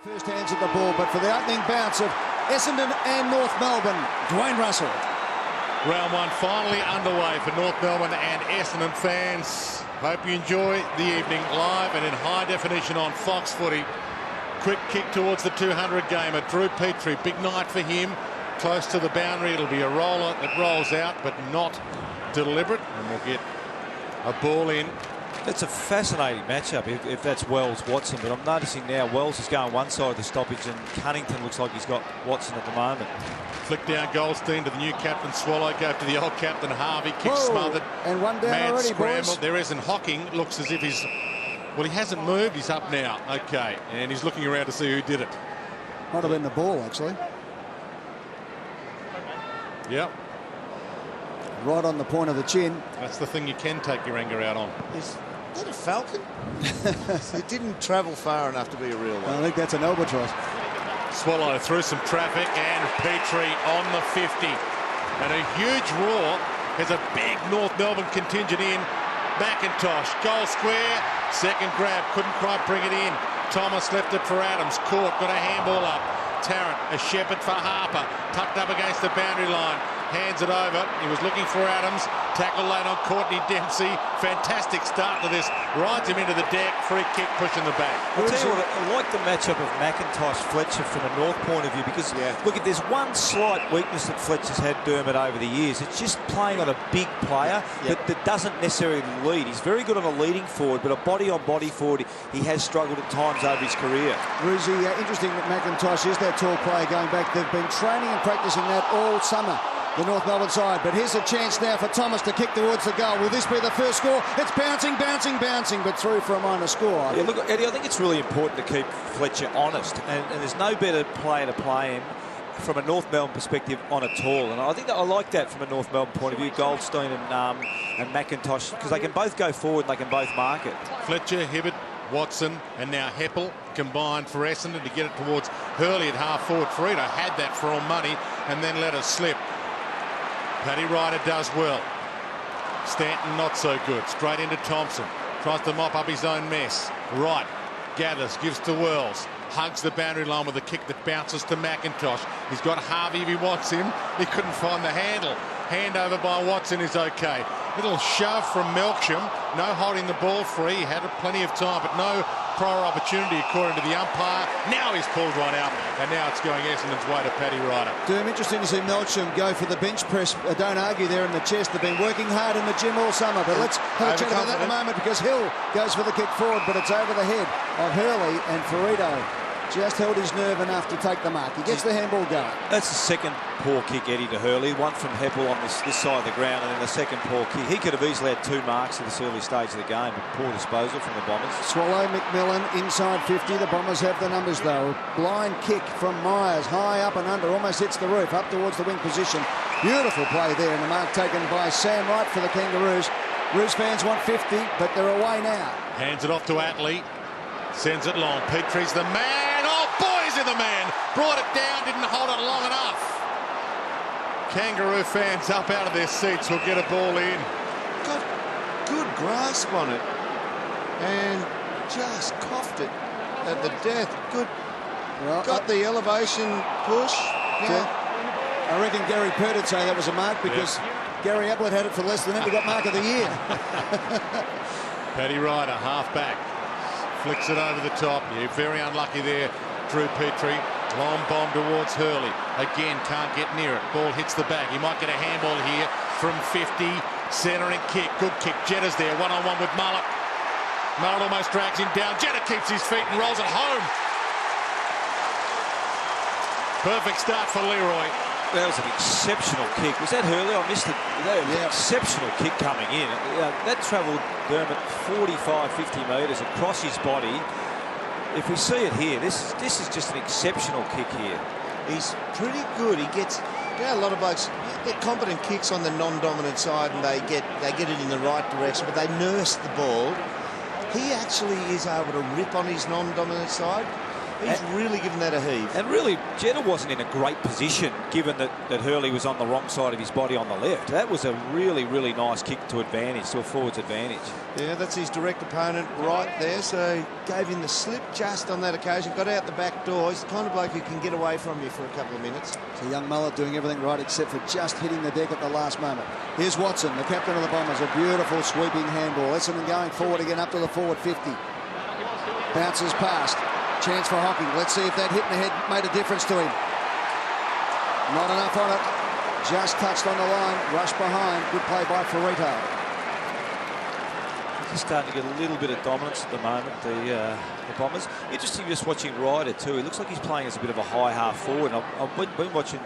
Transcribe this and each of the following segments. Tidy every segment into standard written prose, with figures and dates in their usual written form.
First hands at the ball, but for the opening bounce of Essendon and North Melbourne, Dwayne Russell. Round one finally underway for North Melbourne and Essendon fans. Hope you enjoy the evening live and in high definition on Fox Footy. Quick kick towards the 200 gamer, Drew Petrie. Big night for him. Close to the boundary. It'll be a roller that rolls out, but not deliberate. And we'll get a ball in. It's a fascinating matchup if that's Wells-Watson, but I'm noticing now Wells is going one side of the stoppage and Cunnington looks like he's got Watson at the moment. Flick down Goldstein to the new captain Swallow. Go to the old captain Harvey. Kick smothered. And one down Man already, scramble. boys. There isn't Hocking. Looks as if he's... Well, he hasn't moved. He's up now. Okay. And he's looking around to see who did it. Might have been the ball, actually. Yep. Right on the point of the chin. That's the thing you can take your anger out on. Is that a falcon? It didn't travel far enough to be a real one. I think that's an albatross. Swallow through some traffic and Petrie on the 50. And a huge roar as a big North Melbourne contingent in. McIntosh, goal square, second grab, couldn't quite bring it in. Thomas left it for Adams, caught, got a handball up. Tarrant, a shepherd for Harper, tucked up against the boundary line, hands it over. He was looking for Adams, tackle late on Courtney Dempsey. Fantastic start to this, rides him into the deck, free kick pushing the back. I'll tell you what, I like the matchup of McIntosh-Fletcher from a North point of view because, look, if there's one slight weakness that Fletcher's had Dermot over the years, it's just playing on a big player that doesn't necessarily lead. He's very good on a leading forward, but a body-on-body forward, he has struggled at times over his career. Ruzi, interesting that McIntosh is that tall player going back. They've been training and practicing that all summer, the North Melbourne side. But here's a chance now for Thomas to kick towards the goal. Will this be the first score? It's bouncing, but through for a minor score. Yeah, look, Eddie, I think it's really important to keep Fletcher honest, and there's no better player to play him from a North Melbourne perspective on a tall, and I think that I like that from a North Melbourne point of view, Goldstein and McIntosh, because they can both go forward and they can both mark it. Fletcher, Hibbert, Watson and now Heppel combined for Essendon to get it towards Hurley at half forward. Frito had that for all money and then let it slip. Paddy Ryder does well. Stanton not so good. Straight into Thompson. Tries to mop up his own mess. Wright gathers, gives to Wells. Hugs the boundary line with a kick that bounces to McIntosh. He's got Harvey if he wants him. He couldn't find the handle. Hand over by Watson is okay. Little shove from Melksham. No holding the ball free. He had plenty of time, but no prior opportunity according to the umpire. Now he's pulled one out, and now it's going Essendon's way to Paddy Ryder. Interesting to see Melksham go for the bench press. Don't argue there in the chest. They've been working hard in the gym all summer, but let's have a chat about that in a moment because Hill goes for the kick forward, but it's over the head of Hurley, and Frito just held his nerve enough to take the mark. He gets the handball going. That's the second poor kick, Eddie, to Hurley. One from Heppel on this side of the ground, and then the second poor kick. He could have easily had 2 marks at this early stage of the game, but poor disposal from the Bombers. Swallow, McMillan inside 50. The Bombers have the numbers, though. Blind kick from Myers, high up and under, almost hits the roof, up towards the wing position. Beautiful play there, and the mark taken by Sam Wright for the Kangaroos. Roos fans want 50, but they're away now. Hands it off to Atley. Sends it long. Petrie's the man. Oh, boy, is he the man. Brought it down, didn't hold it long enough. Kangaroo fans up out of their seats will get a ball in. Got good grasp on it and just coughed it at the death. Good. Well, got the elevation push. Yeah. I reckon Gary Pert would say that was a mark because Gary Ablett had it for less than that. He got mark of the year. Paddy Ryder, half back. Flicks it over the top. Yeah, very unlucky there, Drew Petrie. Long bomb towards Hurley. Again, can't get near it. Ball hits the back. He might get a handball here from 50. Centering kick. Good kick. Jetta's there. One-on-one with Mullet. Mullet almost drags him down. Jetta keeps his feet and rolls it home. Perfect start for Leroy. That was an exceptional kick. Was that Hurley? I missed it. That was an exceptional kick coming in. That travelled Dermot 45, 50 metres across his body. If we see it here, this is just an exceptional kick here. He's pretty good. He gets a lot of blokes get competent kicks on the non-dominant side, and they get it in the right direction, but they nurse the ball. He actually is able to rip on his non-dominant side. He's really given that a heave. And really, Jeddah wasn't in a great position, given that Hurley was on the wrong side of his body on the left. That was a really, really nice kick to advantage, to a forward's advantage. Yeah, that's his direct opponent right there, so gave him the slip just on that occasion, got out the back door. He's the kind of bloke who can get away from you for a couple of minutes. It's a young mullet doing everything right except for just hitting the deck at the last moment. Here's Watson, the captain of the Bombers, a beautiful sweeping handball. Essendon going forward again up to the forward 50. Bounces past. Chance for Hockey. Let's see if that hit in the head made a difference to him. Not enough on it. Just touched on the line. Rush behind. Good play by Farito. Just starting to get a little bit of dominance at the moment, the Bombers. Interesting just watching Ryder too. He looks like he's playing as a bit of a high half forward. I've been watching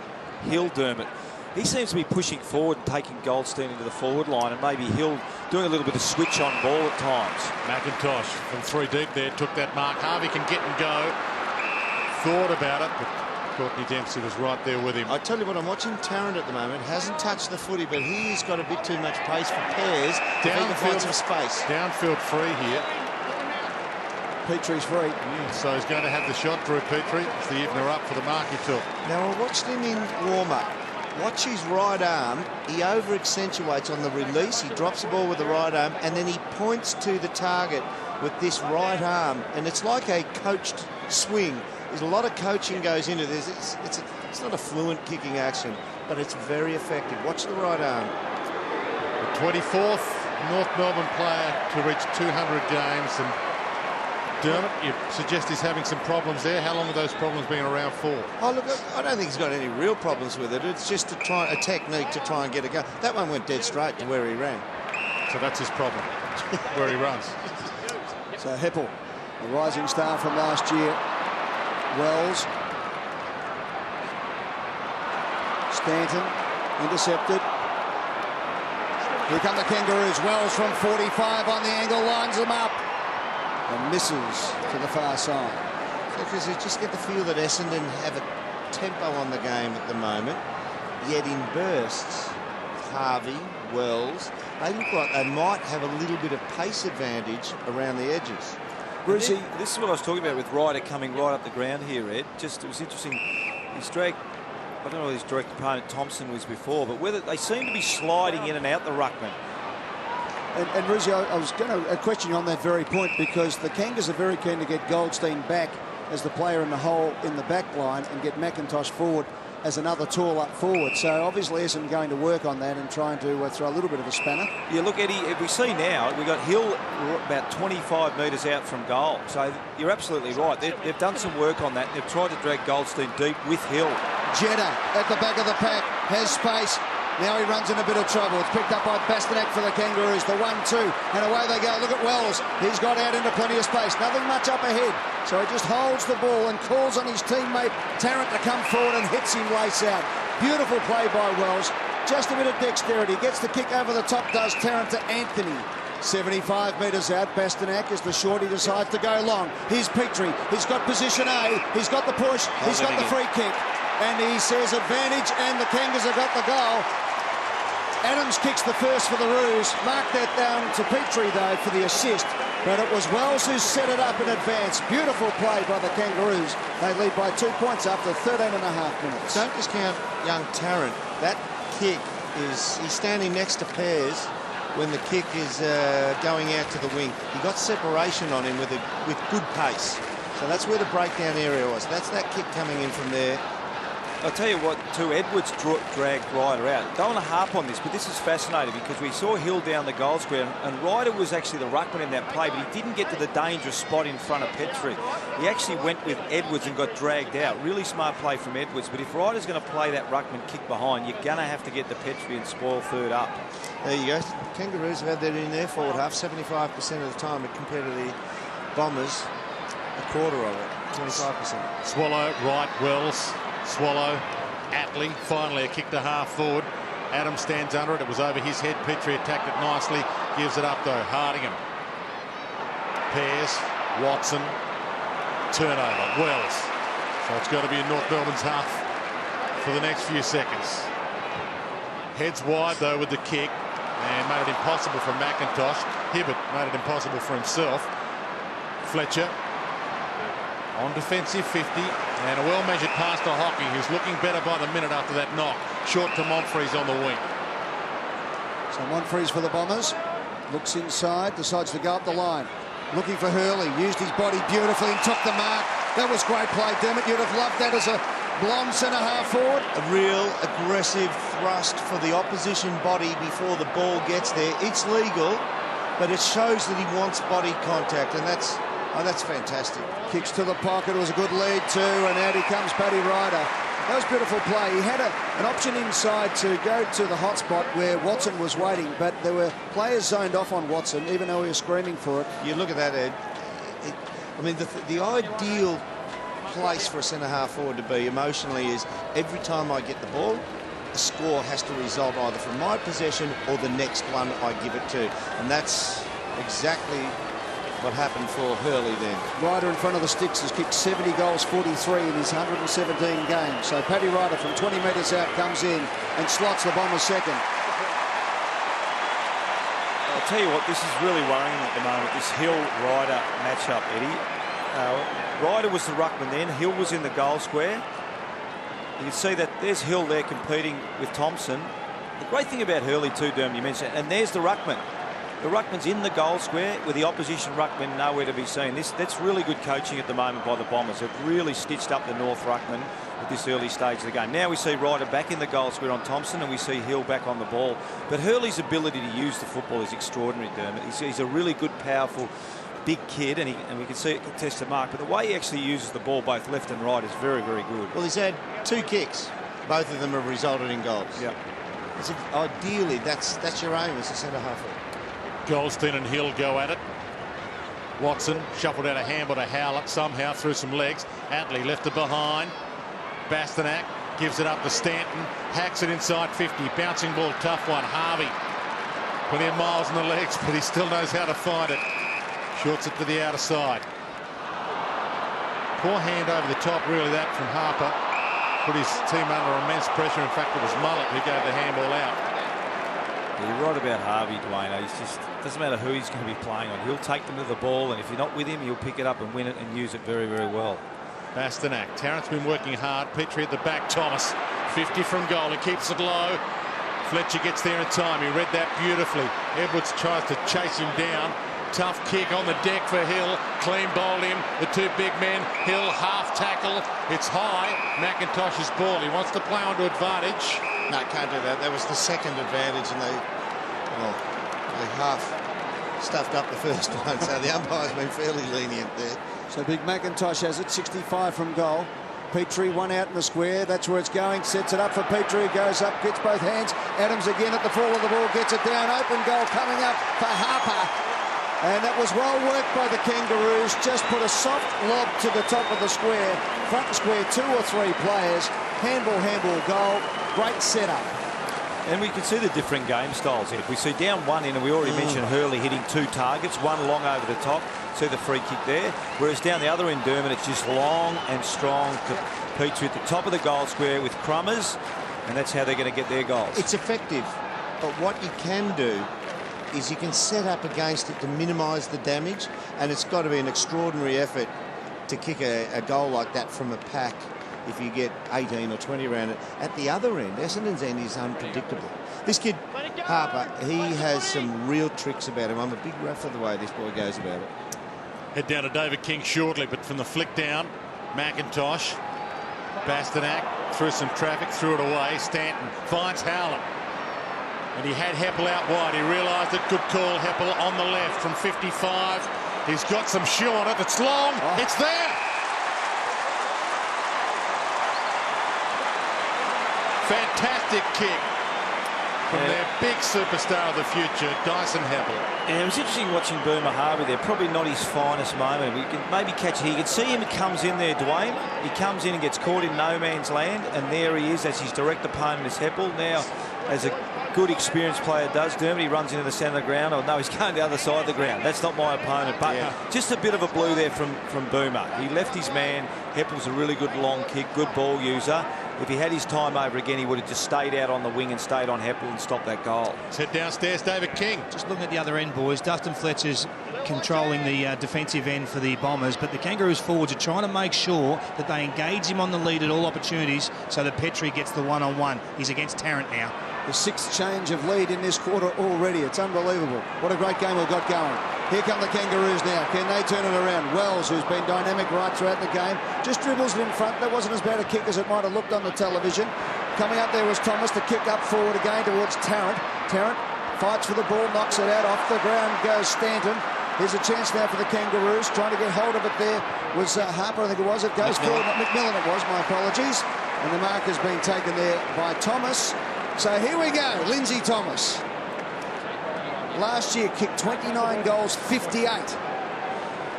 Hill Dermot. He seems to be pushing forward and taking Goldstein into the forward line, and maybe Hill doing a little bit of switch on ball at times. McIntosh from 3 deep there took that mark. Harvey can get and go. Thought about it, but Courtney Dempsey was right there with him. I tell you what, I'm watching Tarrant at the moment. Hasn't touched the footy, but he's got a bit too much pace for pairs. Downfield some space. Downfield free here. Petrie's free. So he's going to have the shot, Drew Petrie. It's the evener up for the mark he took. Now, I watched him in warm-up. Watch his right arm. He over-accentuates on the release. He drops the ball with the right arm, and then he points to the target with this right arm. And it's like a coached swing. There's a lot of coaching goes into this. It's not a fluent kicking action, but it's very effective. Watch the right arm. The 24th North Melbourne player to reach 200 games, and Dermot, you suggest he's having some problems there. How long have those problems been around for? Oh, look, I don't think he's got any real problems with it. It's just a technique to try and get a go. That one went dead straight to where he ran. So that's his problem, where he runs. So Heppel, the rising star from last year. Wells. Stanton, intercepted. Here come the Kangaroos. Wells from 45 on the angle, lines them up. And misses to the far side. Because you just get the feel that Essendon have a tempo on the game at the moment, yet in bursts, Harvey, Wells, they look like they might have a little bit of pace advantage around the edges. Brucey, this is what I was talking about with Ryder coming right up the ground here, Ed. Just, it was interesting. He's dragged, I don't know whether his direct opponent Thompson was before, but whether they seem to be sliding in and out the ruckman. And Rizzi, I was going to question you on that very point, because the Kangas are very keen to get Goldstein back as the player in the hole in the back line and get McIntosh forward as another tool up forward. So obviously Essendon going to work on that and trying to throw a little bit of a spanner. Yeah, look, Eddie, if we see now, we've got Hill about 25 metres out from goal. So you're absolutely right. They've done some work on that. They've tried to drag Goldstein deep with Hill. Jeddah at the back of the pack, has space. Now he runs in a bit of trouble. It's picked up by Bastanak for the Kangaroos. The 1-2, and away they go. Look at Wells. He's got out into plenty of space. Nothing much up ahead. So he just holds the ball and calls on his teammate Tarrant to come forward and hits him lace out. Beautiful play by Wells. Just a bit of dexterity. Gets the kick over the top, does Tarrant to Anthony. 75 metres out. Bastanak as the shorty decides to go long. Here's Petrie. He's got position A. He's got the push. He's got the free kick. And he says advantage, and the Kangas have got the goal. Adams kicks the first for the Roos. Mark that down to Petrie, though, for the assist. But it was Wells who set it up in advance. Beautiful play by the Kangaroos. They lead by 2 points after 13.5 minutes. Don't discount young Tarrant. That kick is, he's standing next to Pears when the kick is going out to the wing. He got separation on him with good pace. So that's where the breakdown area was. That's that kick coming in from there. I'll tell you what, too, Edwards dragged Ryder out. Don't want to harp on this, but this is fascinating because we saw Hill down the goal square, and Ryder was actually the ruckman in that play, but he didn't get to the dangerous spot in front of Petrie. He actually went with Edwards and got dragged out. Really smart play from Edwards, but if Ryder's going to play that ruckman kick behind, you're going to have to get to Petrie and spoil third up. There you go. Kangaroos have had that in their forward half 75% of the time, but compared to the Bombers, a quarter of it, 25%. Swallow, right, Wells. Swallow, Attling, finally a kick to half forward. Adam stands under it. It was over his head. Petrie attacked it nicely. Gives it up though. Hardingham. Pears, Watson, turnover. Wells. So it's got to be in North Melbourne's half for the next few seconds. Heads wide though with the kick and made it impossible for McIntosh. Hibbert made it impossible for himself. Fletcher On defensive 50, and a well-measured pass to Hockey, who's looking better by the minute after that knock. Short to Monfries on the wing. So Monfries for the Bombers. Looks inside, decides to go up the line. Looking for Hurley, used his body beautifully and took the mark. That was great play, Dermot. You'd have loved that as a blonde centre-half forward. A real aggressive thrust for the opposition body before the ball gets there. It's legal, but it shows that he wants body contact, and that's fantastic. Kicks to the pocket. It was a good lead too, and out he comes, Paddy Ryder. That was beautiful play. He had an option inside to go to the hot spot where Watson was waiting, but there were players zoned off on Watson, even though he was screaming for it. You look at that, Ed. I mean, the ideal place for a centre-half forward to be emotionally is every time I get the ball, a score has to result either from my possession or the next one I give it to. And that's exactly what happened for Hurley then. Ryder in front of the sticks has kicked 70 goals, 43 in his 117 games. So Paddy Ryder from 20 metres out comes in and slots the Bombers second. I'll tell you what, this is really worrying at the moment, this Hill-Ryder matchup, Eddie. Ryder was the ruckman then, Hill was in the goal square. You can see that there's Hill there competing with Thompson. The great thing about Hurley too, Derm, you mentioned, and there's the ruckman. The ruckman's in the goal square with the opposition ruckman nowhere to be seen. That's really good coaching at the moment by the Bombers. They've really stitched up the North ruckman at this early stage of the game. Now we see Ryder back in the goal square on Thompson, and we see Hill back on the ball. But Hurley's ability to use the football is extraordinary, Dermot. He's a really good, powerful, big kid, and we can see it contest the mark. But the way he actually uses the ball both left and right is very, very good. Well, he's had 2 kicks. Both of them have resulted in goals. Yeah. Ideally, that's your aim as a centre-half forward. Goldstein and Hill go at it. Watson shuffled out a handball to Howlett somehow through some legs. Atley left it behind. Bastanak gives it up to Stanton. Hacks it inside 50. Bouncing ball, tough one. Harvey. Plenty of miles in the legs, but he still knows how to find it. Shorts it to the outer side. Poor hand over the top, really, that from Harper. Put his team under immense pressure. In fact, it was Mullet who gave the handball out. You're right about Harvey, Dwayne. He's just, doesn't matter who he's going to be playing on. He'll take them to the ball, and if you're not with him, he'll pick it up and win it and use it very, very well. Bastanak. Tarrant's been working hard. Petrie at the back. Thomas. 50 from goal. He keeps it low. Fletcher gets there in time. He read that beautifully. Edwards tries to chase him down. Tough kick on the deck for Hill. Clean bowled him. The 2 big men. Hill half tackle. It's high. McIntosh's ball. He wants to play onto advantage. No, can't do that. That was the second advantage, and they half stuffed up the first one, so the umpire's been fairly lenient there. So Big McIntosh has it, 65 from goal. Petrie, one out in the square. That's where it's going. Sets it up for Petrie. Goes up, gets both hands. Adams again at the fall of the ball. Gets it down. Open goal coming up for Harper. And that was well worked by the Kangaroos. Just put a soft lob to the top of the square. Front square, 2 or 3 players. Handball, goal. Great setup. And we can see the different game styles here. We see down one in, and we already mentioned Hurley hitting 2 targets, one long over the top. See the free kick there. Whereas down the other end, Dermot, it's just long and strong to Petrie at the top of the goal square with Crummers, and that's how they're going to get their goals. It's effective, but what you can do is you can set up against it to minimise the damage, and it's got to be an extraordinary effort to kick a goal like that from a pack if you get 18 or 20 around it. At the other end, Essendon's end is unpredictable. This kid, Harper, he has some real tricks about him. I'm a big rough of the way this boy goes about it. Head down to David King shortly, but from the flick down, McIntosh, Bastanak through some traffic, threw it away. Stanton finds Howlett, and he had Heppel out wide. He realised it. Good call, Heppel on the left from 55. He's got some shoe on it. It's long. It's there. Fantastic kick from their big superstar of the future, Dyson Heppel. And it was interesting watching Boomer Harvey there. Probably not his finest moment. We can maybe catch it. You can see him. He comes in there, Dwayne. He comes in and gets caught in no man's land, and there he is. As his direct opponent is Heppel. Now, as a good experienced player does, Dermot, he runs into the centre of the ground. Oh no, he's going to the other side of the ground. That's not my opponent. But just a bit of a blue there from Boomer. He left his man. Heppel's a really good long kick, good ball user. if he had his time over again, he would have just stayed out on the wing and stayed on Heppel and stopped that goal. Let's head downstairs, David King. Just looking at the other end, boys. Dustin Fletcher's controlling the defensive end for the Bombers, but the Kangaroos forwards are trying to make sure that they engage him on the lead at all opportunities so that Petrie gets the one-on-one. He's against Tarrant now. The 6th change of lead in this quarter already. It's unbelievable. What a great game we've got going. Here come the Kangaroos now. Can they turn it around? Wells, who's been dynamic right throughout the game, just dribbles it in front. That wasn't as bad a kick as it might have looked on the television. Coming up there was Thomas. The kick up forward again towards Tarrant. Tarrant fights for the ball, knocks it out. Off the ground goes Stanton. Here's a chance now for the Kangaroos. Trying to get hold of it there was Harper, I think it was. It goes forward. McMillan it was, my apologies. And the mark has been taken there by Thomas. So here we go, Lindsay Thomas. Last year kicked 29 goals, 58.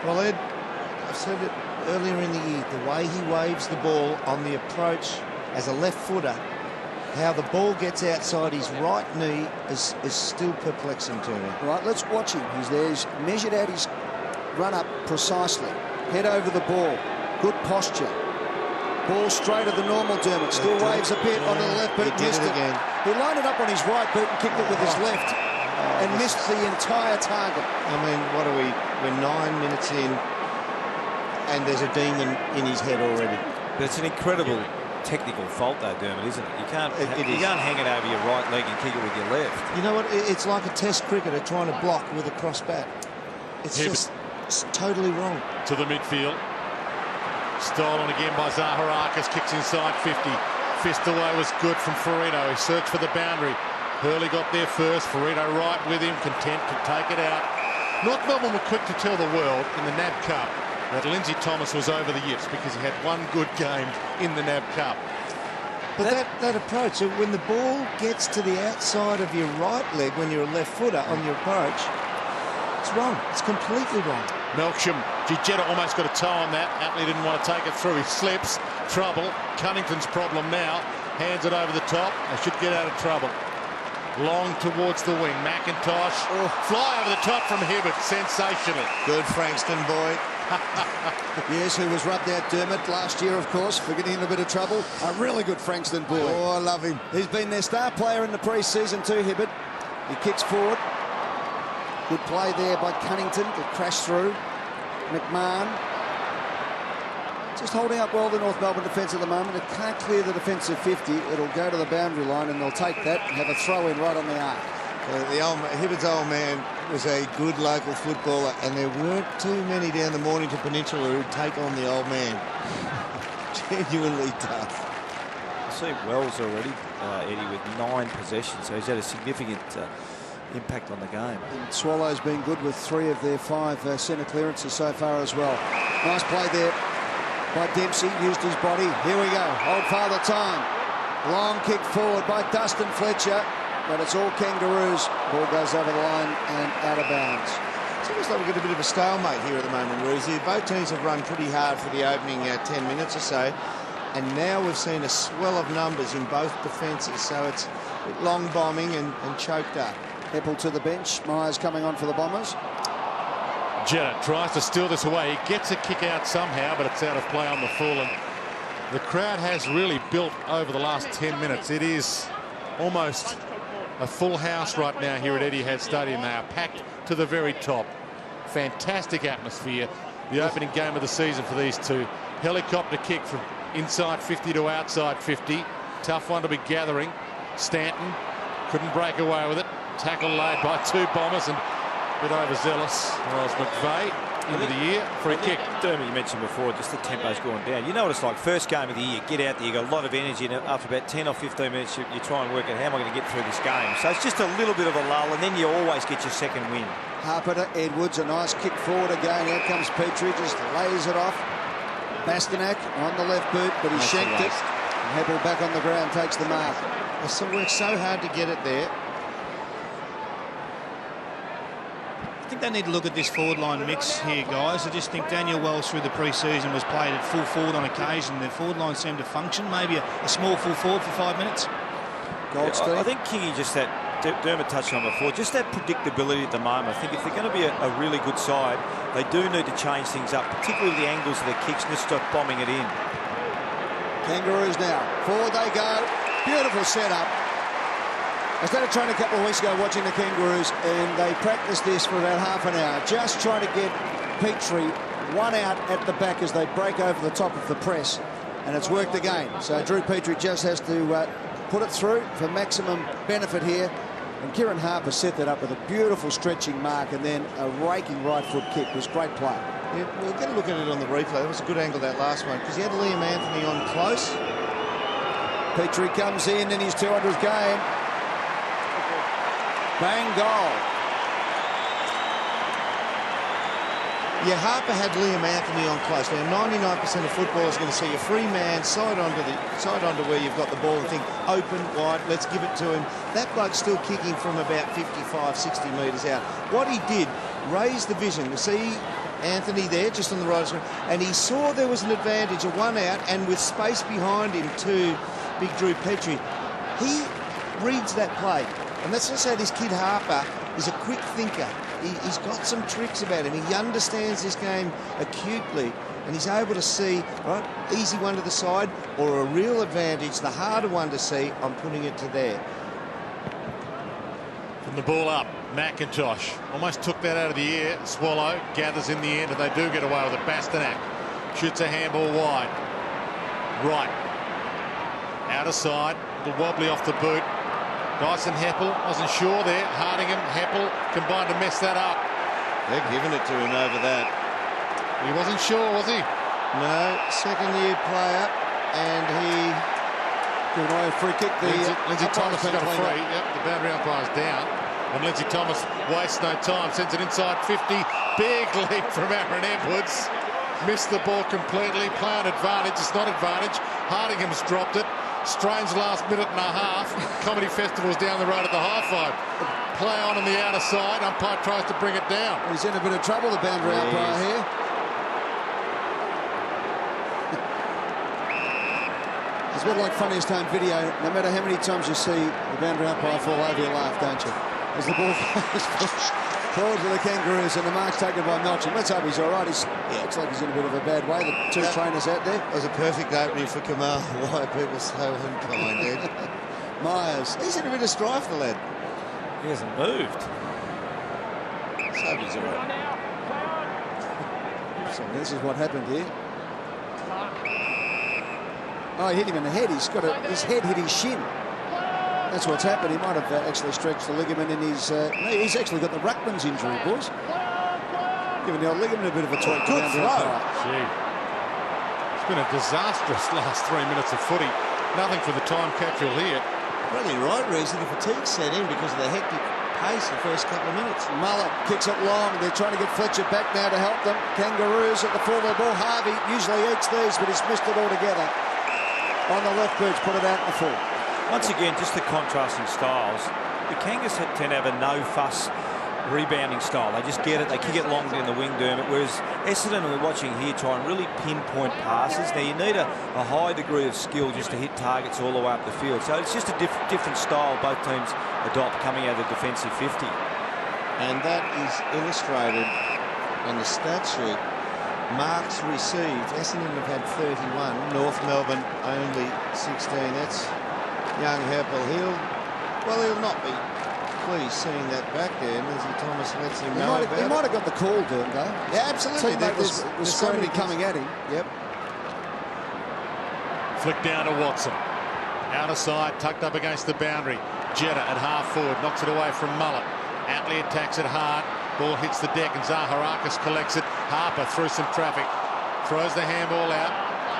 Well, Ed, I said it earlier in the year, the way he waves the ball on the approach as a left footer, how the ball gets outside his right knee is still perplexing to me. Right, let's watch him. He's there, he's measured out his run-up precisely. Head over the ball, good posture. Ball straight at the normal Dermot. Still waves a bit onto the left boot. Missed it again. He lined it up on his right boot and kicked it with his left and missed the entire target. I mean, what are we? We're 9 minutes in and there's a demon in his head already. But it's an incredible technical fault though, Dermot, isn't it? You can't hang it over your right leg and kick it with your left. You know what? It's like a test cricketer trying to block with a cross bat. It's it's totally wrong. To the midfield. Stolen again by Zaharakis, kicks inside 50. Fist away was good from Ferrito. He searched for the boundary. Hurley got there first. Ferrito right with him, content to take it out. North Melbourne were quick to tell the world in the NAB Cup that Lindsay Thomas was over the yips because he had one good game in the NAB Cup. But that approach, when the ball gets to the outside of your right leg when you're a left footer on your approach, it's wrong. It's completely wrong. Melksham, Gigetta almost got a toe on that. Atley didn't want to take it through. He slips. Trouble. Cunnington's problem now. Hands it over the top. They should get out of trouble. Long towards the wing. McIntosh. Fly over the top from Hibbert. Sensational. Good Frankston boy. Yes, who was rubbed out Dermot last year, of course, for getting in a bit of trouble. A really good Frankston boy. Oh, I love him. He's been their star player in the pre-season too, Hibbert. He kicks forward. Good play there by Cunnington to crash through. McMahon just holding up well the North Melbourne defence at the moment. It can't clear the defensive 50. It'll go to the boundary line and they'll take that and have a throw-in right on the arc. Hibbert's old man was a good local footballer and there weren't too many down the Mornington Peninsula who'd take on the old man. Genuinely tough. I see Wells already, Eddie, with 9 possessions, so he's had a significant impact on the game. And Swallows been good with 3 of their 5 centre clearances so far as well. Nice play there by Dempsey, used his body. Here we go, old father time. Long kick forward by Dustin Fletcher, but it's all Kangaroos. Ball goes over the line and out of bounds. It's almost like we've got a bit of a stalemate here at the moment, Rosie. Both teams have run pretty hard for the opening 10 minutes or so, and now we've seen a swell of numbers in both defences, so it's long bombing and choked up. Heppel to the bench. Myers coming on for the Bombers. Jetta tries to steal this away. He gets a kick out somehow, but it's out of play on the full. And the crowd has really built over the last 10 minutes. It is almost a full house right now here at Etihad Stadium. They are packed to the very top. Fantastic atmosphere. The opening game of the season for these two. Helicopter kick from inside 50 to outside 50. Tough one to be gathering. Stanton couldn't break away with it. Tackle laid by 2 Bombers and a bit overzealous was McVeigh into the year. Free kick. Dermot, you mentioned before, just the tempo's going down. You know what it's like. First game of the year, get out there, you've got a lot of energy, and after about 10 or 15 minutes, you try and work out how am I going to get through this game. So it's just a little bit of a lull, and then you always get your second win. Harper to Edwards, a nice kick forward again. Out comes Petrie, just lays it off. Bastanak on the left boot, but he shanked it. Heppel back on the ground, takes the mark. So worked so hard to get it there. I think they need to look at this forward line mix here, guys. I just think Daniel Wells through the pre-season was played at full forward on occasion. The forward line seemed to function. Maybe a small full forward for 5 minutes. Goldstein. I think Kingy just that, Dermot touched on before, just that predictability at the moment. I think if they're going to be a really good side, they do need to change things up, particularly the angles of the kicks, and just stop bombing it in. Kangaroos now. Forward they go. Beautiful setup. I started training a couple of weeks ago watching the Kangaroos, and they practiced this for about half an hour, just trying to get Petrie one out at the back as they break over the top of the press, and it's worked again. So Drew Petrie just has to put it through for maximum benefit here. And Kieran Harper set that up with a beautiful stretching mark and then a raking right foot kick. It was great play. Yeah, we'll get a look at it on the replay. That was a good angle, that last one, because he had Liam Anthony on close. Petrie comes in his 200th game. Bang, goal. Yeah, Harper had Liam Anthony on close. Now, 99% of football is going to see a free man side onto where you've got the ball and think, open, wide, let's give it to him. That bloke's still kicking from about 55, 60 metres out. What he did, raise the vision. You see Anthony there, just on the right side, and he saw there was an advantage, a one out, and with space behind him to big Drew Petrie. He reads that play. And that's just how this kid Harper is a quick thinker. He's got some tricks about him. He understands this game acutely, and he's able to see, right, easy one to the side or a real advantage, the harder one to see, I'm putting it to there. From the ball up, McIntosh almost took that out of the air. Swallow gathers in the end, and they do get away with it. Bastanak shoots a handball wide. Right. Out of side, a little wobbly off the boot. Dyson Heppel wasn't sure there. Hardingham, Heppel combined to mess that up. They're giving it to him over that. He wasn't sure, was he? No, second-year player, and he giving away a free kick. Lindsay Thomas has got a free. Yep, the boundary umpire's down. And Lindsay Thomas wastes no time, sends it inside 50. Big leap from Aaron Edwards. Missed the ball completely. Play on advantage. It's not advantage. Hardingham's dropped it. Strange last minute and a half. Comedy Festival's down the road at the high five. Play on the outer side. Umpire tries to bring it down. He's in a bit of trouble, the boundary umpire here. It's a bit like Funniest Home Video. No matter how many times you see the boundary umpire fall over, you laugh, don't you? As the ball goes forward to the Kangaroos, and the mark's taken by Melcham. Let's hope he's all right. Looks like he's in a bit of a bad way. The two trainers out there. That was a perfect opening for Kamal. Why are people so unkind, Ed? Myers. He's in a bit of strife, the lad. He hasn't moved. Let's hope he's all right. So this is what happened here. Oh, he hit him in the head. His head hit his shin. That's what's happened. He might have actually stretched the ligament in his... he's actually got the Ruckman's injury, boys. Giving the old ligament a bit of a tweak. Good throw. Gee. It's been a disastrous last 3 minutes of footy. Nothing for the time capsule here. Probably right reason the fatigue set in because of the hectic pace the first couple of minutes. Mullet kicks it long. They're trying to get Fletcher back now to help them. Kangaroos at the full of the ball. Harvey usually eats these, but he's missed it altogether. On the left boot, put it out in the full. Once again, just the contrasting styles. The Kangas tend to have a no-fuss rebounding style. They just get it, they kick it long in the wing, Dermot, whereas Essendon, we're watching here, try and really pinpoint passes. Now, you need a high degree of skill just to hit targets all the way up the field. So it's just a different style both teams adopt coming out of the defensive 50. And that is illustrated on the stat sheet. Marks received. Essendon have had 31. North Melbourne only 16. That's young Heppel. He'll not be pleased seeing that back there. Lindsay Thomas lets him know about it. He might have got the call, Dermot, though. Yeah, absolutely. Teammate was screaming coming at him. Yep. Flick down to Watson. Outer side, tucked up against the boundary. Jetta at half forward, knocks it away from Mullet. Atley attacks it hard. Ball hits the deck and Zaharakis collects it. Harper through some traffic. Throws the handball out.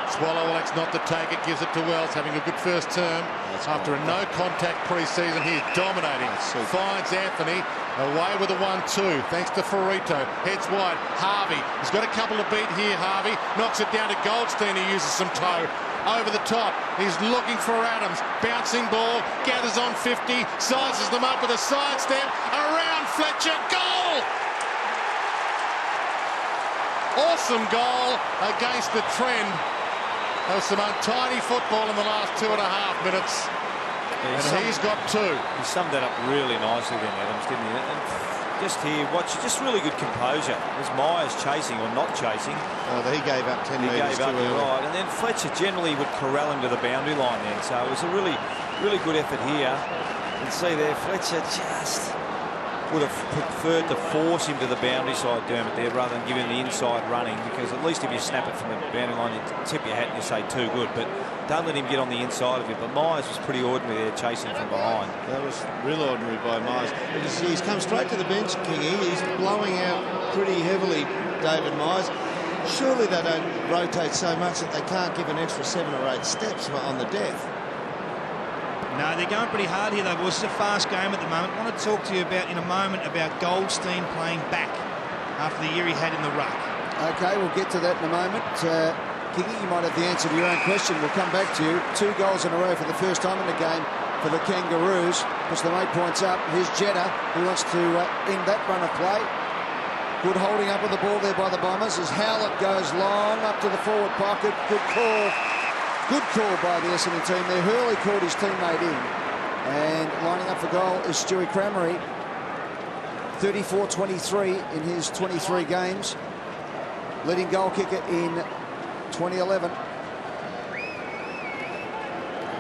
Swallow elects not to take it, gives it to Wells, having a good first term. After a no-contact pre-season, he's dominating. Finds Anthony, away with a 1-2, thanks to Ferrito. Heads wide, Harvey. He's got a couple to beat here, Harvey. Knocks it down to Goldstein, he uses some toe. Over the top, he's looking for Adams. Bouncing ball, gathers on 50, sizes them up with a sidestep. Around Fletcher, goal! Awesome goal against the trend. There was some untidy football in the last 2.5 minutes. And he's got two. He summed that up really nicely then, Adams, didn't he? And just here, watch, just really good composure. As Myers chasing or not chasing. Oh, he gave up 10 metres too early. Right, and then Fletcher generally would corral him to the boundary line then. So it was a really good effort here. You can see there, Fletcher just would have preferred to force him to the boundary side, Dermot, there, rather than give him the inside running, because at least if you snap it from the boundary line, you tip your hat and you say too good, but don't let him get on the inside of it. But Myers was pretty ordinary there, chasing from behind. That was real ordinary by Myers. He's come straight to the bench, Kingy. He's blowing out pretty heavily, David Myers. Surely they don't rotate so much that they can't give an extra 7 or 8 steps on the death. No, they're going pretty hard here, though, boys. It's a fast game at the moment. I want to talk to you in a moment about Goldstein playing back after the year he had in the ruck. OK, we'll get to that in a moment. Kingy, you might have the answer to your own question. We'll come back to you. 2 goals in a row for the first time in the game for the Kangaroos. Puts them 8 points up. Here's Jeddah, who wants to end that run of play. Good holding up of the ball there by the Bombers as Howlett goes long up to the forward pocket. Good call. Good call by the Essendon team there. Hurley called his teammate in. And lining up for goal is Stewie Cramery. 34-23 in his 23 games. Leading goal kicker in 2011.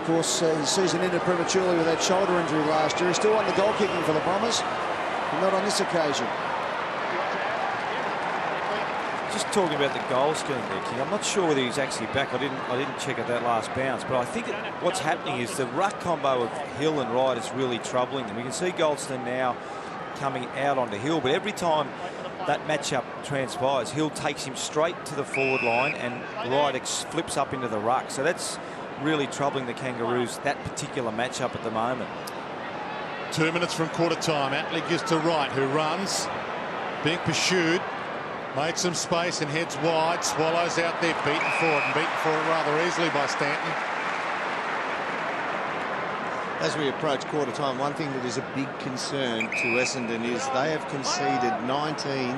Of course, his season ended prematurely with that shoulder injury last year. He's still on the goal kicking for the Bombers, but not on this occasion. Just talking about the goal scheme there, King. I'm not sure whether he's actually back. I didn't check at that last bounce, but I think what's happening is the ruck combo of Hill and Wright is really troubling them. You can see Goldstein now coming out onto Hill, but every time that matchup transpires, Hill takes him straight to the forward line and Wright flips up into the ruck. So that's really troubling the Kangaroos, that particular matchup at the moment. 2 minutes from quarter time. Atley gives to Wright, who runs, being pursued. Made some space and heads wide. Swallows out there, beaten for it, and beaten for it rather easily by Stanton. As we approach quarter time, one thing that is a big concern to Essendon is they have conceded 19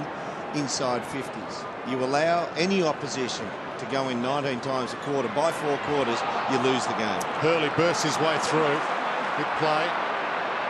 inside 50s. You allow any opposition to go in 19 times a quarter. By 4 quarters, you lose the game. Hurley bursts his way through. Good play.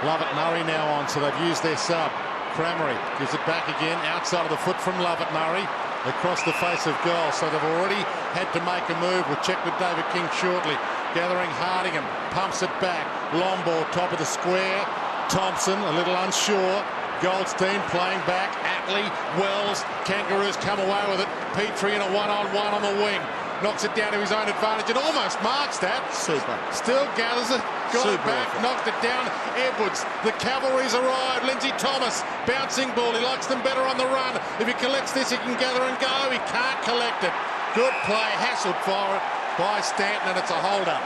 Lovett Murray now on, so they've used their sub. Cramery gives it back again, outside of the foot from Lovett Murray, across the face of goal. So they've already had to make a move. We'll check with David King shortly. Gathering Hardingham, pumps it back. Long ball, top of the square. Thompson, a little unsure. Goldstein playing back. Atley, Wells, Kangaroos come away with it. Petrie in a one-on-one on the wing. Knocks it down to his own advantage and almost marks that. Super. Still gathers it. Got Super it back, effort. knocked it down. Edwards, the cavalry's arrived. Lindsay Thomas, bouncing ball. He likes them better on the run. If he collects this, he can gather and go. He can't collect it. Good play, hassled for it by Stanton, and it's a hold-up.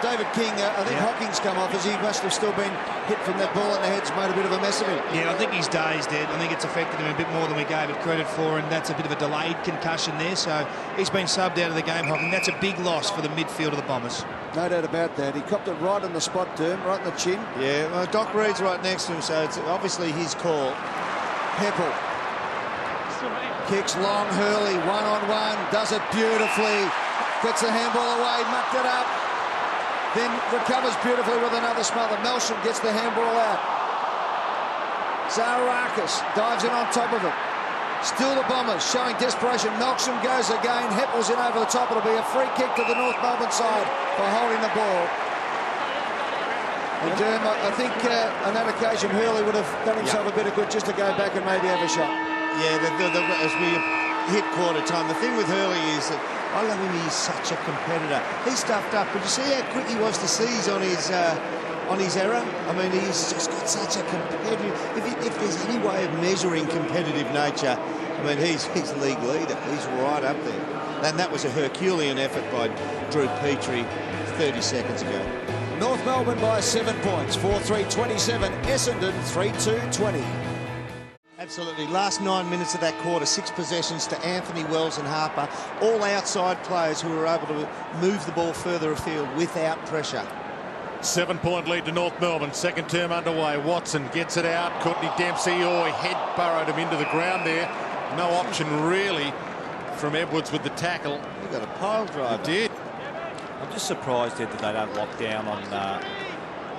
David King, I think Hocking's come off as he must have still been hit from that ball in the head's made a bit of a mess of it. Yeah, I think he's dazed, Ed. I think it's affected him a bit more than we gave it credit for, and that's a bit of a delayed concussion there. So he's been subbed out of the game, Hocking. That's a big loss for the midfield of the Bombers. No doubt about that. He copped it right on the spot, Derm, right in the chin. Yeah, well, Doc Reed's right next to him, so it's obviously his call. Heppel kicks long. Hurley one-on-one, does it beautifully. Gets the handball away, mucked it up. Then recovers beautifully with another smother. Melsham gets the handball out. Zaharakis dives in on top of it. Still the Bombers showing desperation. Melsham goes again. Heppel's in over the top. It'll be a free kick to the North Melbourne side for holding the ball. And Derm, I think on that occasion Hurley would have done himself a bit of good just to go back and maybe have a shot. Yeah, as we hit quarter time, the thing with Hurley is that I love him. He's such a competitor. He's stuffed up, but you see how quick he was to seize on his error. I mean, he's just got such a competitive. If there's any way of measuring competitive nature, I mean, he's league leader. He's right up there. And that was a Herculean effort by Drew Petrie 30 seconds ago. North Melbourne by 7 points. 4-3-27. Essendon 3-2-20. Absolutely. Last 9 minutes of that quarter, 6 possessions to Anthony, Wells and Harper. All outside players who were able to move the ball further afield without pressure. 7-point lead to North Melbourne. Second term underway. Watson gets it out. Courtney Dempsey, head burrowed him into the ground there. No option really from Edwards with the tackle. He got a pile driver. He did. I'm just surprised, Ed, that they don't lock down on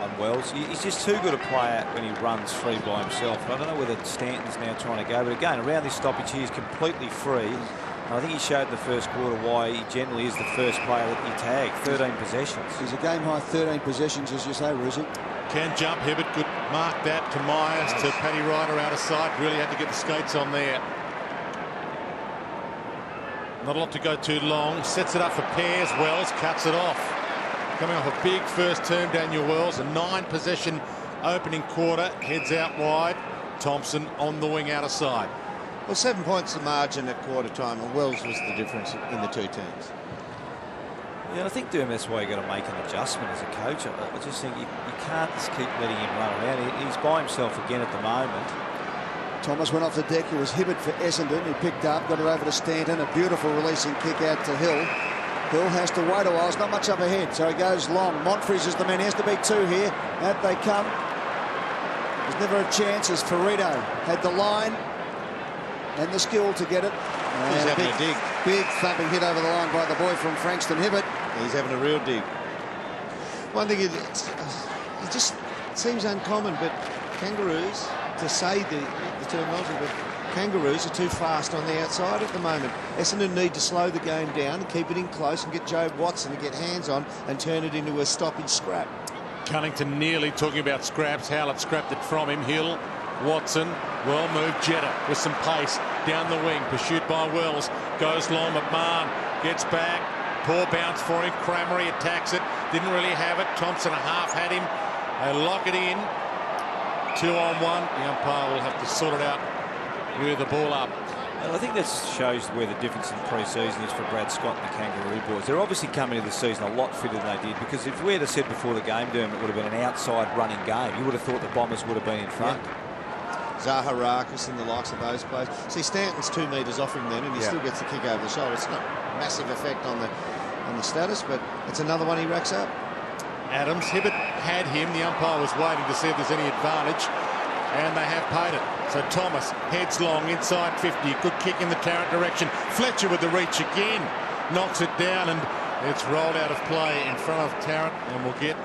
on Wells. He's just too good a player when he runs free by himself. I don't know whether Stanton's now trying to go, but again, around this stoppage here, he's completely free. And I think he showed in the first quarter why he generally is the first player that you tag. 13 possessions. He's a game high 13 possessions, as you say, Ruzi. Can jump, Hibbert. Good mark that to Myers, to Paddy Ryder out of sight. Really had to get the skates on there. Not a lot to go too long. Sets it up for pairs. Wells cuts it off. Coming off a big first term, Daniel Wells. A 9-possession opening quarter. Heads out wide. Thompson on the wing out of sight. Well, 7 points the margin at quarter time, and Wells was the difference in the two teams. Yeah, I think, Dermot, that's why you've got to make an adjustment as a coach. I just think you can't just keep letting him run around. He's by himself again at the moment. Thomas went off the deck. It was Hibbert for Essendon, who picked up, got it over to Stanton. A beautiful releasing kick out to Hill. Hill has to wait a while. There's not much up ahead, so he goes long. Monfries is the man. He has to beat two here. Out they come. There's never a chance as Ferrito had the line and the skill to get it. He's having a dig. Big thumping hit over the line by the boy from Frankston, Hibbert. He's having a real dig. One thing, it just seems uncommon, but Kangaroos, to say the terminology, but Kangaroos are too fast on the outside at the moment. Essendon need to slow the game down and keep it in close and get Joe Watson to get hands on and turn it into a stoppage scrap. Cunnington nearly talking about scraps. Howlett scrapped it from him. Hill, Watson, well moved. Jetta with some pace down the wing. Pursued by Wells. Goes long. McMahon gets back. Poor bounce for him. Cramery attacks it. Didn't really have it. Thompson a half had him. They lock it in. 2-on-1. The umpire will have to sort it out with the ball up. And I think that shows where the difference in pre-season is for Brad Scott and the Kangaroo boys. They're obviously coming into the season a lot fitter than they did, because if we had said before the game, Dermot, it would have been an outside running game. You would have thought the Bombers would have been in front. Yeah. Zaharakis and the likes of those players. See, Stanton's 2 metres off him then, and he still gets the kick over the shoulder. It's not a massive effect on the status, but it's another one he racks up. Adams, Hibbert had him. The umpire was waiting to see if there's any advantage, and they have paid it. So Thomas heads long inside 50. Good kick in the Tarrant direction. Fletcher with the reach again. Knocks it down, and it's rolled out of play in front of Tarrant, and we'll get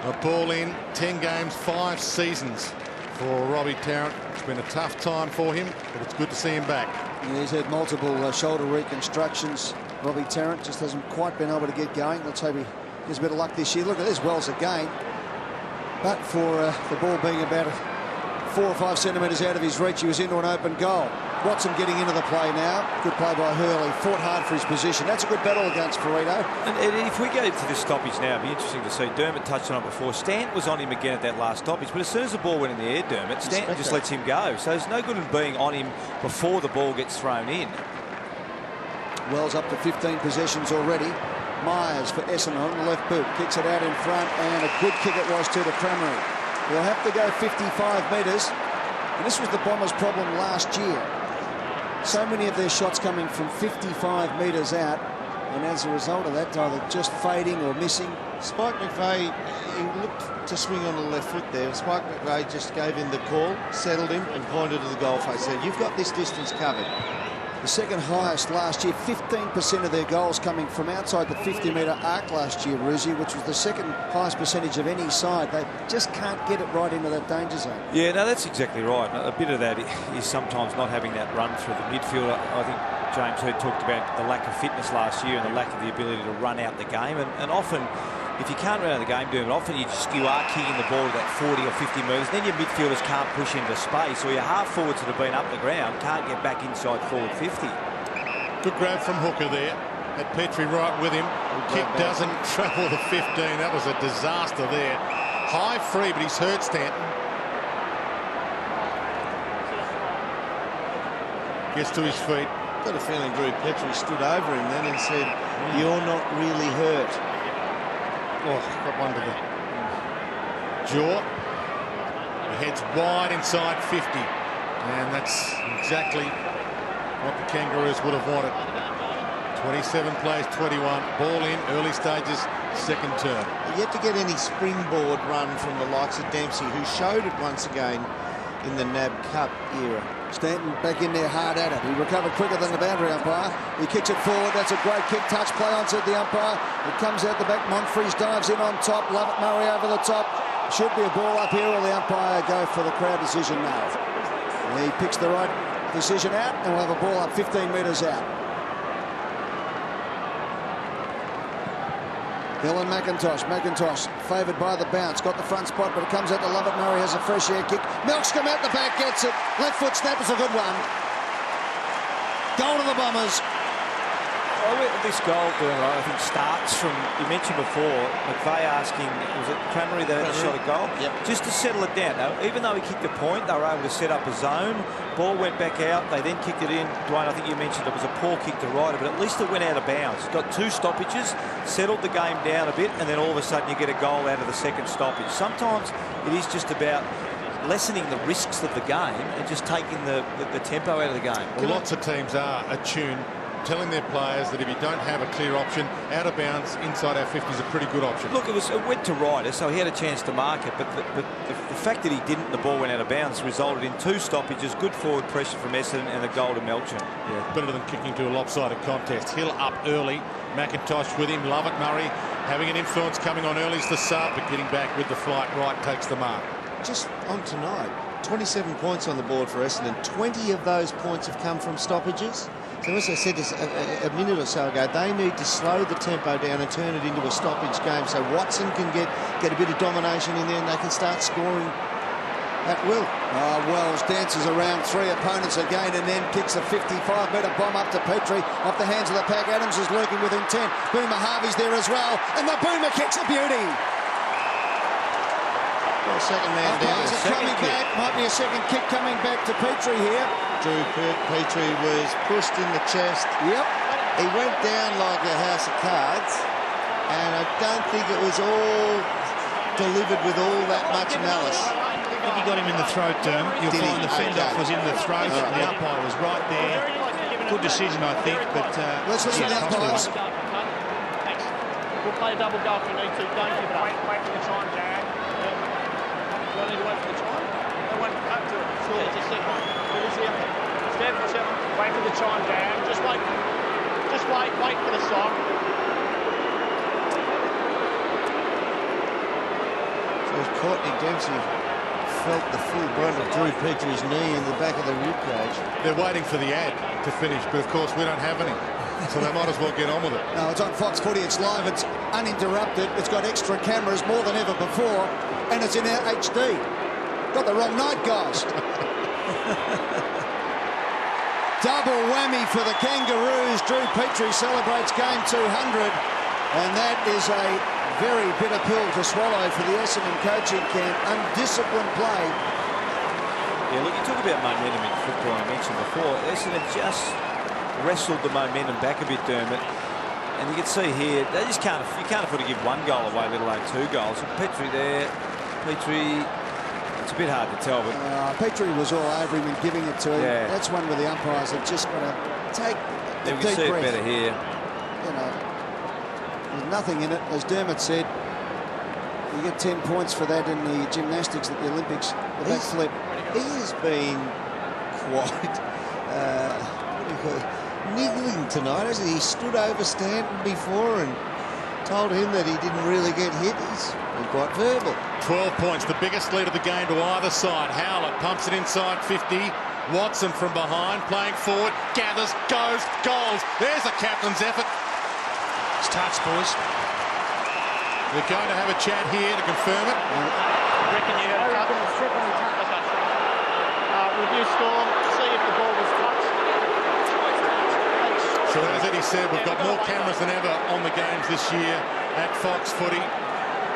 a ball in. 10 games, 5 seasons for Robbie Tarrant. It's been a tough time for him, but it's good to see him back. Yeah, he's had multiple shoulder reconstructions. Robbie Tarrant just hasn't quite been able to get going. Let's hope he gets a bit of luck this year. Look at this, Wells again. But for the ball being about 4 or 5 centimetres out of his reach, he was into an open goal. Watson getting into the play now. Good play by Hurley. Fought hard for his position. That's a good battle against Ferrito. And if we go to this stoppage now, it'd be interesting to see. Dermot touched on it before. Stanton was on him again at that last stoppage, but as soon as the ball went in the air, Dermot, Stanton just lets him go. So there's no good in being on him before the ball gets thrown in. Wells up to 15 possessions already. Myers for Essendon on the left boot. Kicks it out in front, and a good kick it was to Cramery. They'll have to go 55 metres. And this was the Bombers' problem last year. So many of their shots coming from 55 metres out, and as a result of that, either just fading or missing. Spike McVeigh, he looked to swing on the left foot there. Spike McVeigh just gave him the call, settled him, and pointed to the goal face. Said, "You've got this distance covered." The second highest last year, 15% of their goals coming from outside the 50-metre arc last year, Ruzi, which was the second highest percentage of any side. They just can't get it right into that danger zone. Yeah, no, that's exactly right. A bit of that is sometimes not having that run through the midfield. I think James Heard talked about the lack of fitness last year and the lack of the ability to run out the game. And often, if you can't run out the game, often you are kicking the ball to that 40 or 50 metres. Then your midfielders can't push into space, or your half forwards that have been up the ground can't get back inside forward 50. Good grab from Hooker there. Had Petrie right with him. Kick doesn't travel the 15. That was a disaster there. High free, but he's hurt Stanton. Gets to his feet. Got a feeling Drew Petrie stood over him then and said, "You're not really hurt." Oh, got one to the jaw. He heads wide inside 50. And that's exactly what the Kangaroos would have wanted. 27 plays, 21. Ball in, early stages, second term. Yet to get any springboard run from the likes of Dempsey, who showed it once again in the NAB Cup era. Stanton back in there hard at it. He recovered quicker than the boundary umpire. He kicks it forward. That's a great kick. Touch play on, said the umpire. It comes out the back. Monfries dives in on top. Lovett Murray over the top. Should be a ball up here, or the umpire go for the crowd decision now. He picks the right decision out, and we'll have a ball up 15 metres out. Hill and McIntosh. McIntosh favoured by the bounce. Got the front spot, but it comes out to Lovett. Murray has a fresh air kick. Milks come out the back, gets it. Left foot snap is a good one. Goal to the Bombers. This goal, I think, starts from, you mentioned before, McVeigh asking, was it Cranberry that had shot a goal? Yep. Just to settle it down. Now, even though he kicked a point, they were able to set up a zone. Ball went back out. They then kicked it in. Dwayne, I think you mentioned it was a poor kick to Ryder, but at least it went out of bounds. Got 2 stoppages, settled the game down a bit, and then all of a sudden you get a goal out of the second stoppage. Sometimes it is just about lessening the risks of the game and just taking the tempo out of the game. Well, lots of teams are attuned, telling their players that if you don't have a clear option, out of bounds inside our 50 is a pretty good option. Look, it went to Ryder, so he had a chance to mark it, but the fact that he didn't, the ball went out of bounds, resulted in 2 stoppages, good forward pressure from Essendon, and a goal to Melchin. Yeah, better than kicking to a lopsided contest. Hill up early, McIntosh with him, Lovett Murray having an influence coming on early as the sub, but getting back with the flight right takes the mark. Just on tonight, 27 points on the board for Essendon. 20 of those points have come from stoppages. So as I said this a minute or so ago, they need to slow the tempo down and turn it into a stoppage game so Watson can get a bit of domination in there and they can start scoring at will. Wells dances around 3 opponents again and then kicks a 55-metre bomb up to Petrie off the hands of the pack. Adams is lurking with intent. Boomer Harvey's there as well, and the Boomer kicks a beauty. Well, second man down. Coming back, might be a second kick coming back to Petrie here. Drew Petrie was pushed in the chest. Yep. He went down like a house of cards, and I don't think it was all delivered with all that much malice. I think he got him in the throat, You'll find the fend-off was in the throat. The umpire was right there. Good decision, I think, but... let's listen to the umpires. Thanks. We'll play a double goal if we need to. Don't give it up. Wait for the time, Jared. Do I need to wait for the time? I went up to it. Sure. Yeah, just a second. What is the other? Stand for a second. Wait for the time, Jared. Just wait. Just wait. Wait for the song. So Courtney Dempsey felt the full brunt of Drew Petrie's knee in the back of the ribcage. They're waiting for the ad to finish, but of course we don't have any. So they might as well get on with it. No, it's on Fox Footy. It's live. It's uninterrupted. It's got extra cameras more than ever before, and it's in our HD. Got the wrong night, guys. Double whammy for the Kangaroos. Drew Petrie celebrates game 200, and that is a very bitter pill to swallow for the Essendon coaching camp. Undisciplined play. Yeah, look, you talk about momentum in football, I mentioned before. Essendon just wrestled the momentum back a bit, Dermot. And you can see here, they just can't, you can't afford to give 1 goal away, let alone 2 goals. And Petrie there, Petrie, it's a bit hard to tell, but... Petrie was all over him and giving it to him. Yeah. That's one where the umpires have just got to take a we deep can see breath. it better here. You know, there's nothing in it. As Dermot said, you get 10 points for that in the gymnastics at the Olympics, the back flip. He has been quite... what do you call it? Niggling tonight, hasn't he? He stood over Stanton before and told him that he didn't really get hit. He's been quite verbal. 12 points, the biggest lead of the game to either side. Howlett pumps it inside 50. Watson from behind, playing forward, gathers, goes, goals. There's a captain's effort. It's touch, boys. We're going to have a chat here to confirm it. Review score, see if the ball was touched. So as Eddie said, we've got more cameras than ever on the games this year at Fox Footy.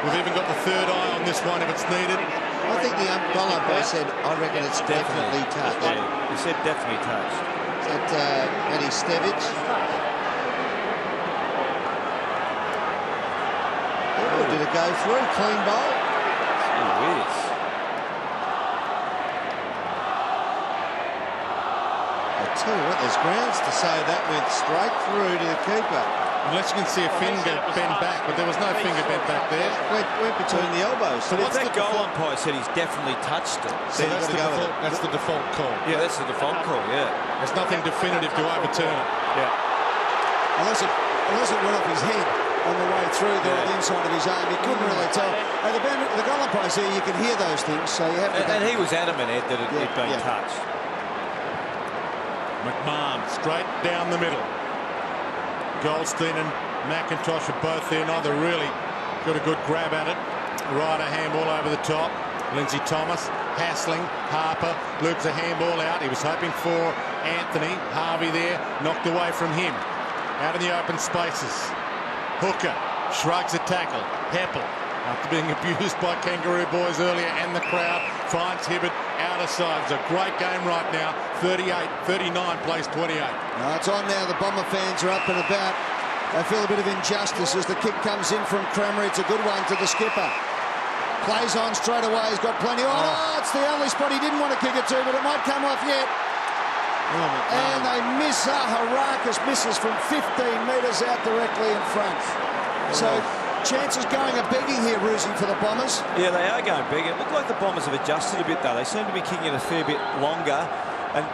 We've even got the third eye on this one if it's needed. I think the goal umpire said, I reckon it's definitely touched. Yeah, he said definitely touched. Is that Matty Stevich? Oh, did it go through? Clean bowl? Gee whiz. I tell you what, there's grounds to say that went straight through to the keeper. Unless you can see a finger bent back, but there was no finger bent back there. Went between the elbows. So But what's if the that goal default? umpire said he's definitely touched it. So Then that's you've the, got to go with default, that's the default call. Yeah, that's the default call, yeah. There's nothing definitive to overturn it. Yeah. Unless it went off his head. on the way through there at the inside of his arm. You couldn't really tell. And the goal umpire's there, you can hear those things, so you have to... And he was adamant, Ed, that it had been touched. McMahon straight down the middle. Goldstein and McIntosh are both there. Neither really got a good grab at it. Ryder handball over the top. Lindsay Thomas hassling Harper, loops a handball out. He was hoping for Anthony. Harvey there, knocked away from him. Out in the open spaces. Hooker shrugs a tackle. Heppel, after being abused by Kangaroo boys earlier and the crowd, finds Hibbert out of side. It's a great game right now. 38-39 plays 28. No, it's on now. The Bomber fans are up and about. They feel a bit of injustice as the kick comes in from Cranmer. It's a good one to the skipper. Plays on straight away. He's got plenty. Oh, no, it's the only spot he didn't want to kick it to, but it might come off yet. And they miss. Harakis misses from 15 metres out directly in front. So chances going a begging here, Roosy, for the Bombers. Yeah, they are going begging. It looked like the Bombers have adjusted a bit, though. They seem to be kicking it a fair bit longer. And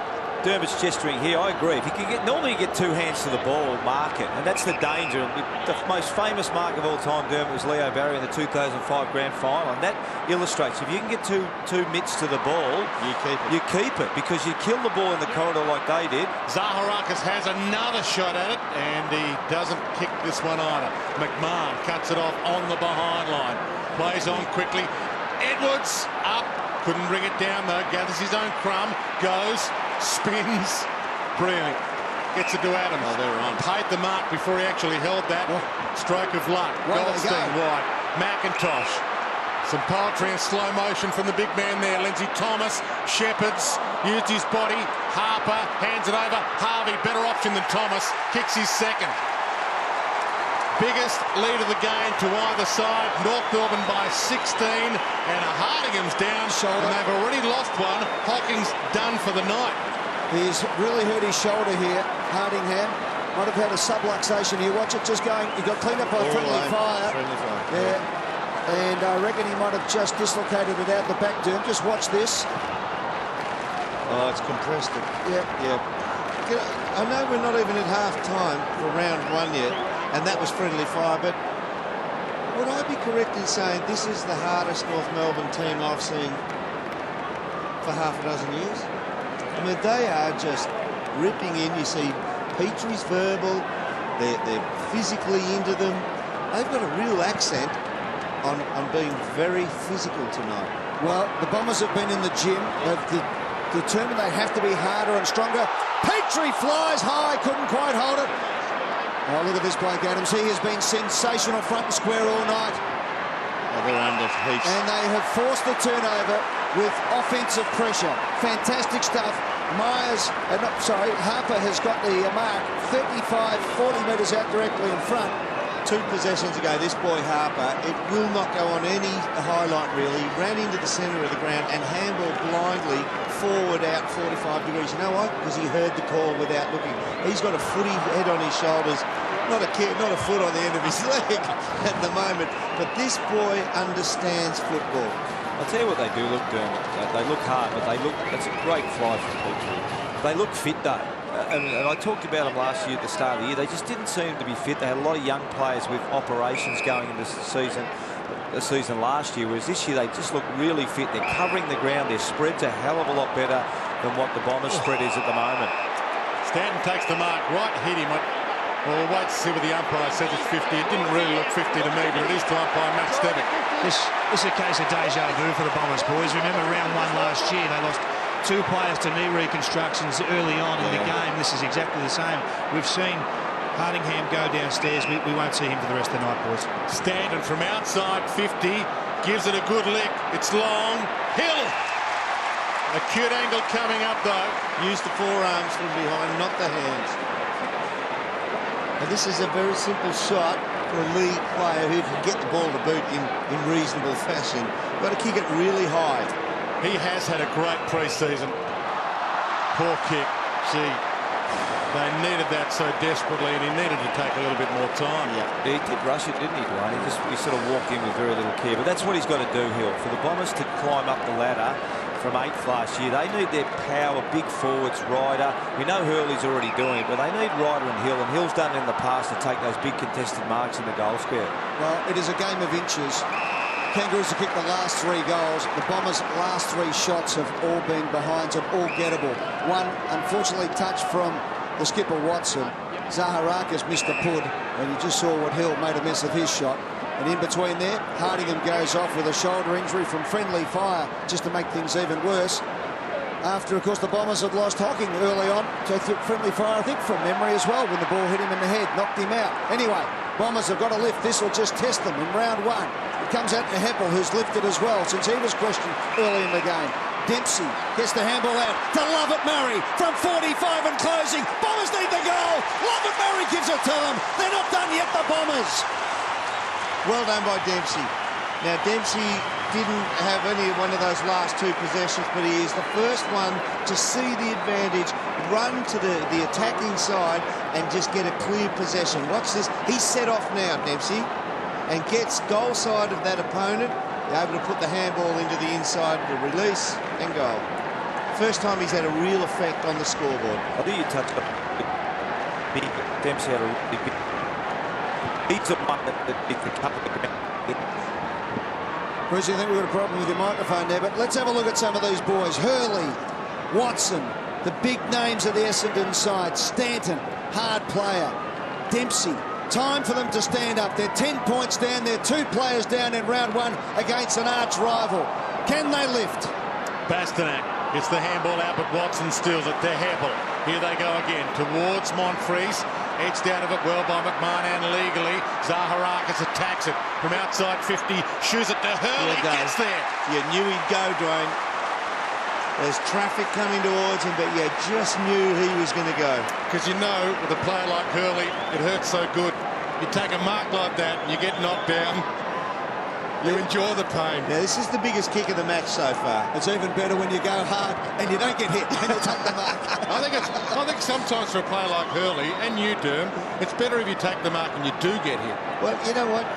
Dermot's gesturing here. I agree. If you can normally you get two hands to the ball, mark it, and that's the danger. The most famous mark of all time, Dermot, was Leo Barry in the 2005 Grand Final, and that illustrates if you can get two mitts to the ball, you keep it because you kill the ball in the corridor like they did. Zaharakis has another shot at it, and he doesn't kick this one either. McMahon cuts it off on the behind line, plays on quickly. Edwards up, couldn't bring it down though. Gathers his own crumb, goes. Spins. Brilliant. Gets it to Adams. Oh, they're on. Paid the mark before he actually held that. Stroke of luck. Goldstein wide. McIntosh. Some poetry in slow motion from the big man there. Lindsay Thomas. Shepherds. Used his body. Harper hands it over. Harvey, better option than Thomas. Kicks his second. Biggest lead of the game to either side. North Melbourne by 16, and Hardingham's down, and they've already lost one. Hocking's done for the night. He's really hurt his shoulder here, Hardingham. Might have had a subluxation here. Watch it just going. He got cleaned up by friendly fire. Yeah, and I reckon he might have just dislocated it out the back to him. Just watch this. Oh, it's compressed it. Yeah. I know we're not even at half-time for round one yet, and that was friendly fire, but would I be correct in saying this is the hardest North Melbourne team I've seen for half a dozen years? I mean, they are just ripping in. You see Petrie's verbal, they're physically into them. They've got a real accent on being very physical tonight. Well, the Bombers have been in the gym. They've determined they have to be harder and stronger. Petrie flies high, couldn't quite hold it. Oh, look at this bloke, Adams. He has been sensational front and square all night. Oh, they're under heaps. And they have forced the turnover with offensive pressure. Fantastic stuff. Harper has got the mark 35, 40 metres out directly in front. 2 possessions ago, this boy Harper, it will not go on any highlight really. He ran into the centre of the ground and handballed blindly forward out 45 degrees. You know why? Because he heard the call without looking. He's got a footy head on his shoulders, not a foot on the end of his leg at the moment. But this boy understands football. I'll tell you what they do look, Dermot. They look hard, but that's a great fly from Petrie. They look fit though. And I talked about them last year at the start of the year. They just didn't seem to be fit. They had a lot of young players with operations going into the season last year, whereas this year they just look really fit. They're covering the ground. Their spread's a hell of a lot better than what the Bombers' spread is at the moment. Stanton takes the mark. Right, hit him. Well, we'll wait to see what the umpire says it's 50. It didn't really look 50 to me, but it is to umpire Matt Stevick. This is a case of deja vu for the Bombers, boys. Remember round one last year, they lost 2 players to knee reconstructions early on in the game. This is exactly the same. We've seen Hardingham go downstairs. We won't see him for the rest of the night, boys. Stanton from outside 50 gives it a good lick. It's long. Hill. Acute angle coming up though. Use the forearms from behind, not the hands. And this is a very simple shot for a league player who can get the ball to boot in reasonable fashion. You've got to kick it really high. He has had a great pre-season. Poor kick. Gee, they needed that so desperately, and he needed to take a little bit more time. Yeah, he did rush it, didn't he, Dwayne? He sort of walked in with very little care. But that's what he's got to do, Hill. For the Bombers to climb up the ladder, for from 8th last year. They need their power, big forwards, Ryder. We know Hurley's already doing it, but they need Ryder and Hill, and Hill's done it in the past to take those big contested marks in the goal square. Well, it is a game of inches. Kangaroos have kicked the last 3 goals. The Bombers' last 3 shots have all been behinds and all gettable. One, unfortunately, touched from the skipper Watson. Zaharakis missed the pud, and you just saw what Hill made a mess of his shot. And in between there, Hardingham goes off with a shoulder injury from friendly fire, just to make things even worse. After, of course, the Bombers had lost Hocking early on to friendly fire, I think from memory as well, when the ball hit him in the head, knocked him out. Anyway, Bombers have got to lift. This will just test them in round 1. It comes out to Heppel, who's lifted as well, since he was questioned early in the game. Dempsey gets the handball out to Lovett Murray from 45 and closing. Bombers need the goal. Lovett Murray gives it to them. They're not done yet, the Bombers. Well done by Dempsey. Now, Dempsey didn't have any one of those last 2 possessions, but he is the first one to see the advantage, run to the attacking side and just get a clear possession. Watch this. He's set off now, Dempsey, and gets goal side of that opponent, able to put the handball into the inside to release and goal. First time he's had a real effect on the scoreboard. I think you touched on Dempsey had a really big... He's the one that did the cut of the ground. Bruce, I think we've got a problem with your microphone there, but let's have a look at some of these boys. Hurley, Watson, the big names of the Essendon side. Stanton, hard player. Dempsey, time for them to stand up. They're 10 points down. They're 2 players down in round 1 against an arch rival. Can they lift? Bastanak gets the handball out, but Watson steals it to Heppel. Here they go again towards Monfries. Edged out of it well by McMahon legally. Zaharakis attacks it from outside 50. Shoots it to Hurley. Gets there. You knew he'd go, Dwayne. There's traffic coming towards him, but you just knew he was going to go. Because you know, with a player like Hurley, it hurts so good. You take a mark like that, and you get knocked down. You enjoy the pain. Now, this is the biggest kick of the match so far. It's even better when you go hard and you don't get hit and you take the mark. I think sometimes for a player like Hurley, and you, Derm, it's better if you take the mark and you do get hit. Well, you know what?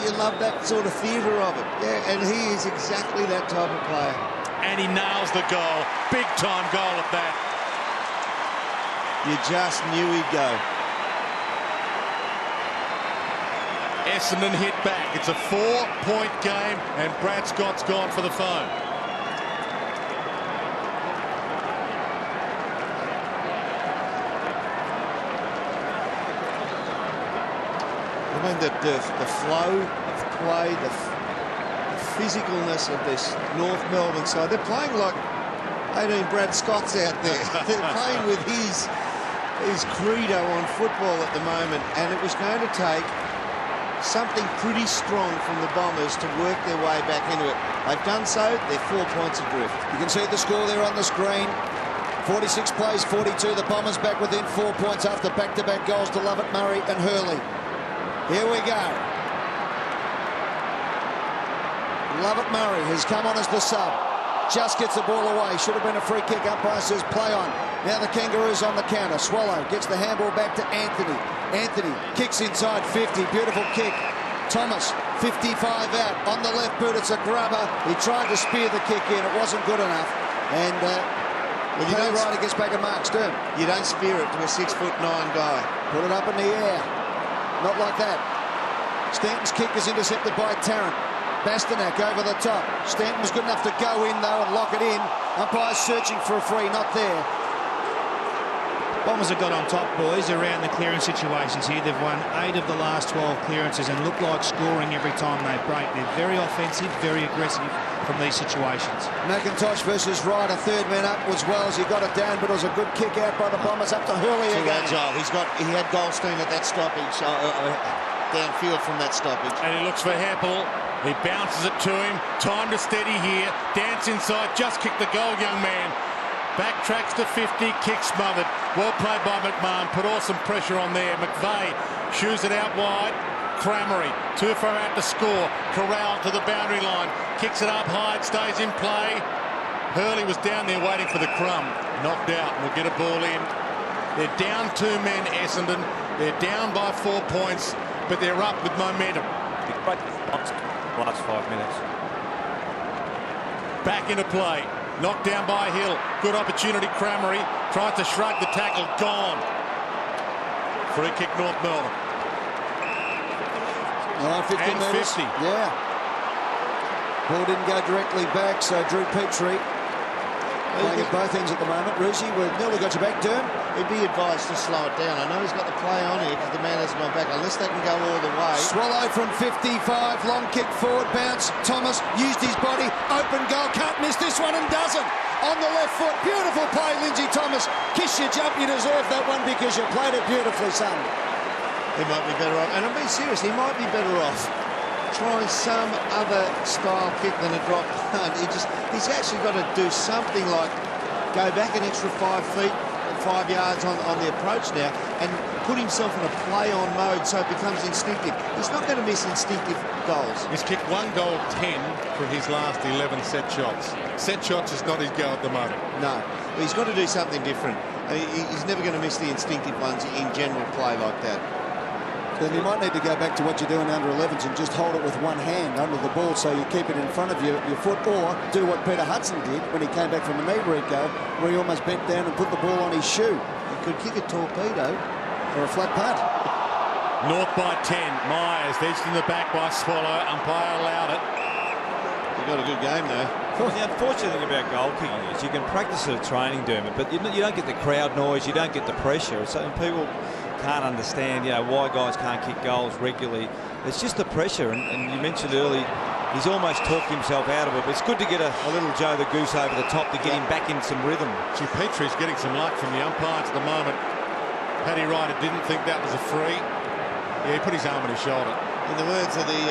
You love that sort of theatre of it. Yeah, and he is exactly that type of player. And he nails the goal. Big-time goal at that. You just knew he'd go. Essendon hit back. It's a 4-point game, and Brad Scott's gone for the phone. I mean, the flow of play, the physicalness of this North Melbourne side. They're playing like 18 Brad Scotts out there. They're playing with his credo on football at the moment, and it was going to take something pretty strong from the Bombers to work their way back into it. They've done so. They're 4 points adrift. You can see the score there on the screen. 46 plays, 42. The Bombers back within 4 points after back-to-back goals to Lovett Murray and Hurley. Here we go. Lovett Murray has come on as the sub. Just gets the ball away. Should have been a free kick. Umpire says play on. Now the Kangaroos on the counter. Swallow gets the handball back to Anthony. Anthony kicks inside 50. Beautiful kick. Thomas, 55 out. On the left boot, it's a grubber. He tried to spear the kick in. It wasn't good enough. And Paddy Ryder gets back and marks Stern. You don't spear it to a 6'9" guy. Put it up in the air. Not like that. Stanton's kick is intercepted by Tarrant. Bastanak over the top. Stanton was good enough to go in, though, and lock it in. Umpire's searching for a free, not there. Bombers have got on top, boys, around the clearance situations here. They've won 8 of the last 12 clearances and look like scoring every time they break. They're very offensive, very aggressive from these situations. McIntosh versus Ryder, third man up as well as he got it down, but it was a good kick out by the Bombers up to Hurley again. He had Goldstein at that stoppage, downfield from that stoppage. And he looks for Heppel. He bounces it to him. Time to steady here. Dance inside. Just kick the goal, young man. Backtracks to 50. Kick smothered. Well played by McMahon. Put awesome pressure on there. McVeigh shoos it out wide. Cramery too far out to score. Corral to the boundary line. Kicks it up high. It stays in play. Hurley was down there waiting for the crumb. Knocked out. We'll get a ball in. They're down 2 men, Essendon. They're down by 4 points, but they're up with momentum. Last 5 minutes. Back into play. Knocked down by Hill. Good opportunity. Cramery tries to shrug the tackle. Gone. Free kick, North Melbourne. 50 and metres. 50. Yeah. Ball didn't go directly back, so Drew Petrie playing at both ends at the moment. Rusi, we've nearly got you back, Derm. He'd be advised to slow it down. I know he's got the play on here because the man hasn't gone back, unless they can go all the way. Swallow from 55, long kick forward, bounce. Thomas used his body, open goal, can't miss this one and doesn't. On the left foot, beautiful play, Lindsay Thomas. Kiss your jump, you deserve that one because you played it beautifully, son. He might be better off, and I'm being serious, he might be better off trying some other style kick than a drop punt. He's actually got to do something like go back an extra 5 feet, 5 yards on the approach now, and put himself in a play-on mode so it becomes instinctive. He's not going to miss instinctive goals. He's kicked 1 goal 10 from his last 11 set shots. Set shots is not his go at the moment. No, but he's got to do something different. He's never going to miss the instinctive ones in general play like that. Then you might need to go back to what you're doing under 11s and just hold it with one hand under the ball so you keep it in front of your foot, or do what Peter Hudson did when he came back from a knee reco, where he almost bent down and put the ball on his shoe. He could kick a torpedo or a flat punt. North by 10. Myers edged in the back by Swallow. Umpire allowed it. He got a good game though. Well, the unfortunate thing about goal kicking is you can practice it at training, Dermot, but you don't get the crowd noise, you don't get the pressure. So people can't understand, why guys can't kick goals regularly. It's just the pressure, and you mentioned early, he's almost talked himself out of it. But it's good to get a little Joe the Goose over the top to get him back in some rhythm. Gee, Petrie's getting some luck from the umpires at the moment. Paddy Ryder didn't think that was a free. Yeah, he put his arm on his shoulder. In the words of the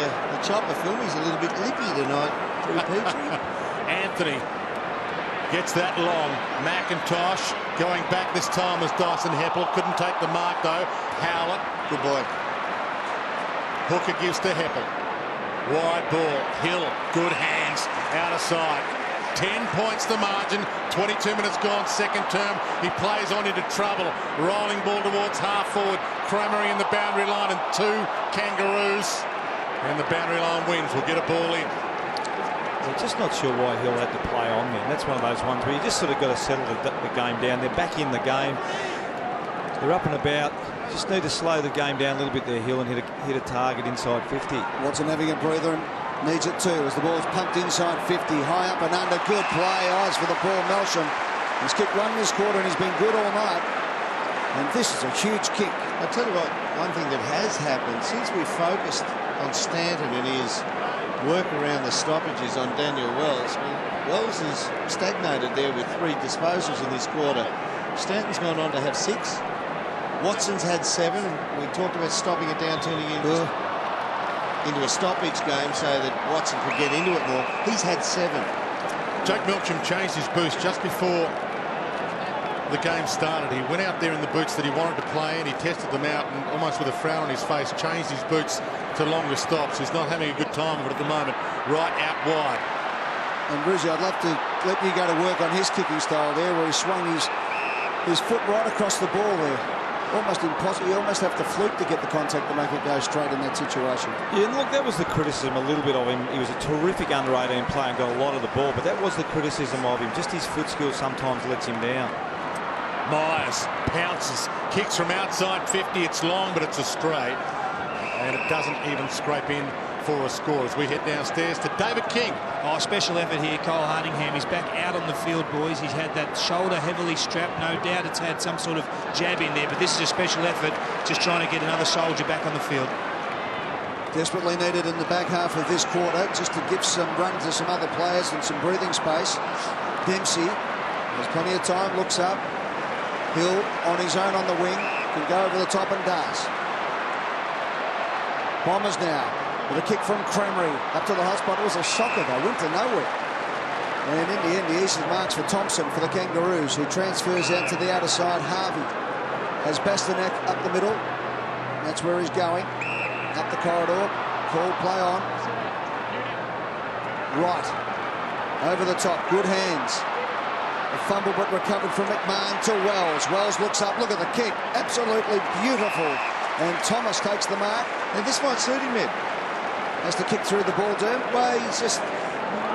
Chopper film, he's a little bit lippy tonight, Drew Petrie. Anthony gets that long. McIntosh going back this time as Dyson Heppel. Couldn't take the mark though. Howlett. Good boy. Hooker gives to Heppel. Wide ball. Hill. Good hands. Out of sight. 10 points the margin. 22 minutes gone. Second term. He plays on into trouble. Rolling ball towards half forward. Cramery in the boundary line and 2 Kangaroos. And the boundary line wins. We'll get a ball in. I'm just not sure why Hill had to play on there. That's one of those ones where you just sort of got to settle the game down. They're back in the game. They're up and about. Just need to slow the game down a little bit there, Hill, and hit a target inside 50. Watson having a breather and needs it too as the ball's pumped inside 50. High up and under. Good play. Eyes for the ball. Melsham. He's kicked 1 this quarter and he's been good all night. And this is a huge kick. I'll tell you what, one thing that has happened since we focused on Stanton and his work around the stoppages on Daniel Wells. Wells has stagnated there with 3 disposals in this quarter. Stanton's gone on to have 6. Watson's had 7. And we talked about stopping it down, turning it into a stoppage game so that Watson could get into it more. He's had 7. Jake Melcham changed his boots just before the game started. He went out there in the boots that he wanted to play and he tested them out, and almost with a frown on his face changed his boots to longer stops. He's not having a good time of it at the moment. Right out wide. And Rizzi, I'd love to let you go to work on his kicking style there, where he swung his foot right across the ball there. Almost impossible. You almost have to fluke to get the contact to make it go straight in that situation. Yeah, and look, that was the criticism a little bit of him. He was a terrific under-18 player and got a lot of the ball, but that was the criticism of him. Just his foot skill sometimes lets him down. Myers pounces, kicks from outside 50. It's long, but it's a stray, and it doesn't even scrape in for a score as we head downstairs to David King. Oh, special effort here, Cole Hardingham. He's back out on the field, boys. He's had that shoulder heavily strapped. No doubt it's had some sort of jab in there, but this is a special effort, just trying to get another soldier back on the field. Desperately needed in the back half of this quarter, just to give some run to some other players and some breathing space. Dempsey has plenty of time, looks up. Hill on his own on the wing, can go over the top and does. Bombers now with a kick from Cramery up to the hot spot. It was a shocker though, went to nowhere. And in the end, the easy marks for Thompson for the Kangaroos, who transfers out to the outer side. Harvey has Bastanek up the middle. That's where he's going. Up the corridor, call play on. Right, over the top, good hands. A fumble but recovered from McMahon to Wells. Wells looks up, look at the kick, absolutely beautiful. And Thomas takes the mark. And this might suit him, Ed. Has to kick through the ball, Derm. Well, he's just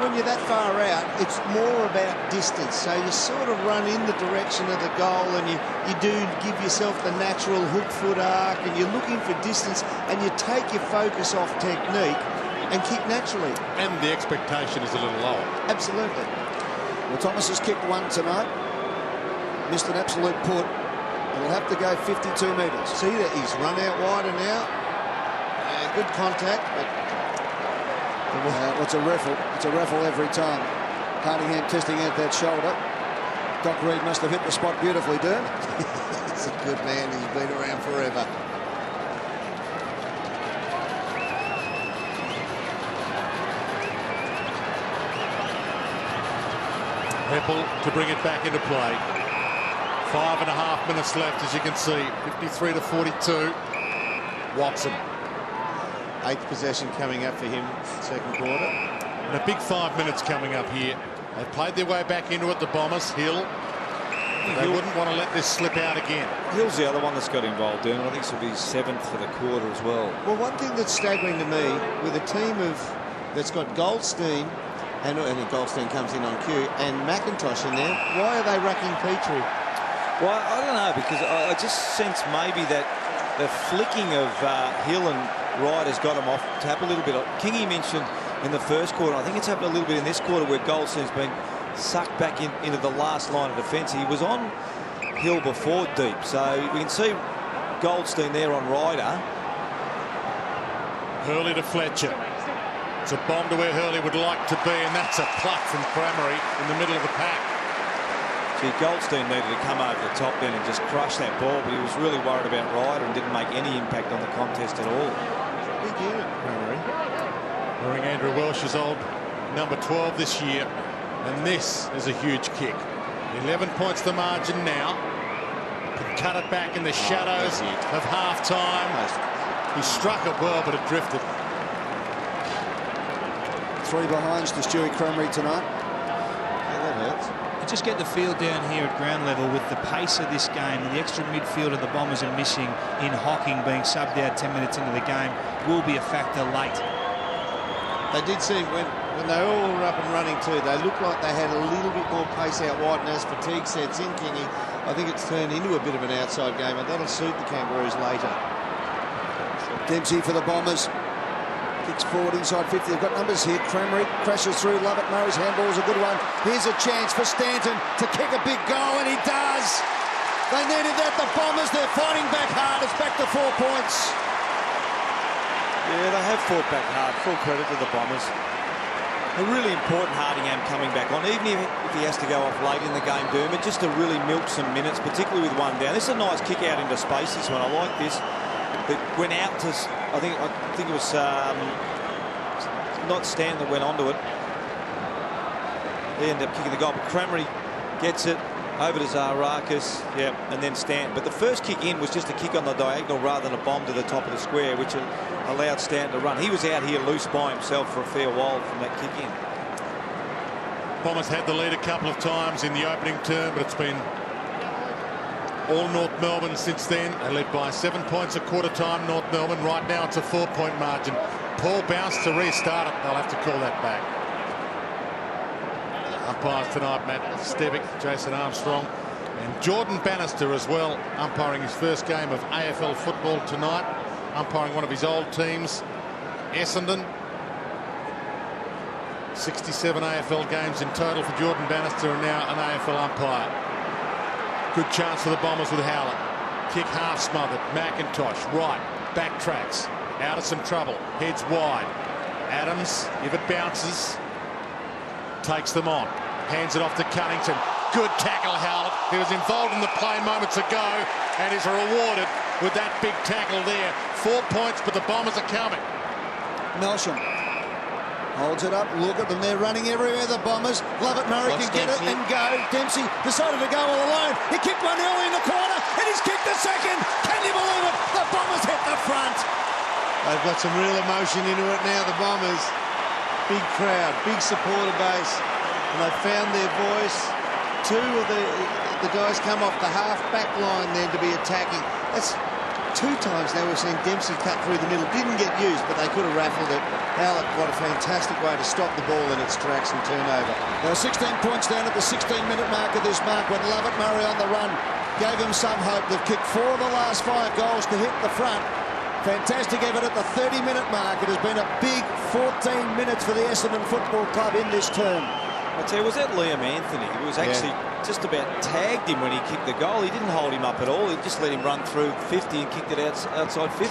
when you're that far out, it's more about distance. So you sort of run in the direction of the goal, and you do give yourself the natural hook foot arc, and you're looking for distance, and you take your focus off technique and kick naturally. And the expectation is a little lower. Absolutely. Well, Thomas has kicked one tonight. Missed an absolute put. It'll have to go 52 metres. See that he's run out wider now. Good contact, but it's a raffle. It's a raffle every time. Cunningham testing out that shoulder. Doc Reed must have hit the spot beautifully, Durham. He's a good man. He's been around forever. Heppel to bring it back into play. 5.5 minutes left, as you can see. 53 to 42. Watson. 8th possession coming up for him, second quarter. And a big 5 minutes coming up here. They've played their way back into it, the Bombers. Hill. They wouldn't want to let this slip out again. Hill's the other one that's got involved, and I think this will be 7th for the quarter as well. Well, one thing that's staggering to me, with a team that's got Goldstein, and Goldstein comes in on cue, and McIntosh in there, why are they rucking Petrie? Well, I don't know, because I just sense maybe that the flicking of Hill and Wright has got him off tap a little bit. Kingy mentioned in the first quarter, I think it's happened a little bit in this quarter, where Goldstein's been sucked back into the last line of defence. He was on Hill before deep, so we can see Goldstein there on Ryder. Hurley to Fletcher. It's a bomb to where Hurley would like to be, and that's a pluck from Cramery in the middle of the pack. See, Goldstein needed to come over the top then and just crush that ball, but he was really worried about Ryder and didn't make any impact on the contest at all. Big unit, Cramery. Wearing Andrew Welsh's old number 12 this year, and this is a huge kick. 11 points the margin now. Could cut it back in the shadows of half-time. He struck it well, but it drifted. 3 behinds to Stewie Cramery tonight. Yeah, that hurts. You just get the feel down here at ground level with the pace of this game, and the extra midfielder the Bombers are missing in Hocking being subbed out 10 minutes into the game will be a factor late. They did seem, when they all were up and running too, they looked like they had a little bit more pace out wide, and as fatigue sets in, Kingy, I think it's turned into a bit of an outside game, and that'll suit the Kangaroos later. Dempsey for the Bombers. Kicks forward inside 50. They've got numbers here. Cramery crashes through. Lovett. Murray's handball's a good one. Here's a chance for Stanton to kick a big goal, and he does. They needed that. The Bombers, they're fighting back hard. It's back to 4 points. Yeah, they have fought back hard. Full credit to the Bombers. A really important Hardingham coming back on, even if he has to go off late in the game, Dermot, just to really milk some minutes, particularly with one down. This is a nice kick out into space, this one. I like this. It went out to, I think it was not Stan that went onto it. He ended up kicking the goal, but Cramery gets it over to Zaharakis, yeah, and then Stanton. But the first kick in was just a kick on the diagonal rather than a bomb to the top of the square, which allowed Stanton to run. He was out here loose by himself for a fair while from that kick in. Bombers had the lead a couple of times in the opening term, but it's been all North Melbourne since then. They led by 7 points at quarter time, North Melbourne. Right now it's a 4-point margin. Paul bounced to restart it. They'll have to call that back. Umpires tonight, Matt Stevick, Jason Armstrong, and Jordan Bannister as well, umpiring his first game of AFL football tonight, umpiring one of his old teams, Essendon. 67 AFL games in total for Jordan Bannister, and now an AFL umpire. Good chance for the Bombers with Howlett. Kick half smothered. McIntosh, right, backtracks, out of some trouble, heads wide. Adams, if it bounces, takes them on, hands it off to Cunnington. Good tackle, Howlett. He was involved in the play moments ago and is rewarded with that big tackle there. 4 points, but the Bombers are coming. Melsham holds it up. Look at them. They're running everywhere, the Bombers. Lovett Murray can get it and go. Dempsey decided to go all alone. He kicked one early in the corner, and he's kicked the second. Can you believe it? The Bombers hit the front. They've got some real emotion into it now, the Bombers. Big crowd, big supporter base, and they've found their voice. 2 of the guys come off the half-back line then to be attacking. 2 times now we've seen Dempsey cut through the middle. Didn't get used, but they could have raffled it. Howlett, what a fantastic way to stop the ball in its tracks and turn over. There were 16 points down at the 16-minute mark of this mark when Lovett Murray on the run gave him some hope. They've kicked 4 of the last 5 goals to hit the front. Fantastic effort at the 30-minute mark. It has been a big 14 minutes for the Essendon Football Club in this term. I tell you, was that Liam Anthony? He was actually just about tagged him when he kicked the goal. He didn't hold him up at all. He just let him run through 50 and kicked it outside 50.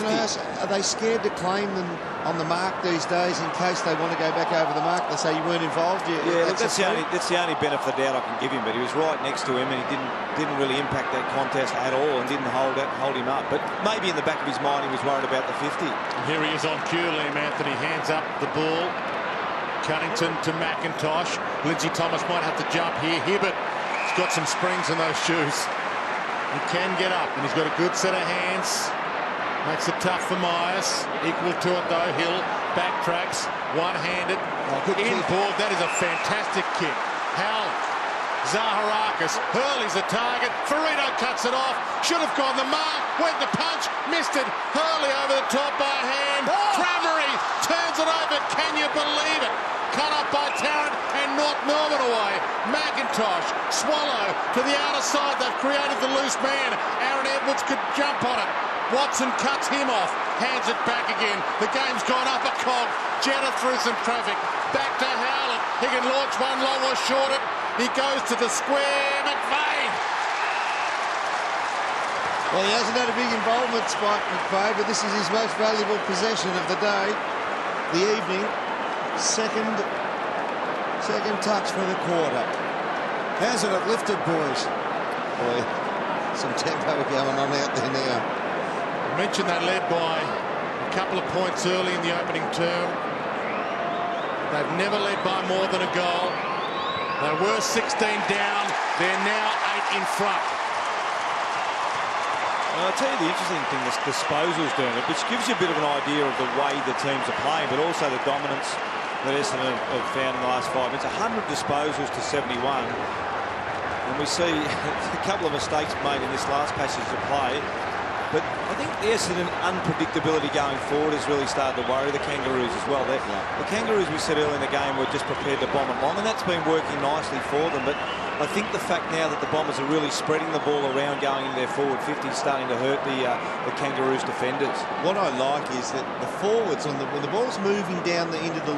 Are they scared to claim them on the mark these days in case they want to go back over the mark? They say you weren't involved. That's the only benefit of doubt I can give him. But he was right next to him, and he didn't really impact that contest at all, and didn't hold him up. But maybe in the back of his mind he was worried about the 50. Here he is on cue. Liam Anthony hands up the ball. Cunnington to McIntosh. Lindsay Thomas might have to jump here. Hibbert has got some springs in those shoes. He can get up, and he's got a good set of hands. Makes it tough for Myers. Equal to it though. Hill backtracks, one-handed. Inboard. That is a fantastic kick. Howlett, Zaharakis, Hurley's the target. Ferrito cuts it off. Should have gone the mark. Went the punch. Missed it. Hurley over the top by hand. Cramery turns it over. Can you believe it? Cut up by Tarrant and North Melbourne away. McIntosh, Swallow to the outer side. They've created the loose man. Aaron Edwards could jump on it. Watson cuts him off. Hands it back again. The game's gone up a cog. Jetta through some traffic. Back to Howlett. He can launch one long or short it. He goes to the square. McVeigh. Well, he hasn't had a big involvement, Spike McVeigh, but this is his most valuable possession of the day, the evening. Second touch for the quarter. Hasn't it lifted, boys? Boy, some tempo going on out there now. I mentioned they led by a couple of points early in the opening term. They've never led by more than a goal. They were 16 down. They're now 8 in front. Well, I'll tell you the interesting thing, this disposals doing it, which gives you a bit of an idea of the way the teams are playing, but also the dominance that Essendon have found in the last 5 minutes. 100 disposals to 71. And we see a couple of mistakes made in this last passage of play. But I think the Essendon unpredictability going forward has really started to worry the Kangaroos as well. The Kangaroos, we said earlier in the game, were just prepared to bomb it long, and that's been working nicely for them. But I think the fact now that the Bombers are really spreading the ball around going in their forward 50 is starting to hurt the Kangaroos defenders. What I like is that the forwards, when the ball's moving down into the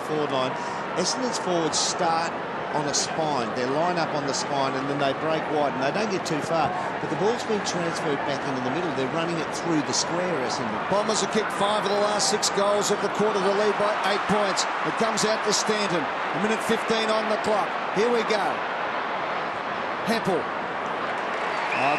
forward line, Essendon's forwards start on a spine. They line up on the spine and then they break wide and they don't get too far. But the ball's been transferred back into the middle. They're running it through the square, Essendon. Bombers have kicked 5 of the last 6 goals of the quarter to lead by 8 points. It comes out to Stanton. A minute 15 on the clock. Here we go. Heppel.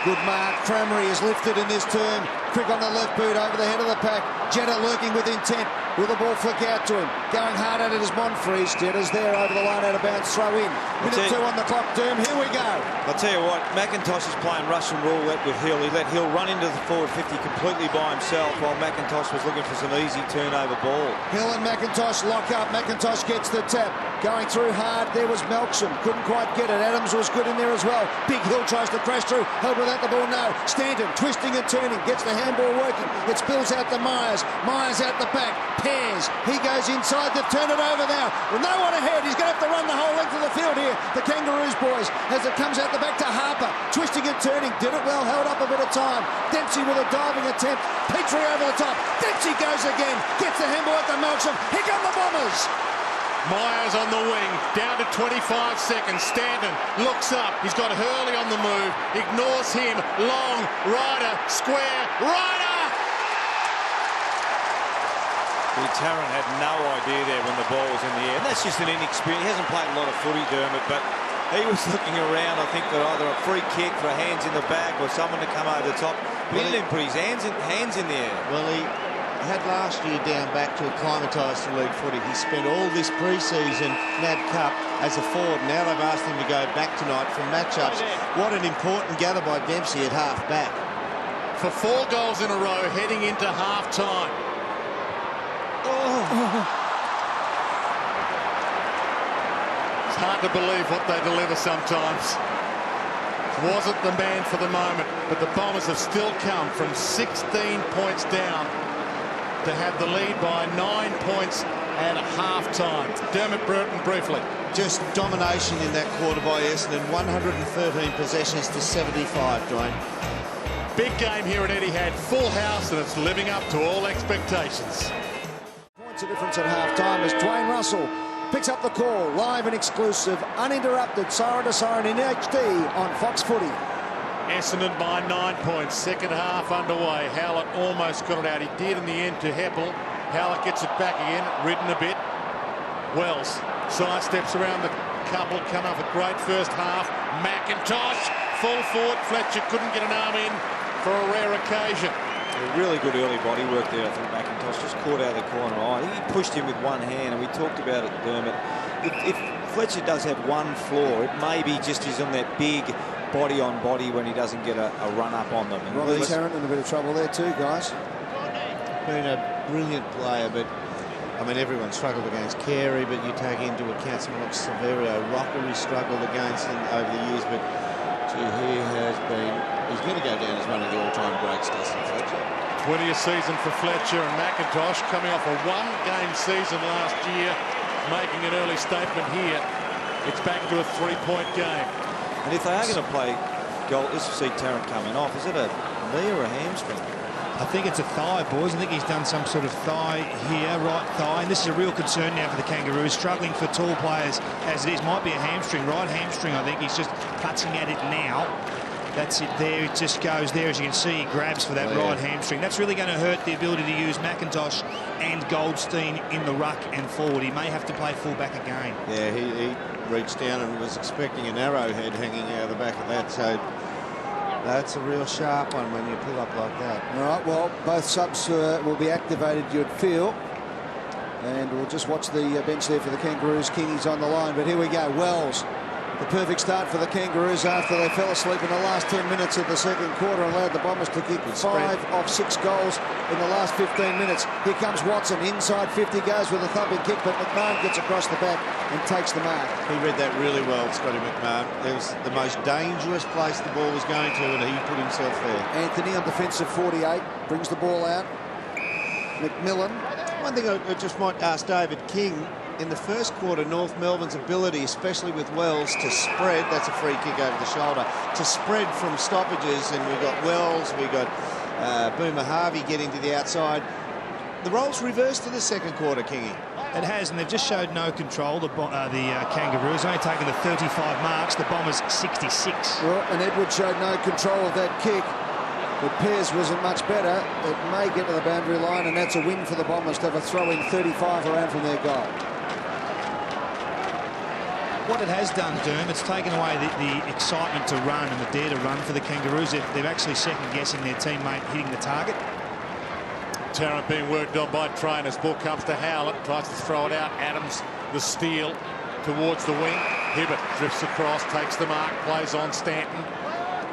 Good mark. Cramery is lifted in this turn. Crick on the left boot over the head of the pack. Jetta lurking with intent. Will the ball flick out to him? Going hard at it is Monfries. Jetta's there over the line out of bounds. Throw in. Minute 2 on the clock, Doom. Here we go. I'll tell you what, McIntosh is playing Russian roulette with Hill. He let Hill run into the forward 50 completely by himself while McIntosh was looking for some easy turnover ball. Hill and McIntosh lock up. McIntosh gets the tap. Going through hard. There was Melksham. Couldn't quite get it. Adams was good in there as well. Big Hill tries to crash through. Held without the ball. No. Stanton twisting and turning. Gets the handball working. It spills out to Myers. Myers out the back. Pears. He goes inside. They've turned it over now. With no one ahead. He's going to have to run the whole length of the field here. The Kangaroos boys. As it comes out the back to Harper. Twisting and turning. Did it well. Held up a bit of time. Dempsey with a diving attempt. Petrie over the top. Dempsey goes again. Gets the handball at the Melksham. Here come the Bombers. Myers on the wing, down to 25 seconds. Stanton looks up. He's got Hurley on the move. Ignores him. Long, Ryder, square, Ryder! Tarrant had no idea there when the ball was in the air. And that's just an inexperience. He hasn't played a lot of footy, Dermot, but he was looking around, I think, for either a free kick, for hands in the back, or someone to come over the top. But he didn't put his hands in the air. Well, he had last year down back to acclimatised to league footy. He spent all this pre-season NAB Cup as a forward. Now they've asked him to go back tonight for matchups. What an important gather by Dempsey at half back. For 4 goals in a row heading into half-time. It's hard to believe what they deliver sometimes. wasn't the man for the moment, but the Bombers have still come from 16 points down to have the lead by 9 points at half-time. Dermot Burton briefly. Just domination in that quarter by Essendon. 113 possessions to 75, Dwayne. Big game here at Etihad. Full house, and it's living up to all expectations. Points of difference at half-time as Dwayne Russell picks up the call, live and exclusive, uninterrupted, siren to siren in HD on Fox Footy. Essendon by 9 points. Second half underway. Howlett almost got it out. He did in the end to Heppel. Howlett gets it back again, ridden a bit. Wells sidesteps around the couple, come up a great first half. McIntosh, full forward. Fletcher couldn't get an arm in for a rare occasion. A really good early body work there. I think McIntosh just caught out of the corner eye. I think he pushed him with one hand, and we talked about it, Dermot. If Fletcher does have one flaw, it may be just he's on that big body on body when he doesn't get a run up on them. And Robbie Tarrant in a bit of trouble there too, guys. Been a brilliant player, but I mean, everyone struggled against Carey, but you take into account someone like Severio. Rockery struggled against him over the years, but gee, he's going to go down as one of the all-time greats, Dustin Fletcher. 20th season for Fletcher, and McIntosh coming off a one-game season last year, making an early statement here. It's back to a three-point game. And if they are going to play goal, let's see Tarrant coming off. Is it a knee or a hamstring? I think it's a thigh, boys. I think he's done some sort of thigh here, right thigh. And this is a real concern now for the Kangaroos, struggling for tall players as it is. Might be a hamstring, right hamstring, I think. He's just clutching at it now. That's it there. It just goes there. As you can see, he grabs for that right hamstring. That's really going to hurt the ability to use McIntosh and Goldstein in the ruck and forward. He may have to play fullback again. Yeah, he reached down and was expecting an arrowhead hanging out of the back of that. So that's a real sharp one when you pull up like that. All right, well, both subs will be activated, you'd feel. And we'll just watch the bench there for the Kangaroos. Kingy's on the line, but here we go. Wells, the perfect start for the Kangaroos after they fell asleep in the last 10 minutes of the second quarter and allowed the Bombers to kick 5 of 6 goals in the last 15 minutes. Here comes Watson, inside 50, goes with a thumping kick, but McMahon gets across the back and takes the mark. He read that really well, Scotty McMahon. It was the most dangerous place the ball was going to, and he put himself there. Anthony on defensive 48, brings the ball out. McMillan. One thing I just might ask David King, in the first quarter, North Melbourne's ability, especially with Wells, to spread, that's a free kick over the shoulder, to spread from stoppages, and we've got Wells, we've got Boomer Harvey getting to the outside. The roles reversed in the second quarter, Kingy. It has, and they've just showed no control, the Kangaroos, only taking the 35 marks, the Bombers 66. Well, and Edward showed no control of that kick, but Pears wasn't much better. It may get to the boundary line, and that's a win for the Bombers to have a throw-in 35 around from their goal. What it has done, Derm, it's taken away the excitement to run and the dare to run for the Kangaroos. They're actually second-guessing their teammate hitting the target. Tarrant being worked on by trainers. Ball comes to Howlett, tries to throw it out. Adams, the steal towards the wing. Hibbert drifts across, takes the mark, plays on Stanton.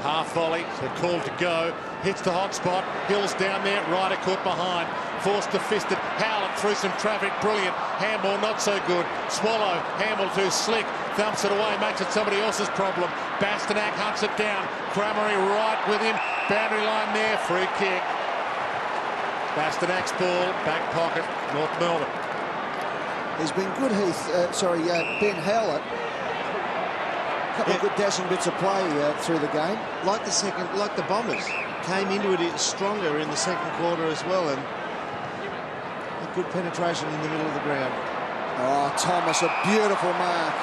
Half volley, so called to go. Hits the hot spot. Hill's down there. Ryder caught behind. Forced to fist it. Howlett through some traffic. Brilliant. Handball not so good. Swallow. Handball too slick. Thumps it away. Makes it somebody else's problem. Bastanak hunts it down. Cramery right with him. Boundary line there. Free kick. Bastanak's ball. Back pocket. North Melbourne. He's been good, Ben Howlett. A couple of good dashing bits of play through the game. Like the Bombers, came into it stronger in the second quarter as well, and a good penetration in the middle of the ground. Oh, Thomas, a beautiful mark.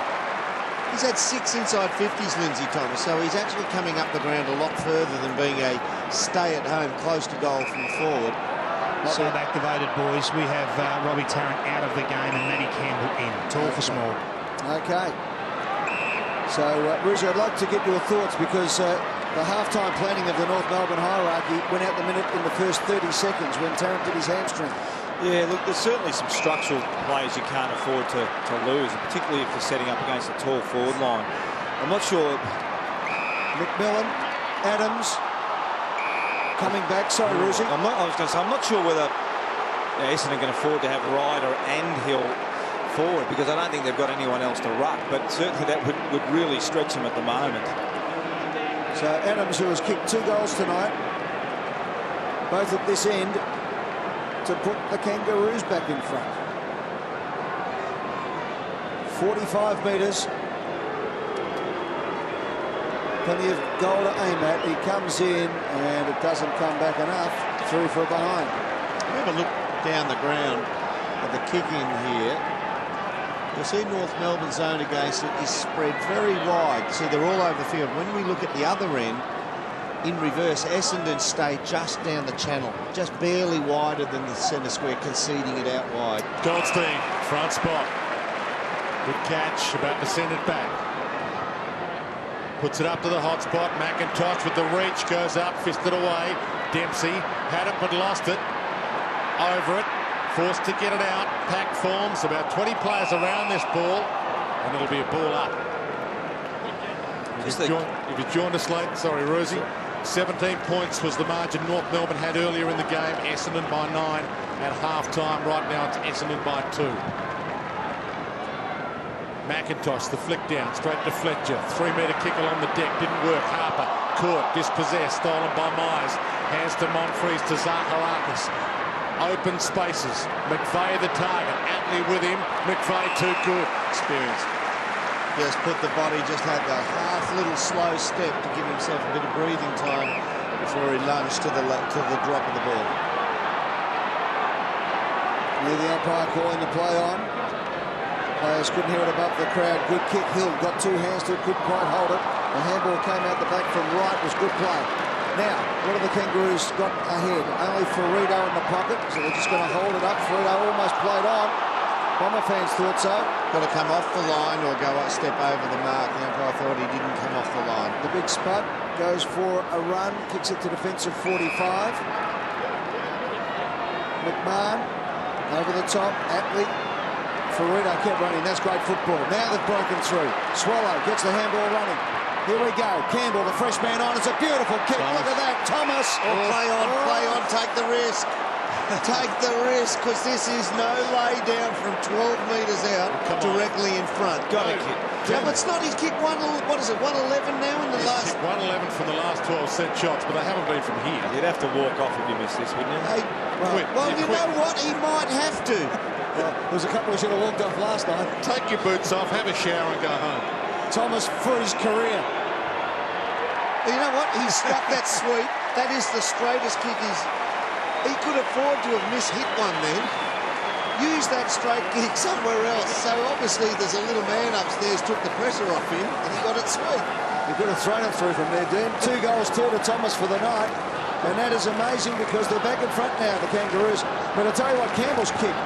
He's had 6 inside 50s, Lindsay Thomas, so he's actually coming up the ground a lot further than being a stay-at-home close to goal from forward. Sub activated, boys. We have Robbie Tarrant out of the game and Matty Campbell in. Tall for small. Okay. So, Rizzo, I'd like to get your thoughts because the half-time planning of the North Melbourne hierarchy went out the minute in the first 30 seconds when Tarrant did his hamstring. Yeah, look, there's certainly some structural players you can't afford to lose, and particularly if you're setting up against a tall forward line. I'm not sure. McMillan, Adams, coming back. Sorry, Rizzo. I was going to say, I'm not sure whether Essendon can afford to have Ryder and Hill forward, because I don't think they've got anyone else to ruck, but certainly that would really stretch them at the moment. So Adams, who has kicked 2 goals tonight, both at this end, to put the Kangaroos back in front. 45 metres. Plenty of goal to aim at. He comes in and it doesn't come back enough. Through for a behind. Have a look down the ground at the kick in here. You'll see North Melbourne's zone against it is spread very wide. See, they're all over the field. When we look at the other end, in reverse, Essendon stay just down the channel, just barely wider than the centre square, conceding it out wide. Goldstein, front spot. Good catch, about to send it back. Puts it up to the hot spot. McIntosh with the reach, goes up, fisted away. Dempsey had it but lost it. Over it, forced to get it out. Pack forms, about 20 players around this ball, and it'll be a ball up. If you joined us late, sorry, Rosie. 17 points was the margin North Melbourne had earlier in the game. Essendon by 9 at half-time. Right now it's Essendon by 2. McIntosh, the flick down, straight to Fletcher. 3-metre kick along the deck, didn't work. Harper, caught, dispossessed, stolen by Myers. Hands to Monfries, to Zaharakis. Open spaces. McVeigh the target. Atley with him. McVeigh too good. Experience. Just put the body, just had the little slow step to give himself a bit of breathing time before he lunged to the drop of the ball. Near the umpire calling the play on. Players couldn't hear it above the crowd. Good kick. Hill got 2 hands to it, couldn't quite hold it. The handball came out the back from right. Was good play. Now, what have the Kangaroos got ahead? Only Ferrito in the pocket, so they're just going to hold it up. Ferrito almost played on. Bomber fans thought so. Got to come off the line or go up, step over the mark. The umpire thought he didn't come off the line. The big spud goes for a run, kicks it to defensive 45. McMahon over the top. Atley. Ferrito kept running. That's great football. Now they've broken through. Swallow gets the handball running. Here we go. Campbell, the fresh man on. It's a beautiful kick. Look at that. Thomas. Play on. Take the risk. Take the risk, because this is no lay down from 12 metres out directly in front. Got a kick. Yeah, but it's not. He's kicked what is it, 111 now in the last... 111 from the last 12 set shots, but they haven't been from here. You'd have to walk off if you miss this, wouldn't you? Hey, well, you know what? He might have to. Well, there was a couple who should have walked off last night. Take your boots off, have a shower and go home. Thomas for his career. You know what? He struck that sweep. That is the straightest kick he could afford to have mishit one then. Use that straight kick somewhere else. So obviously there's a little man upstairs took the pressure off him and he got it sweet. He could have thrown it through from there, Dean. 2 goals, 2 to Thomas for the night. And that is amazing because they're back in front now, the Kangaroos. But I'll tell you what, Campbell's kick,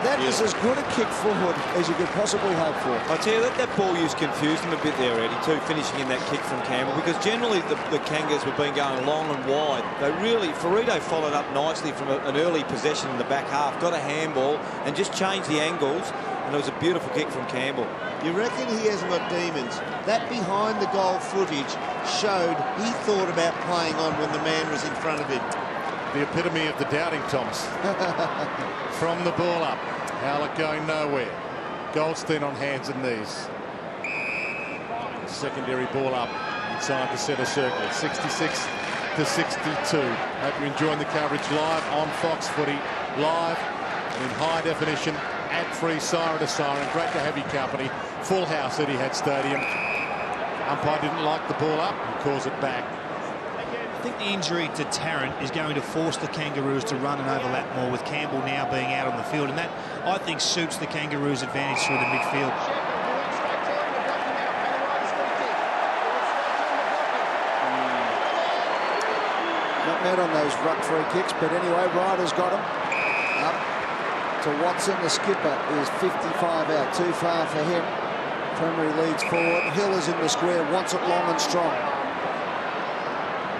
that is as good a kick forward as you could possibly hope for. I tell you, that ball use confused him a bit there, Eddie, too, finishing in that kick from Campbell, because generally the Kangas have been going long and wide. They really, Ferrito followed up nicely from an early possession in the back half, got a handball and just changed the angles, and it was a beautiful kick from Campbell. You reckon he hasn't got demons? That behind the goal footage showed he thought about playing on when the man was in front of him. The epitome of the doubting Thomas. From the ball up. Howlett going nowhere. Goldstein on hands and knees. Secondary ball up inside the centre circle. 66 to 62. Hope you're enjoying the coverage live on Fox Footy. Live and in high definition. Ad-free, siren to siren. Great to have your company. Full house at Etihad Stadium. Umpire didn't like the ball up and calls it back. I think the injury to Tarrant is going to force the Kangaroos to run and overlap more, with Campbell now being out on the field, and that, I think, suits the Kangaroos' advantage through the midfield. Not mad on those ruck free kicks, but anyway, Ryder's got him. Up to Watson, the skipper, is 55 out, too far for him. Cremery leads forward. Hill is in the square, wants it long and strong.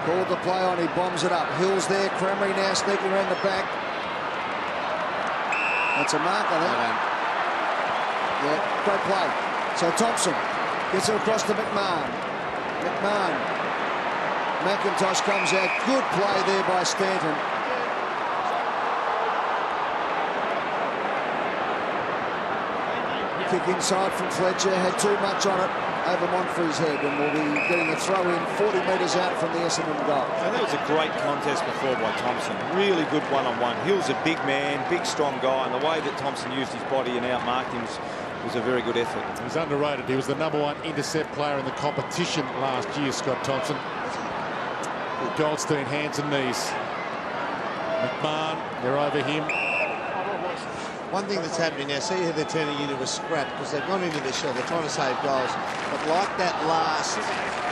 Called the play on, he bombs it up. Hill's there, Cremery now sneaking around the back. That's a mark, I think. Yeah, great play. So Thompson gets it across to McMahon. McIntosh comes out. Good play there by Stanton. Kick inside from Fletcher, had too much on it. over Monfrey's head, and will be getting a throw in 40 metres out from the Essendon goal. And that was a great contest before by Thompson. Really good one-on-one. Hill's a big man, big, strong guy, and the way that Thompson used his body and outmarked him was a very good effort. He's underrated. He was the #1 intercept player in the competition last year, Scott Thompson. Goldstein, hands and knees. McMahon, they're over him. One thing that's happening now, see how they're turning into a scrap because they've gone into the shell. They're trying to save goals. But like that last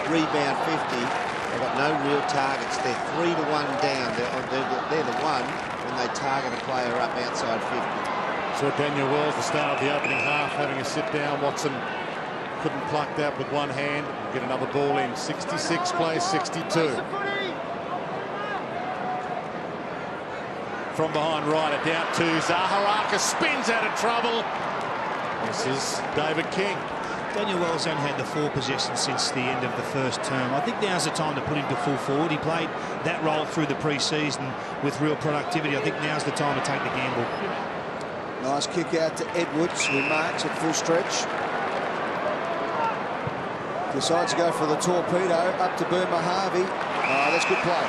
rebound 50, they've got no real targets. They're 3-1 down. They're the one when they target a player up outside 50. So Daniel Wells, the start of the opening half, having a sit down. Watson couldn't pluck that with one hand. Get another ball in. 66 plays 62. From behind Ryder, down to Zaharaka, spins out of trouble. This is David King. Daniel Wells only had the 4 possessions since the end of the first term. I think now's the time to put him to full forward. He played that role through the pre-season with real productivity. I think now's the time to take the gamble. Nice kick out to Edwards, who marks at full stretch. Decides to go for the torpedo, up to Boomer Harvey. Oh, that's good play.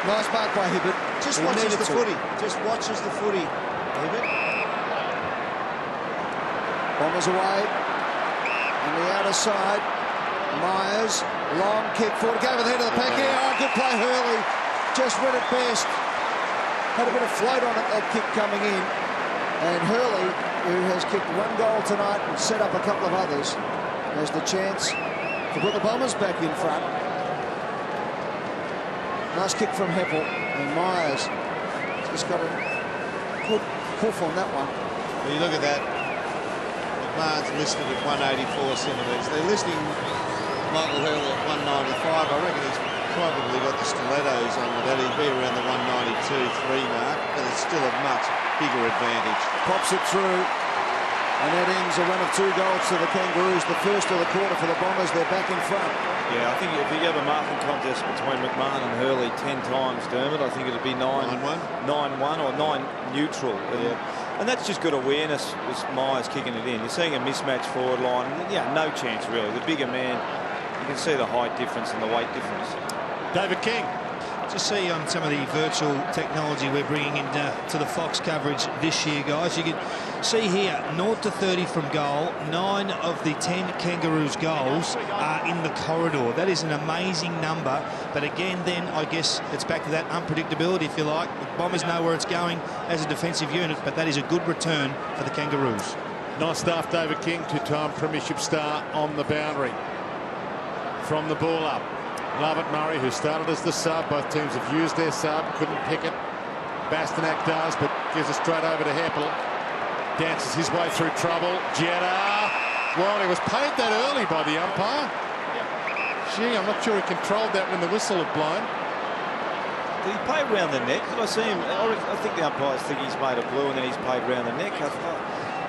Nice mark by Hibbert. Just watches the footy. Just watches the footy. Hibbert. Bombers away. On the outer side. Myers. Long kick forward. Go over the head of the pack. Yeah, oh, good play, Hurley. Just read it best. Had a bit of float on it, that kick coming in. And Hurley, who has kicked 1 goal tonight and set up a couple of others, has the chance to put the Bombers back in front. Nice kick from Heppel, and Myers just got a good hoof on that one. When you look at that, McMahon's listed at 184 centimetres. They're listing Michael Hurley at 195. I reckon he's probably got the stilettos on with that. He'd be around the 192-3 mark, but it's still a much bigger advantage. Pops it through, and that ends a run of 2 goals to the Kangaroos. The first of the quarter for the Bombers. They're back in front. Yeah, I think if you have a marking contest between McMahon and Hurley 10 times, Dermot, I think it'd be 9-1 or 9 neutral. Yeah. And that's just good awareness with Myers kicking it in. You're seeing a mismatch forward line. Yeah, no chance really. The bigger man, you can see the height difference and the weight difference. David King. Just see on some of the virtual technology we're bringing into to the Fox coverage this year, guys. You can see here 0 to 30 from goal. 9 of the 10 Kangaroos goals are in the corridor. That is an amazing number. But again, then I guess it's back to that unpredictability, if you like. The Bombers know where it's going as a defensive unit, but that is a good return for the Kangaroos. Nice stuff, David King, 2-time premiership star on the boundary. From the ball up. Lovett Murray, who started as the sub. Both teams have used their sub. Couldn't pick it. Bastanak does, but gives it straight over to Heppel. Dances his way through trouble. Jetta. Well, he was paid that early by the umpire. Gee, I'm not sure he controlled that when the whistle had blown. Did he play around the neck? Did I see him? I think the umpires think he's made a blue and then he's played around the neck. I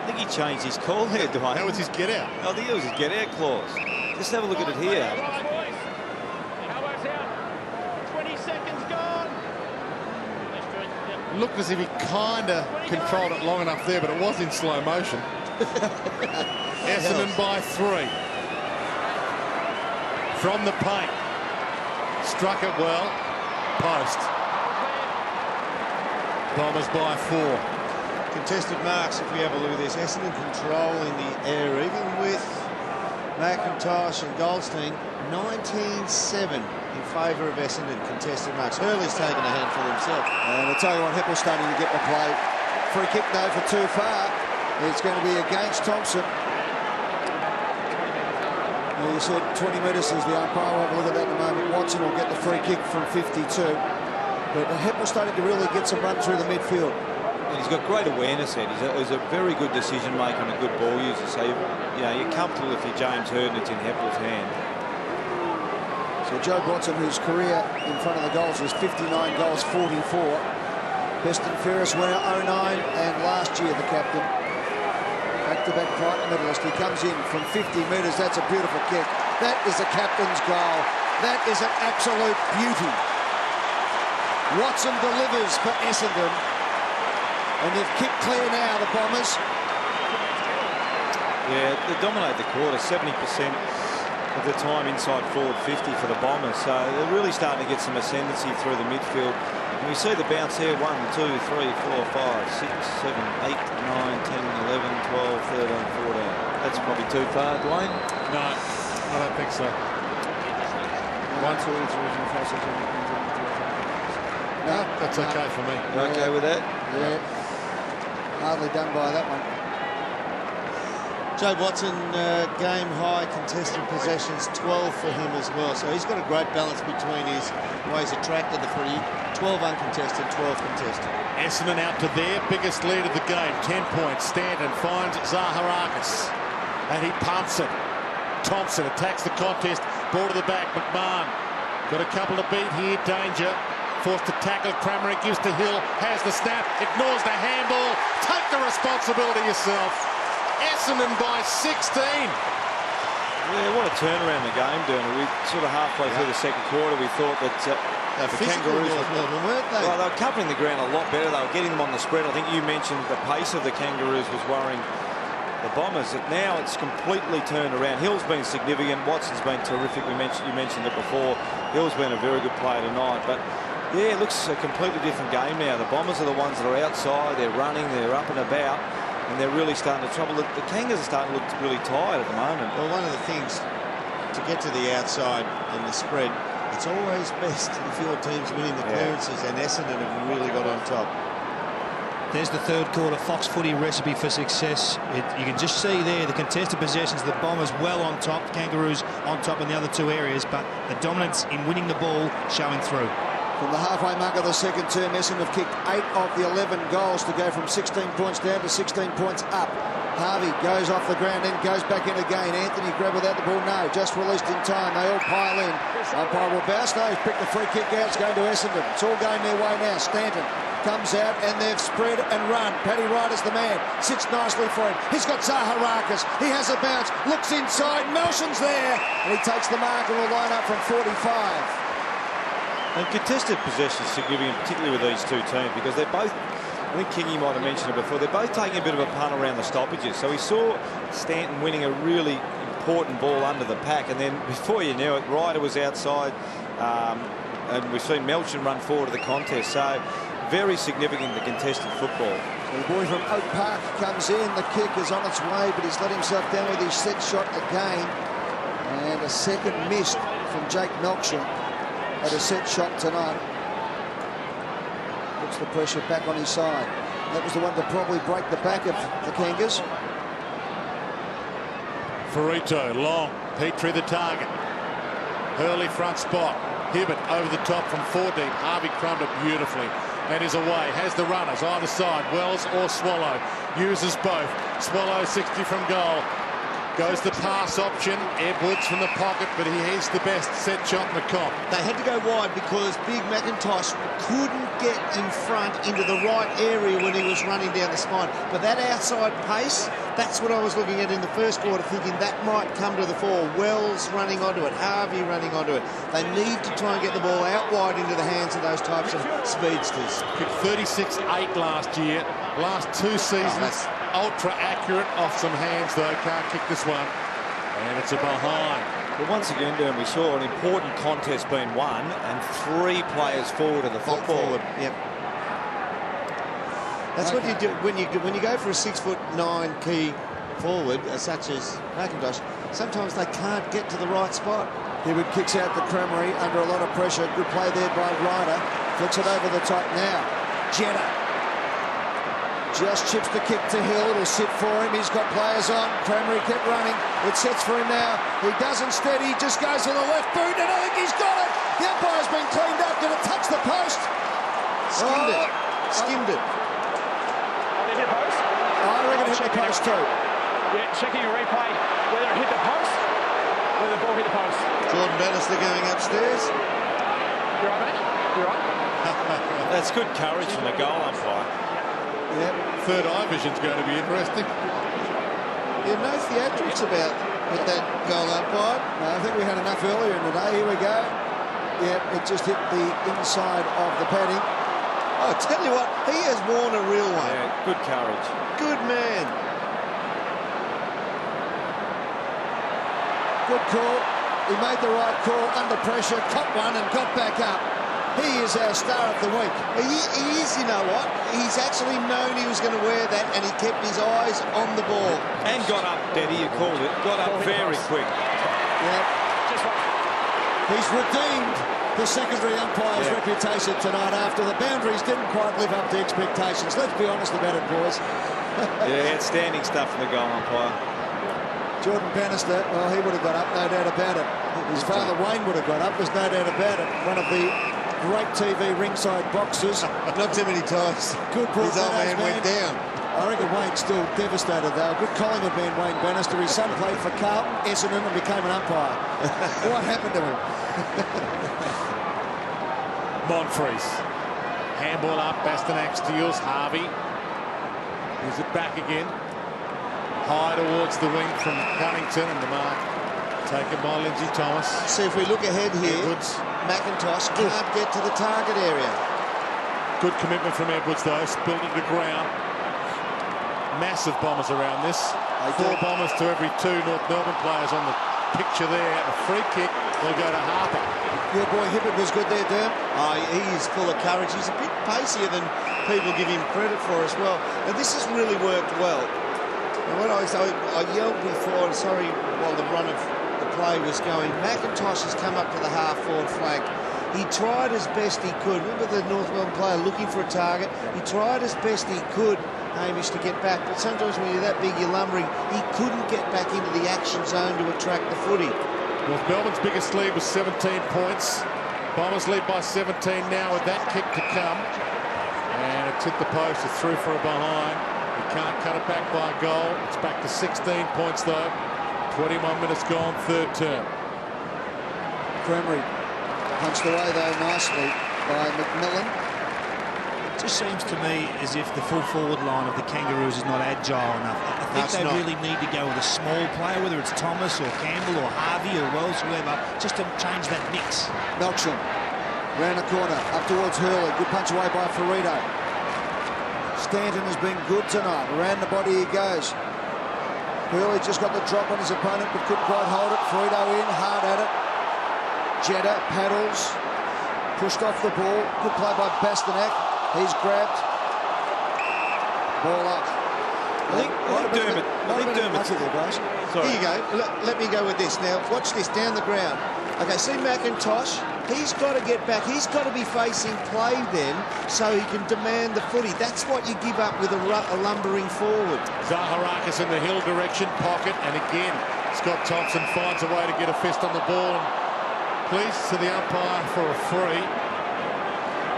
think he changed his call there, Dwayne. That was his get out. I think it was his get out clause. Just have a look at it here. Looked as if he kind of controlled it long enough there, but it was in slow motion. Essendon by 3. From the paint. Struck it well. Post. Bombers by 4. Contested marks, if we have a look at this. Essendon controlling the air, even with McIntosh and Goldstein. 19-7 in favour of Essendon. Contested marks. Hurley's taken a handful himself. And I'll tell you what, Heppel's starting to get the play. Free kick though for too far. It's going to be against Thompson. Well, you said 20 metres is the umpire. We'll have a look at that in a moment. Watson will get the free kick from 52. But Heppel's starting to really get some run through the midfield. And he's got great awareness there. He's a very good decision maker and a good ball user. So you're comfortable if you're James Hird and it's in Heppel's hand. So Joe Watson, whose career in front of the goals is 59 goals, 44. Best and fairest winner, 09, and last year the captain. Back-to-back Crichton medalist. He comes in from 50 metres. That's a beautiful kick. That is the captain's goal. That is an absolute beauty. Watson delivers for Essendon. And they've kicked clear now, the Bombers. Yeah, they dominate the quarter, 70%. of the time inside forward 50 for the Bombers. So they're really starting to get some ascendancy through the midfield. And we see the bounce here, 1, 2, 3, 4, 5, 6, 7, 8, 9, 10, 11, 12, 13, 14. That's probably too far, Dwayne? No, I don't think so. 1, 2, 3, 4, 5, 6, 7, 8, 9, 10, 11, 12, 13. No, that's okay for me. You okay with that? Yeah. Hardly done by that one. Joe Watson, game high contested possessions, 12 for him as well. So he's got a great balance between his ways attracted the free, 12 uncontested, 12 contested. Essendon out to their biggest lead of the game, 10 points. Stanton finds Zaharakis, and he pumps it. Thompson attacks the contest, ball to the back, McMahon. Got a couple to beat here, danger. Forced to tackle, Crameri gives to Hill, has the snap, ignores the handball. Take the responsibility yourself. Essendon by 16. Yeah, what a turnaround the game, Derner. We sort of halfway through the second quarter, we thought that the Kangaroos weren't they? Well, they were covering the ground a lot better. They were getting them on the spread. I think you mentioned the pace of the Kangaroos was worrying the Bombers. That now it's completely turned around. Hill's been significant. Watson's been terrific. You mentioned it before. Hill's been a very good player tonight. But yeah, it looks a completely different game now. The Bombers are the ones that are outside. They're running. They're up and about. And they're really starting to trouble. The Kangas are starting to look really tired at the moment. Well, one of the things to get to the outside and the spread, it's always best if your team's winning the clearances, and Essendon have really got on top. There's the third quarter Fox Footy recipe for success. You can just see there the contested possessions, the Bombers well on top, Kangaroos on top in the other two areas, but the dominance in winning the ball showing through. From the halfway mark of the second term, Essendon have kicked 8 of the 11 goals to go from 16 points down to 16 points up. Harvey goes off the ground, then goes back in again. Anthony grabbed without the ball. No, just released in time. They all pile in. Umpire will bounce. No, he's picked the free kick out. It's going to Essendon. It's all going their way now. Stanton comes out and they've spread and run. Paddy Ryder's the man. Sits nicely for him. He's got Zaharakis. He has a bounce. Looks inside. Melson's there. And he takes the mark and will line up from 45. And contested possession is significant, particularly with these two teams, because they're both, I think Kingy might have mentioned it before, they're both taking a bit of a punt around the stoppages. So we saw Stanton winning a really important ball under the pack, and then before you knew it, Ryder was outside, and we've seen Melchin run forward to the contest. So very significant, the contested football. The boy from Oak Park comes in. The kick is on its way, but he's let himself down with his set shot again. And a second missed from Jake Melchin at a set shot tonight. Puts the pressure back on his side. That was the one to probably break the back of the Kangas. Ferrito, long. Petrie the target. Hurley front spot. Hibbert over the top from 4 deep. Harvey crumbed it beautifully and is away. Has the runners either side, Wells or Swallow. Uses both. Swallow 60 from goal. Goes the pass option. Edwards from the pocket, but he's the best set shot in the comp. They had to go wide because Big McIntosh couldn't get in front into the right area when he was running down the spine. But that outside pace, that's what I was looking at in the first quarter, thinking that might come to the fore. Wells running onto it, Harvey running onto it. They need to try and get the ball out wide into the hands of those types of speedsters. Kicked 36-8 last year. Last 2 seasons, ultra accurate off some hands though. Can't kick this one, and it's a behind. But once again, we saw an important contest being won and 3 players forward of the football. Yep. That's what you do when you go for a 6'9" key forward, such as McIntosh. Sometimes they can't get to the right spot. Hibbert kicks out the Crameri under a lot of pressure. Good play there by Ryder. Flicks it over the top now. Jenner just chips the kick to Hill. It'll sit for him. He's got players on. Crameri kept running. It sets for him now. He doesn't steady. He just goes to the left boot, and I think he's got it. The umpire's been cleaned up. Did it touch the post? Skimmed it. Skimmed it. Did it hit the post? I reckon it hit the post too. Yeah, checking a replay whether it hit the post, whether the ball hit the post. Jordan Bannister going upstairs. You're right, mate? You're right. That's good courage from the goal umpire. Yep. Third eye vision's going to be interesting. Yeah, no theatrics about with that goal umpire. No, I think we had enough earlier in the day. Here we go. Yeah, it just hit the inside of the padding. Oh, tell you what, he has worn a real one. Yeah, good courage. Good man. Good call. He made the right call under pressure, caught one and got back up. He is our star of the week. He is, you know what? He's actually known he was going to wear that, and he kept his eyes on the ball. And got up, Daddy, you called it. Got up very quick. Yeah. He's redeemed the secondary umpire's reputation tonight after the boundaries didn't quite live up to expectations. Let's be honest about it, boys. Yeah, outstanding stuff from the goal umpire. Jordan Bannister, well, he would have got up, no doubt about it. His father Wayne would have got up, there's no doubt about it. One of the great TV ringside boxers. Not too many times. Good His old man went down. I reckon Wayne's still devastated, though. Good Collingwood man, Wayne Bannister. His son played for Carlton, Essendon, and became an umpire. What happened to him? Monfries. Handball up, Bastanak steals, Harvey. Gives it back again. High towards the wing from Cunnington, and the mark taken by Lindsay Thomas. See, if we look ahead here, Edwards. McIntosh can't get to the target area. Good commitment from Edwards, though. Spilled it to the ground. Massive Bombers around this. 4 Bombers to every 2 North Melbourne players on the picture there. A free kick will go to Harper. Your boy Hibbert was good there, Derm. He is full of courage. He's a bit pacier than people give him credit for as well. And this has really worked well. And when I yelled before, and sorry, while the run of the play was going, McIntosh has come up to the half-forward flank. He tried as best he could. Remember the North Melbourne player looking for a target? He tried as best he could, Hamish, to get back. But sometimes when you're that big, you're lumbering. He couldn't get back into the action zone to attract the footy. North Melbourne's biggest lead was 17 points. Bombers lead by 17 now with that kick to come. And it's hit the post. It's through for a behind. He can't cut it back by a goal. It's back to 16 points, though. 21 minutes gone, third term. Cremery punched away, though, nicely by McMillan. It just seems to me as if the full forward line of the Kangaroos is not agile enough. I think they really need to go with a small player, whether it's Thomas or Campbell or Harvey or Wells, whoever, just to change that mix. Melksham round the corner, up towards Hurley. Good punch away by Ferrito. Stanton has been good tonight. Around the body he goes. Hurley just got the drop on his opponent, but couldn't quite hold it. Ferrito in, hard at it. Jetta paddles, pushed off the ball. Good play by Bastanak. He's grabbed. Ball up. I think Dermot. There, guys. Here you go. Let me go with this. Now, watch this down the ground. Okay, see McIntosh? He's got to get back. He's got to be facing play then so he can demand the footy. That's what you give up with a lumbering forward. Zaharakis in the hill direction, pocket, and again, Scott Thompson finds a way to get a fist on the ball. Pleased to the umpire for a free.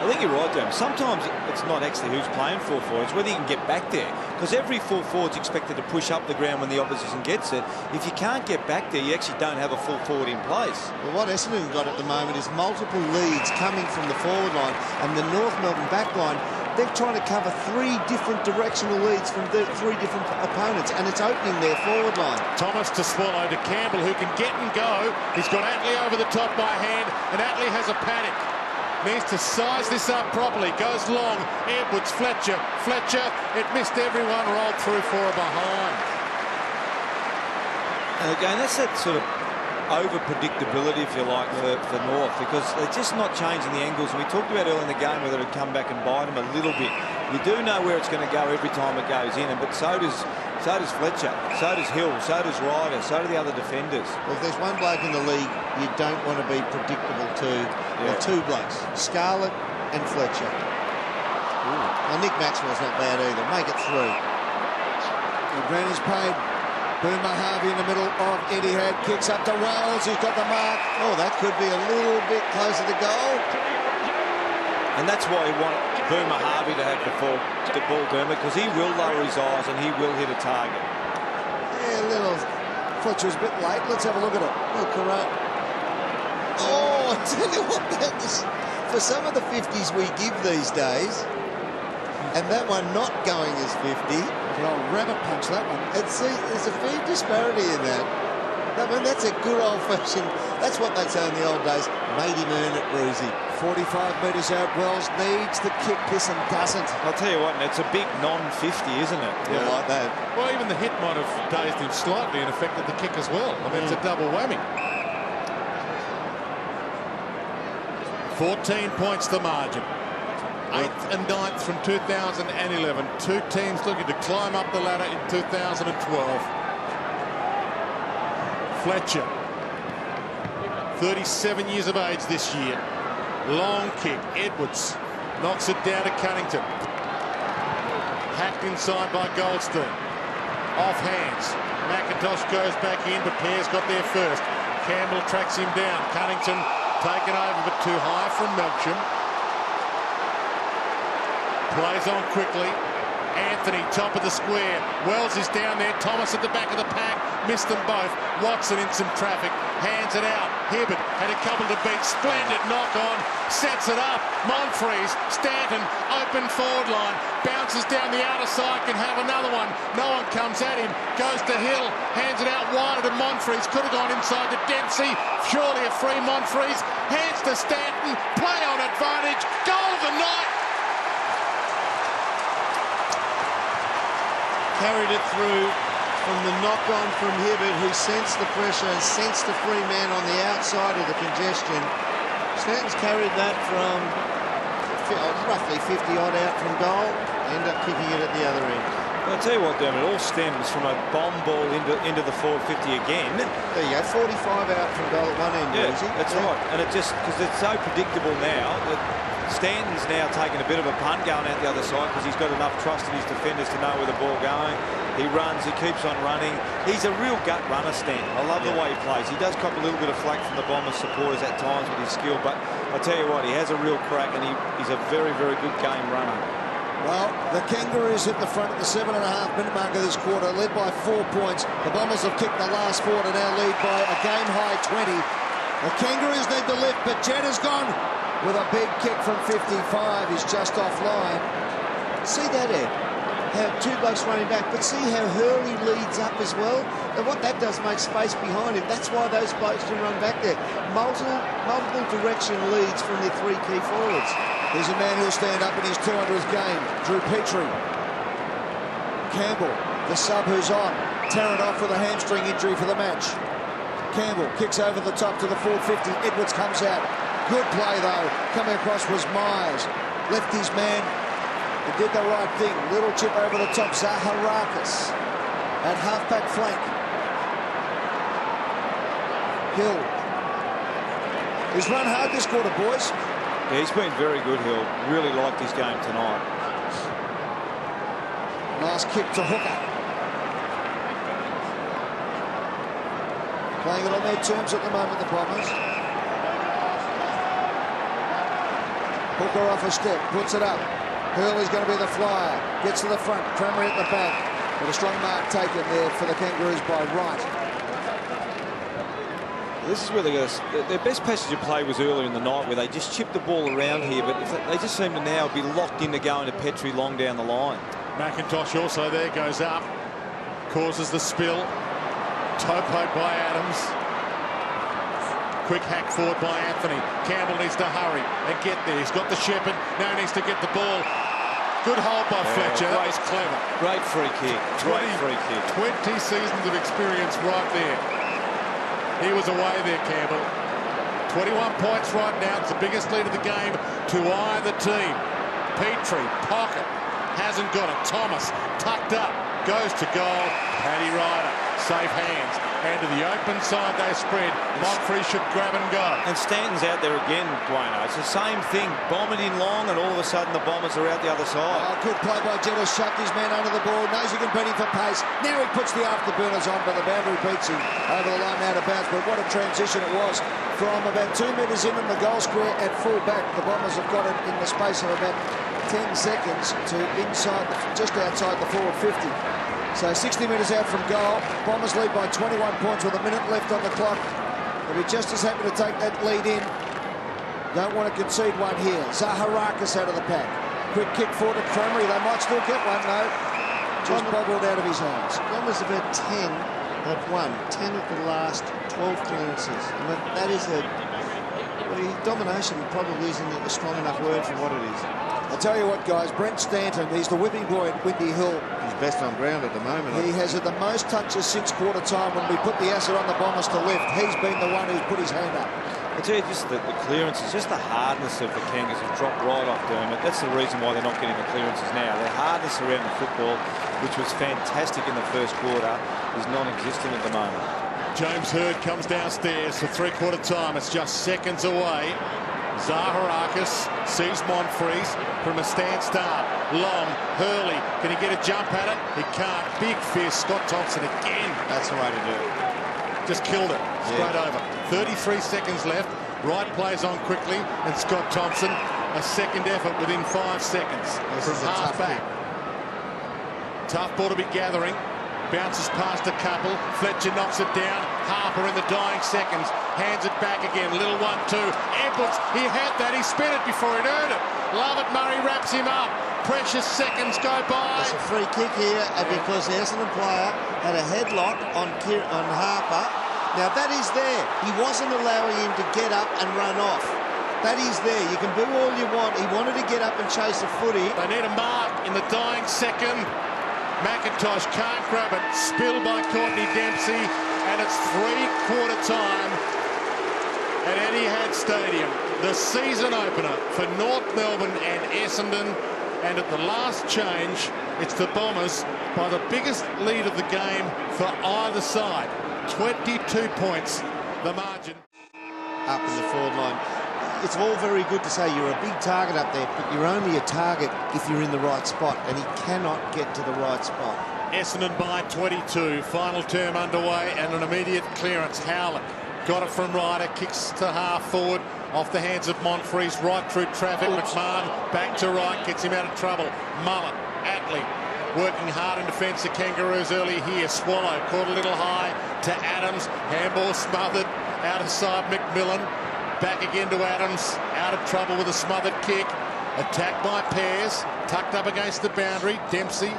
I think you're right, Dan. Sometimes it's not actually who's playing full forward, it's whether you can get back there. Because every full forward's expected to push up the ground when the opposition gets it. If you can't get back there, you actually don't have a full forward in place. Well, what Essendon got at the moment is multiple leads coming from the forward line, and the North Melbourne back line, they're trying to cover 3 different directional leads from 3 different opponents, and it's opening their forward line. Thomas to Swallow to Campbell, who can get and go. He's got Atley over the top by hand, and Atley has a panic. Needs to size this up properly. Goes long. Edwards, Fletcher. It missed everyone. Rolled through for a behind. And again, that's that sort of over-predictability, if you like, for North, because they're just not changing the angles. And we talked about earlier in the game whether it'd come back and bite them a little bit. You do know where it's going to go every time it goes in, but so does Fletcher, so does Hill, so does Ryder, so do the other defenders. Well, if there's one bloke in the league you don't want to be predictable to, well, 2 blokes, Scarlett and Fletcher. Well, Nick Maxwell's not bad either. Make it through. And Grant is paid. Boomer Harvey in the middle of Etihad. Kicks up to Wells. He's got the mark. Oh, that could be a little bit closer to goal. And that's why you want Boomer Harvey to have the ball, Dermot, because he will lower his eyes and he will hit a target. Yeah, little. Fletcher's a bit late. Let's have a look at it. Look, oh, I tell you what, that was, for some of the 50s we give these days, and that one not going as 50. An old rabbit punch, that one. There's a fair disparity in that. That's a good old-fashioned, that's what they'd say in the old days, made him earn it, Brucey. 45 metres out, Wells needs the kick this and doesn't. I'll tell you what, it's a big non-50, isn't it? Yeah, like that. Well, even the hit might have dazed him slightly and affected the kick as well. I mean, it's a double whammy. 14 points the margin. 8th and 9th from 2011. Two teams looking to climb up the ladder in 2012. Fletcher, 37 years of age this year. Long kick. Edwards knocks it down to Cunnington. Hacked inside by Goldstein. Off hands. McIntosh goes back in, but Pear's got there first. Campbell tracks him down. Cunnington taken over, but too high from Melksham. Plays on quickly. Anthony, top of the square. Wells is down there. Thomas at the back of the pack. Missed them both. Watson in some traffic. Hands it out. Hibbert had a couple to beat. Splendid knock on. Sets it up. Monfries. Stanton. Open forward line. Bounces down the outer side. Can have another one. No one comes at him. Goes to Hill. Hands it out wider to Monfries. Could have gone inside to Dempsey. Surely a free Monfries. Hands to Stanton. Play on advantage. Goal of the night. Carried it through from the knock-on from Hibbert, who sensed the pressure, sensed the free man on the outside of the congestion. Stanton's carried that from roughly 50-odd out from goal, end up kicking it at the other end. Well, I'll tell you what, Dermot, it all stems from a bomb ball into the forward 50 again. There you go, 45 out from goal at one end, yeah, Easy. That's right. And it just, because it's so predictable now, that Stanton's now taking a bit of a punt going out the other side because he's got enough trust in his defenders to know where the ball going. He runs, he keeps on running. He's a real gut runner, Stanton. I love the way he plays. He does cop a little bit of flack from the Bombers supporters at times with his skill, but I tell you what, he has a real crack and he's a very, very good game runner. Well, the Kangaroos at the front at the 7.5-minute mark of this quarter, led by 4 points. The Bombers have kicked the last 4 to now lead by a game-high 20. The Kangaroos need to lift, but Jed has gone with a big kick from 55. He's just offline. See that, Ed? How two blokes running back, but see how Hurley leads up as well. And what that does, make space behind him. That's why those blokes can run back there. Multiple direction leads from their three key forwards. There's a man who'll stand up in his 200th game, Drew Petrie. Campbell, the sub who's on. Tarrant off with a hamstring injury for the match. Campbell kicks over the top to the 450. Edwards comes out. Good play, though. Coming across was Myers. Left his man. He did the right thing. Little chip over the top. Zaharakis at halfback flank. Hill. He's run hard this quarter, boys. Yeah, he's been very good, Hill. Really liked his game tonight. Nice kick to Hooker. Playing it on their terms at the moment, the Bombers. Hooker off a step, puts it up. Hurley's going to be the flyer. Gets to the front. Cranmery at the back. With a strong mark taken there for the Kangaroos by Wright. This is where their best passage of play was earlier in the night, where they just chipped the ball around here, but they just seem to now be locked into going to Petrie long down the line. McIntosh also there, goes up, causes the spill. Topoed by Adams. Quick hack forward by Anthony. Campbell needs to hurry and get there. He's got the shepherd. Now he needs to get the ball. Good hold by Fletcher. That was clever. Great free kick. Great free kick. 20 seasons of experience right there. He was away there, Campbell. 21 points right now. It's the biggest lead of the game to either team. Petrie, pocket. Hasn't got it. Thomas, tucked up. Goes to goal. Paddy Ryder, safe hands. And to the open side they spread. Monfries should grab and go. And Stanton's out there again, Dwayne. It's the same thing. Bombing in long, and all of a sudden the Bombers are out the other side. Oh, good play by Jetta. Shoved his man under the ball. Knows he can beat him for pace. Now he puts the afterburners on, but the boundary beats him over the line out of bounds. But what a transition it was from about 2 metres in the goal square at full back. The Bombers have got it in the space of about 10 seconds to inside, just outside the forward 50. So 60 metres out from goal. Bombers lead by 21 points with a minute left on the clock. They'll be just as happy to take that lead in. Don't want to concede one here. Zaharakis out of the pack. Quick kick forward to Cranmery. They might still get one, though. Just bobbled out of his hands. Bombers about 10 have won. 10 of the last 12 clearances. I mean, that is a... Well, domination probably isn't a strong enough word for what it is. I'll tell you what, guys, Brent Stanton, he's the whipping boy at Windy Hill. He's best on ground at the moment. He has had the most touches since quarter time when we put the acid on the Bombers to lift. He's been the one who's put his hand up. I tell you, just the clearances, just the hardness of the Kangaroos have dropped right off Dermot. That's the reason why they're not getting the clearances now. Their hardness around the football, which was fantastic in the first quarter, is non-existent at the moment. James Hird comes downstairs for three-quarter time. It's just seconds away. Zaharakis sees Monfries from a standstart. Long, Hurley, can he get a jump at it? He can't. Big fist, Scott Thompson again. That's the way to do it. Just killed it, straight over. 33 seconds left. Wright plays on quickly, and Scott Thompson, a second effort within 5 seconds. This from is a half tough back. Tough ball to be gathering. Bounces past a couple. Fletcher knocks it down. Harper in the dying seconds. Hands it back again. Little 1-2. Edwards, he had that. He spent it before he'd earned it. Love it. Murray wraps him up. Precious seconds go by. It's a free kick here because the Essendon player had a headlock on Harper. Now that is there. He wasn't allowing him to get up and run off. That is there. You can boo all you want. He wanted to get up and chase the footy. They need a mark in the dying second. McIntosh can't grab it. Spilled by Courtney Dempsey. And it's three-quarter time at Etihad Stadium. The season opener for North Melbourne and Essendon. And at the last change, it's the Bombers by the biggest lead of the game for either side. 22 points, the margin. Up in the forward line. It's all very good to say you're a big target up there, but you're only a target if you're in the right spot, and he cannot get to the right spot. Essendon by 22. Final term underway and an immediate clearance. Howlett got it from Ryder, kicks to half forward off the hands of Monfries, right through traffic. McMahon back to right, gets him out of trouble. Mullet, Atley working hard in defence. The Kangaroos early here. Swallow caught a little high to Adams. Handball smothered out of side McMillan. Back again to Adams, out of trouble with a smothered kick. Attacked by Pears, tucked up against the boundary. Dempsey,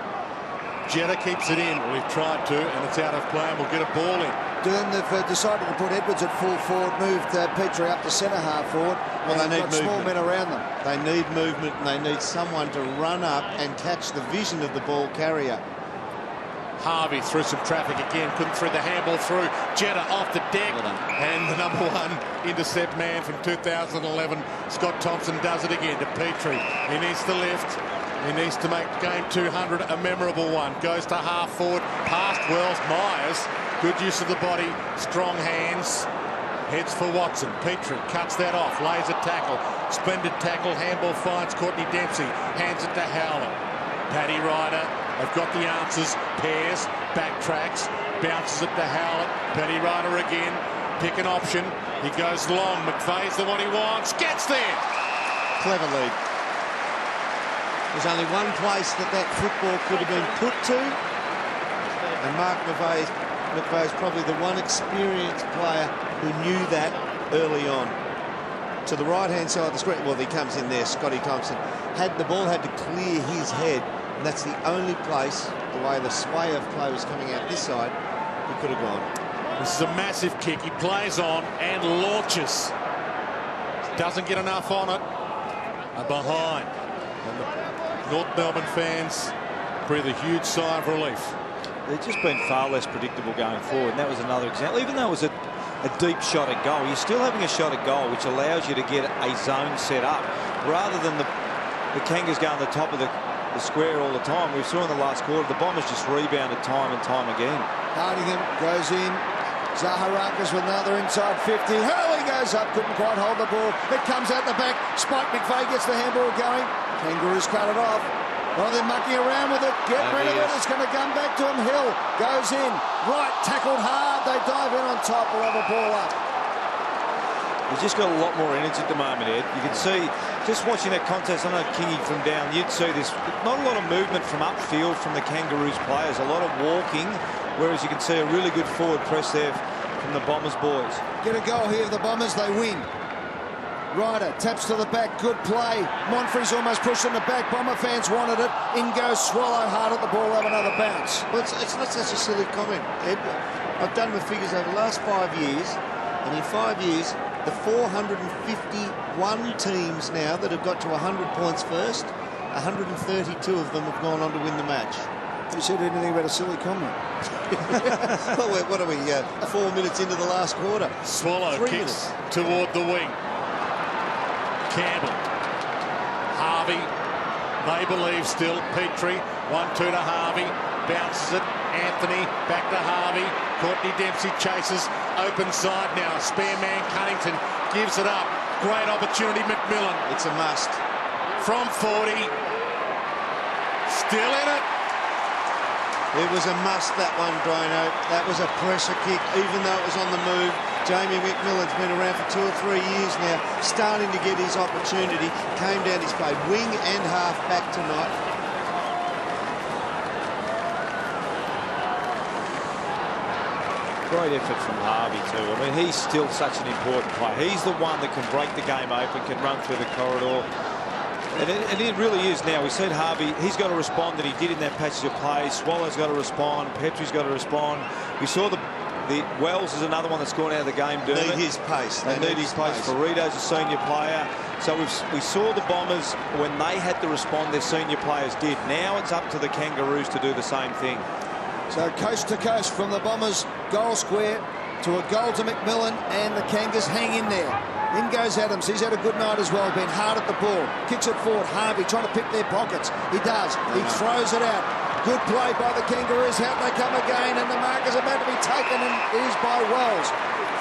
Jetta keeps it in. We've tried to, and it's out of play, and we'll get a ball in. They've decided to put Edwards at full forward, moved Petrie up to centre half forward. Well, they need movement. Small men around them. They need movement, and they need someone to run up and catch the vision of the ball carrier. Harvey through some traffic again, couldn't thread the handball through. Jetta off the deck, and the number one intercept man from 2011, Scott Thompson, does it again to Petrie. He needs to lift. He needs to make game 200 a memorable one. Goes to half forward, past Wells. Myers, good use of the body, strong hands. Heads for Watson. Petrie cuts that off, lays a tackle. Splendid tackle, handball finds Courtney Dempsey. Hands it to Howlett. Paddy Ryder, they've got the answers. Pears, backtracks, bounces it to Howlett. Paddy Ryder again, pick an option. He goes long, McVeigh's the one he wants, gets there. Clever lead. There's only one place that football could have been put to, and Mark McVeigh's probably the one experienced player who knew that early on. To the right-hand side of the screen, well, he comes in there, Scotty Thompson. The ball had to clear his head, and that's the only place, the way the sway of play was coming out this side, he could have gone. This is a massive kick. He plays on and launches. Doesn't get enough on it. Behind. And the North Melbourne fans breathe a huge sigh of relief. They've just been far less predictable going forward, and that was another example. Even though it was a deep shot at goal, you're still having a shot at goal, which allows you to get a zone set up, rather than the Kangas going to the top of the square all the time. We saw in the last quarter, the Bombers just rebounded time and time again. Hardingham goes in. Zaharakis with another inside 50. Hurley goes up, couldn't quite hold the ball. It comes out the back. Spike McVeigh gets the handball going. Kangaroos cut it off. Well, they're mucking around with it. Get rid of it. It's going to come back to him. Hill goes in. Right, tackled hard. They dive in on top. We'll have a ball up. He's just got a lot more energy at the moment, Ed. You can see, just watching that contest, I know Kingy from down, you'd see this, not a lot of movement from upfield from the Kangaroos players, a lot of walking, whereas you can see a really good forward press there from the Bombers boys. Get a goal here, the Bombers, they win. Ryder taps to the back, good play. Monfries almost pushed in the back. Bomber fans wanted it. In goes Swallow, hard at the ball, have another bounce. Well, it's not such a silly comment, Ed. I've done my figures over the last 5 years, and in 5 years, the 451 teams now that have got to 100 points first, 132 of them have gone on to win the match. Who said anything about a silly comment? Well, what are we, 4 minutes into the last quarter? Swallow kicks toward the wing. Campbell. Harvey. They believe still. Petrie. 1-2 to Harvey. Bounces it. Anthony. Back to Harvey. Courtney Dempsey chases. Open side now. Spare man Cunnington gives it up. Great opportunity, McMillan. It's a must. From 40. Still in it. It was a must, that one, Drino. That was a pressure kick, even though it was on the move. Jamie McMillan's been around for 2 or 3 years now, starting to get his opportunity. Came down, he's played wing and half back tonight. Great effort from Harvey too. I mean, he's still such an important player. He's the one that can break the game open, can run through the corridor. And it really is now. We've seen Harvey, he's got to respond, that he did in that passage of play. Swallow's got to respond. Petrie's got to respond. We saw the Wells is another one that's gone out of the game. Need his pace. They need his pace. Burrito's a senior player. So we saw the Bombers, when they had to respond, their senior players did. Now it's up to the Kangaroos to do the same thing. So coast to coast from the Bombers goal square to a goal to McMillan, and the Kangas hang in there. In goes Adams. He's had a good night as well. Been hard at the ball. Kicks it forward. Harvey trying to pick their pockets. He does. He throws it out. Good play by the Kangaroos. Out they come again, and the mark is about to be taken, and it is by Wells.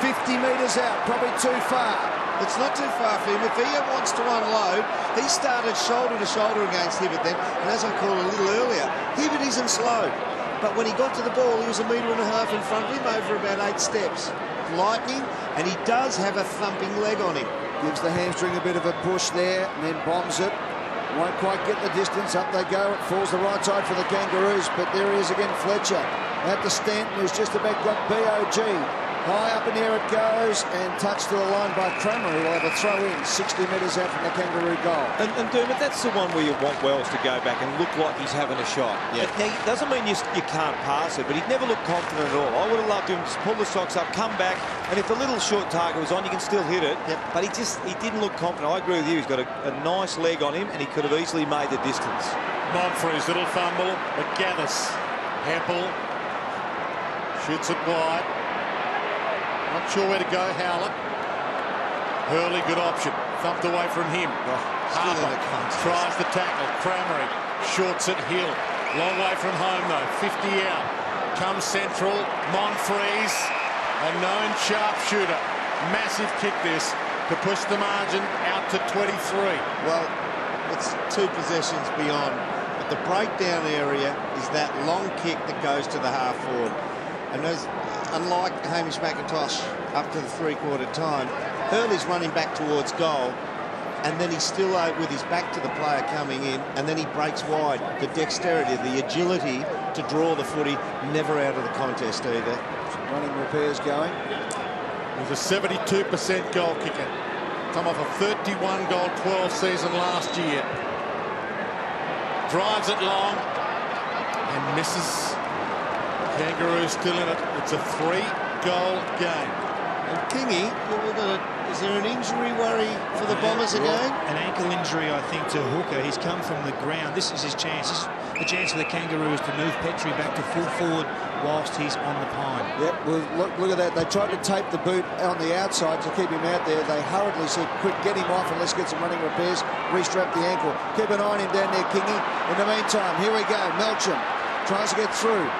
50 metres out. Probably too far. It's not too far for him. If he wants to unload, he started shoulder to shoulder against Hibbert then, and as I called a little earlier, Hibbert isn't slow. But when he got to the ball, he was 1.5 metres in front of him, over about 8 steps. Lightning, and he does have a thumping leg on him. Gives the hamstring a bit of a push there, and then bombs it. Won't quite get the distance. Up they go. It falls the right side for the Kangaroos, but there he is again, Fletcher. Out to Stanton, who's just about got BOG. High up in the air it goes, and touched to the line by Kramer, who will have a throw in 60 metres out from the Kangaroo goal. And Dermot, that's the one where you want Wells to go back and look like he's having a shot. Yeah. Now, it doesn't mean you can't pass it, but he'd never looked confident at all. I would have loved him to pull the socks up, come back, and if the little short target was on, you can still hit it. Yep. But he didn't look confident. I agree with you. He's got a nice leg on him, and he could have easily made the distance. Monfrey's little fumble. McGathis. Hempel. Shoots it wide. Not sure where to go, Howlett. Hurley, good option. Thumped away from him. Harper tries the tackle. Crameri shorts it Hill. Long way from home, though. 50 out. Comes central. Monfries, a known sharpshooter. Massive kick this to push the margin out to 23. Well, it's 2 possessions beyond. But the breakdown area is that long kick that goes to the half forward. And those, unlike Hamish McIntosh up to the 3/4 time, Hurley's running back towards goal, and then he's still with his back to the player coming in, and then he breaks wide. The dexterity, the agility to draw the footy, never out of the contest either. Some running repairs going. He's a 72% goal kicker. Come off a 31 goal 12 season last year. Drives it long and misses. Kangaroos still in it. It's a 3-goal game. And Kingy, is there an injury worry for the Bombers again? An ankle injury, I think, to Hooker. He's come from the ground. This is his chance. This is the chance for the Kangaroos to move Petrie back to full forward whilst he's on the pine. Yep, well, look at that. They tried to tape the boot on the outside to keep him out there. They hurriedly said, quick, get him off and let's get some running repairs. Restrap the ankle. Keep an eye on him down there, Kingy. In the meantime, here we go. Melcham tries to get through.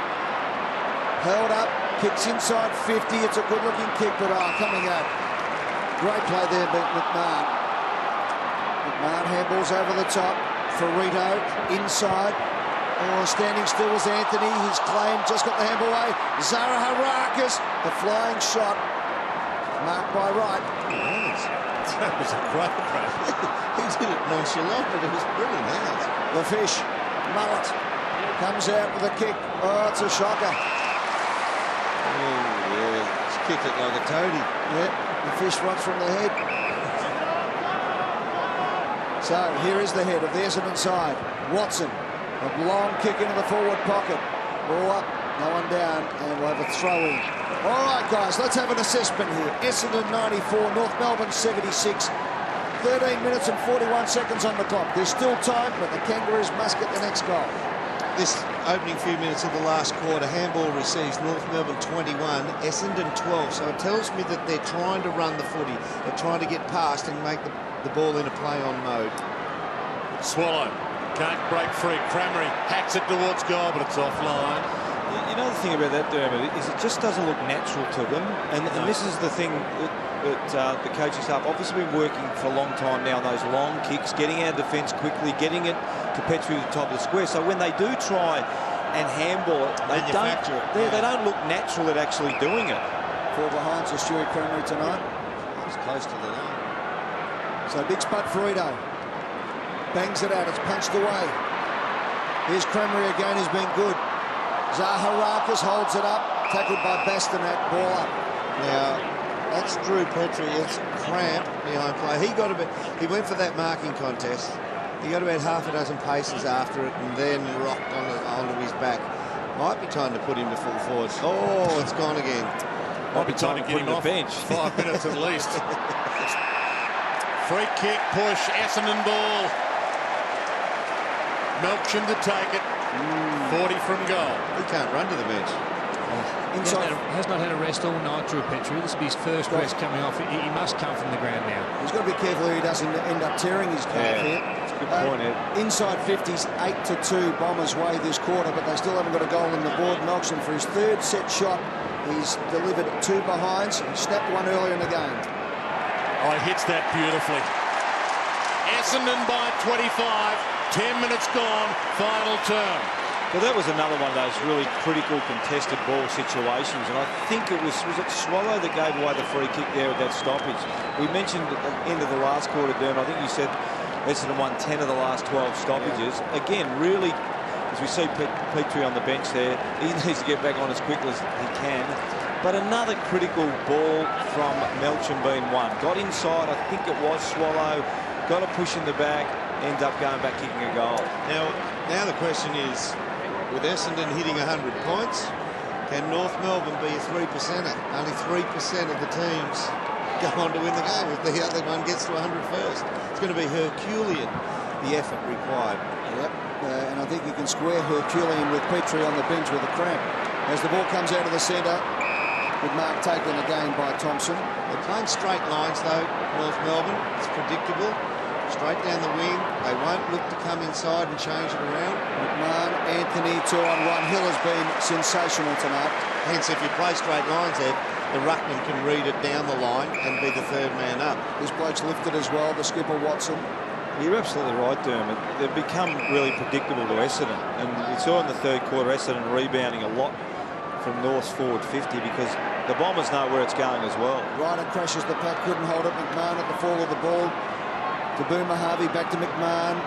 Held up, kicks inside 50. It's a good-looking kick, but coming out. Great play there, McMahon. McMahon handballs over the top. Ferrito inside. Oh, standing still was Anthony. He's claimed, just got the handball away. Zara Harakis, the flying shot. Marked by Wright. That was a great grab. He did it nonchalant, but it was brilliant. The fish, Mullet, comes out with a kick. Oh, it's a shocker. Oh, yeah. He's kicked it like a toady. Yep, the fish runs from the head. So here is the head of the Essendon side. Watson, a long kick into the forward pocket. All up, no one down, and we'll have a throw in. All right, guys, let's have an assessment here. Essendon 94, North Melbourne 76. 13 minutes and 41 seconds on the clock. There's still time, but the Kangaroos must get the next goal. this opening few minutes of the last quarter. Handball receives, North Melbourne 21, Essendon 12. So it tells me that they're trying to run the footy. They're trying to get past and make the ball in a play-on mode. Swallow can't break free. Crameri hacks it towards goal, but it's offline. You know the thing about that, Dermot, is it just doesn't look natural to them. And this is the thing that the coaching staff obviously been working for a long time now, those long kicks, getting out of defence quickly, getting it to Petrie at the top of the square. So when they do try and handball it, they don't look natural at actually doing it. 4 behind for Stuart Crameri tonight. It's close to the line. So big spot for Ito. Bangs it out, it's punched away. Here's Crameri again, who's been good. Zaharakis holds it up, tackled by Bastonak, ball up. Now, that's Drew Petrie. It's cramp behind play. He went for that marking contest. He got about half a dozen paces after it and then rocked onto his back. Might be time to put him to full forward. Oh, it's gone again. Might be time to get him off the bench. 5 minutes at least. Free kick, push, Essendon ball. Melksham to take it. 40 from goal. He can't run to the bench. Has not had a rest all night, Drew Petrie. This will be his first rest coming off. He must come from the ground now. He's got to be careful he doesn't end up tearing his calf here. That's a good point, Ed. Inside 50s, 8-2 Bombers' way this quarter, but they still haven't got a goal in the board. Melksham for his 3rd set shot. He's delivered 2 behinds. He snapped one earlier in the game. Oh, he hits that beautifully. Essendon by 25. 10 minutes gone, final turn. Well, that was another one of those really critical contested ball situations, and I think it was it Swallow that gave away the free kick there with that stoppage. We mentioned at the end of the last quarter, Dermot, I think you said Essendon won 10 of the last 12 stoppages. Yeah. Again, really, as we see Petrie on the bench there, he needs to get back on as quickly as he can. But another critical ball from Melksham being won. Got inside, I think it was Swallow, got a push in the back, ends up going back kicking a goal. Now the question is, with Essendon hitting 100 points, can North Melbourne be a 3%er? Only 3% of the teams go on to win the game if the other one gets to 100 first. It's going to be Herculean, the effort required. Yep, and I think you can square Herculean with Petrie on the bench with a cramp. As the ball comes out of the centre, with Mark taken again by Thompson. They're playing straight lines though, North Melbourne. It's predictable. Straight down the wing. They won't look to come inside and change it around. McMahon, Anthony, 2-on-1. Hill has been sensational tonight. Hence, if you play straight lines, Ed, the ruckman can read it down the line and be the 3rd man up. This bloke's lifted as well, the skipper Watson. You're absolutely right, Dermot. They've become really predictable to Essendon. And we saw in the 3rd quarter Essendon rebounding a lot from North's forward 50 because the Bombers know where it's going as well. Ryder crashes the pack, couldn't hold it. McMahon at the fall of the ball. To Boomer Harvey, back to McMahon.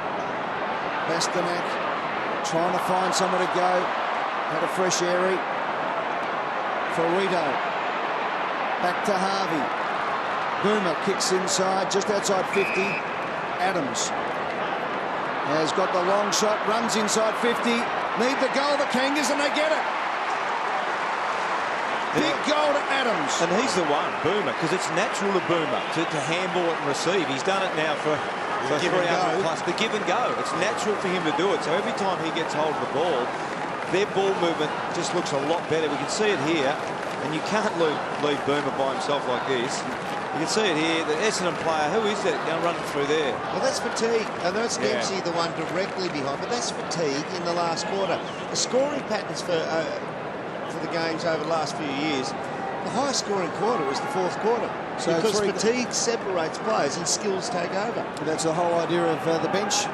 Bastonak trying to find somewhere to go. Had a fresh airy. Ferrito. Back to Harvey. Boomer kicks inside, just outside 50. Adams has got the long shot, runs inside 50. Need the goal, the Kangas, and they get it. Big goal to Adams. And he's the one, Boomer, because it's natural to Boomer to handball it and receive. He's done it now for 300 plus. The give and go. It's natural for him to do it. So every time he gets hold of the ball, their ball movement just looks a lot better. We can see it here, and you can't leave Boomer by himself like this. You can see it here. The Essendon player, who is that going running through there? Well, that's fatigue. I know it's Dempsey, the one directly behind, but that's fatigue in the last quarter. The scoring patterns for the games over the last few years, the highest scoring quarter is the 4th quarter. So because fatigue separates players and skills take over. That's the whole idea of the bench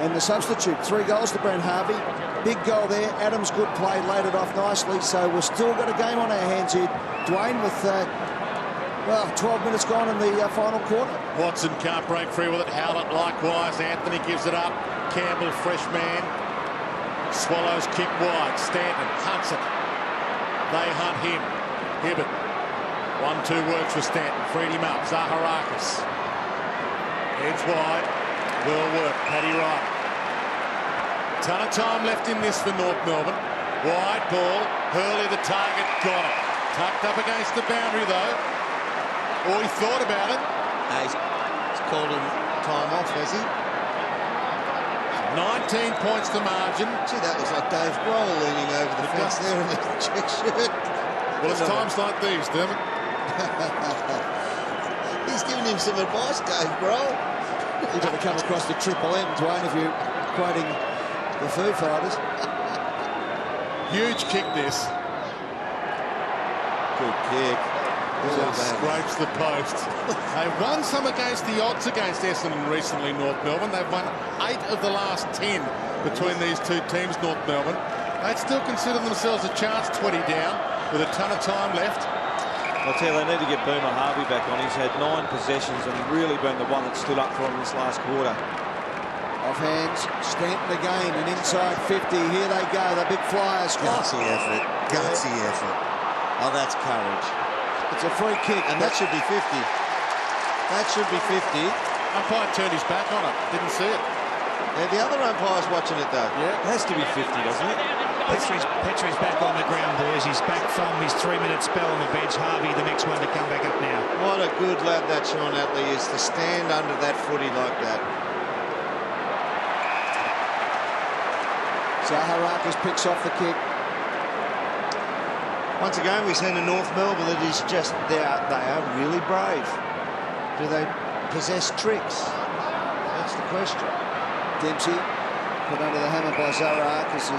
and the substitute. 3 goals to Brent Harvey. Big goal there. Adams, good play, laid it off nicely. So we've still got a game on our hands here. Dwayne with, 12 minutes gone in the final quarter. Watson can't break free with it. Howlett likewise. Anthony gives it up. Campbell, fresh man. Swallows kick wide. Stanton hunts it. They hunt him. Hibbert. 1-2 works for Stanton. Freed him up. Zaharakis. Heads wide. Well worked. Paddy Wright. Ton of time left in this for North Melbourne. Wide ball. Hurley the target. Got it. Tucked up against the boundary though. Or he thought about it. He's called him time off, has he? 19 points the margin. Gee, that looks like Dave Grohl leaning over the fence there in the check shirt. Well, it's times like these, Dermot. He's giving him some advice, Dave Grohl. You've got to come across the Triple M, Dwayne, if you're quoting the Foo Fighters. Huge kick, this. Good kick. Scrapes the post. They've won some against the odds against Essendon recently, North Melbourne. They've won 8 of the last 10 between these two teams, North Melbourne. They'd still consider themselves a chance 20 down with a ton of time left. I'll tell you, they need to get Boomer Harvey back on. He's had 9 possessions and really been the one that stood up for him this last quarter. Off hands, Stanton again, and inside 50. Here they go, the big flyers. Gutsy effort. Gutsy effort. Oh, that's courage. It's a free kick. And that should be 50. That should be 50. Umpire turned his back on it. Didn't see it. Yeah, the other umpire's watching it, though. Yeah, it has to be 50, doesn't it? Petrie's back on the ground, boys. He's back from his 3-minute spell on the bench. Harvey, the next one to come back up now. What a good lad that Sean Atley is to stand under that footy like that. Zaharakis picks off the kick. Once again, we've seen a North Melbourne that is just, they are really brave. Do they possess tricks? That's the question. Dempsey put under the hammer by Zaharakis'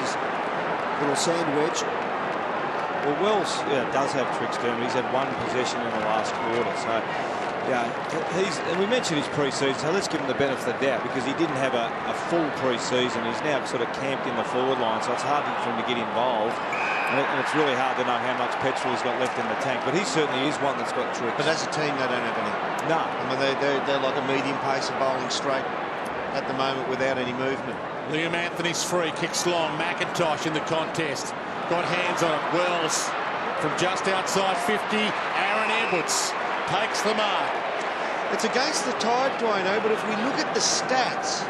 little sandwich. Well, Wells does have tricks to him. He's had 1 possession in the last quarter. So, yeah, and we mentioned his pre-season, so let's give him the benefit of the doubt because he didn't have a full pre-season. He's now sort of camped in the forward line, so it's hard for him to get involved. And it's really hard to know how much petrol he's got left in the tank, but he certainly is one that's got tricks. But as a team, they don't have any. No. I mean, they're like a medium pace of bowling straight at the moment without any movement. Liam Anthony's free, kicks long. McIntosh in the contest. Got hands on it. Wells from just outside 50. Aaron Edwards takes the mark. It's against the tide, Dwayno, but if we look at the stats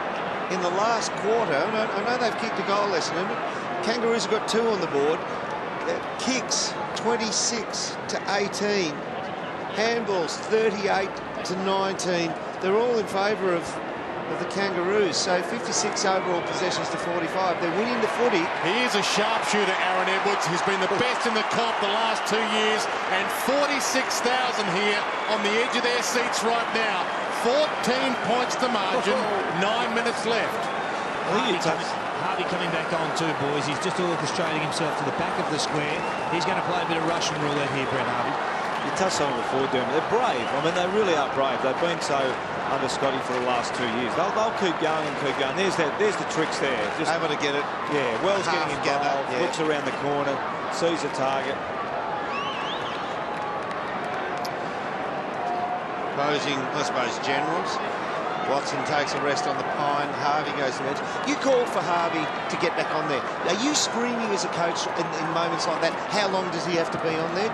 in the last quarter, I know they've kicked a goal less than him, but Kangaroos have got 2 on the board. Kicks 26 to 18. Handballs 38 to 19. They're all in favour of the Kangaroos. So 56 overall possessions to 45. They're winning the footy. He is a sharpshooter, Aaron Edwards. He's been the best in the comp the last 2 years, and 46,000 here on the edge of their seats right now. 14 points to margin, 9 minutes left. Harvey coming back on too, boys. He's just orchestrating himself to the back of the square. He's going to play a bit of Russian roulette here, Brent Harvey. You touched on it before, Dermot. They're brave. I mean, they really are brave. They've been so under Scotty for the last 2 years. They'll keep going and keep going. There's the tricks there. Just able to get it. Yeah, Wells getting involved, yeah. looks around the corner, sees a target. Posing, I suppose, generals. Watson takes a rest on the pine. Harvey goes to the edge. You called for Harvey to get back on there. Are you screaming as a coach in moments like that? How long does he have to be on there?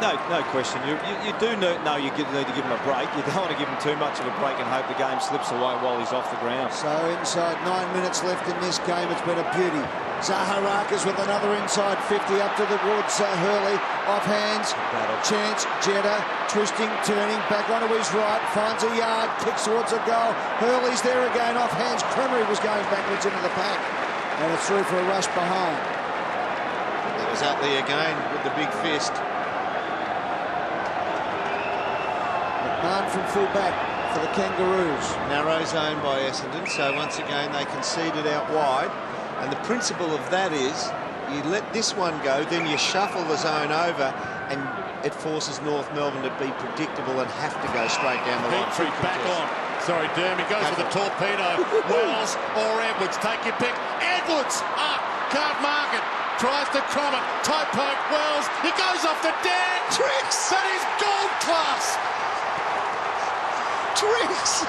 No question. You do know you need to give him a break. You don't want to give him too much of a break and hope the game slips away while he's off the ground. So inside 9 minutes left in this game. It's been a beauty. Zaharakis with another inside 50 up to the woods. Hurley off hands. Chance, Jeddah, twisting, turning, back onto his right, finds a yard, kicks towards a goal. Hurley's there again, off hands. Cremery was going backwards into the pack. And it's through for a rush behind. That was Atley again with the big fist. McMahon from full back for the Kangaroos. Narrow zone by Essendon, so once again they conceded out wide. And the principle of that is you let this one go, then you shuffle the zone over, and it forces North Melbourne to be predictable and have to go straight down the line. Petrie back on. Sorry, Derm, he goes with the torpedo. Wells or Edwards, take your pick. Edwards up, can't mark it. Tries to crumb it. Toe poke, Wells. He goes off the dead. Tricks! That is gold class. Tricks!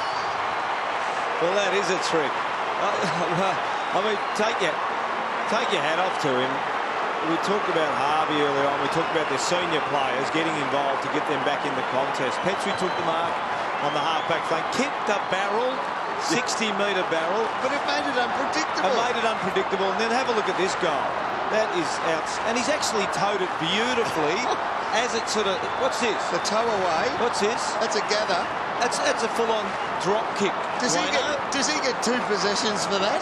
Well, that is a trick. I mean, take your hat off to him. We talked about Harvey earlier on. We talked about the senior players getting involved to get them back in the contest. Petrie took the mark on the half-back flank, kicked a barrel, 60-metre barrel. But it made it unpredictable. And then have a look at this goal. That is out. And he's actually towed it beautifully as it sort of... What's this? The toe away. What's this? That's a gather. That's a full-on drop kick. Does he get 2 possessions for that?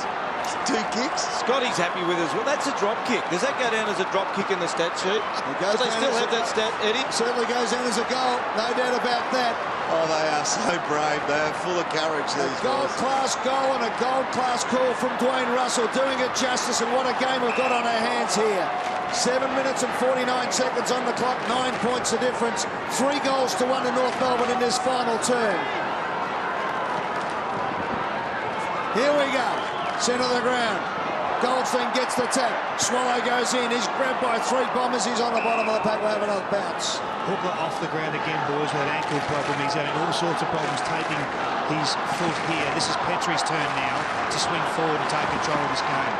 2 kicks. Scotty's happy with us. Well, that's a drop kick. Does that go down as a drop kick in the stat sheet? Do they still have that stat, Eddie? Certainly goes down as a goal. No doubt about that. Oh, they are so brave. They are full of courage, these boys. Gold-class goal and a gold-class call from Dwayne Russell, doing it justice, and what a game we've got on our hands here. 7 minutes and 49 seconds on the clock, 9 points the difference. 3 goals to 1 to North Melbourne in this final term. Here we go, centre of the ground. Goldstein gets the tap. Swallow goes in. He's grabbed by 3 Bombers. He's on the bottom of the pack. We'll have another bounce. Hooker off the ground again, boys, with an ankle problem. He's having all sorts of problems taking his foot here. This is Petrie's turn now to swing forward and take control of this game.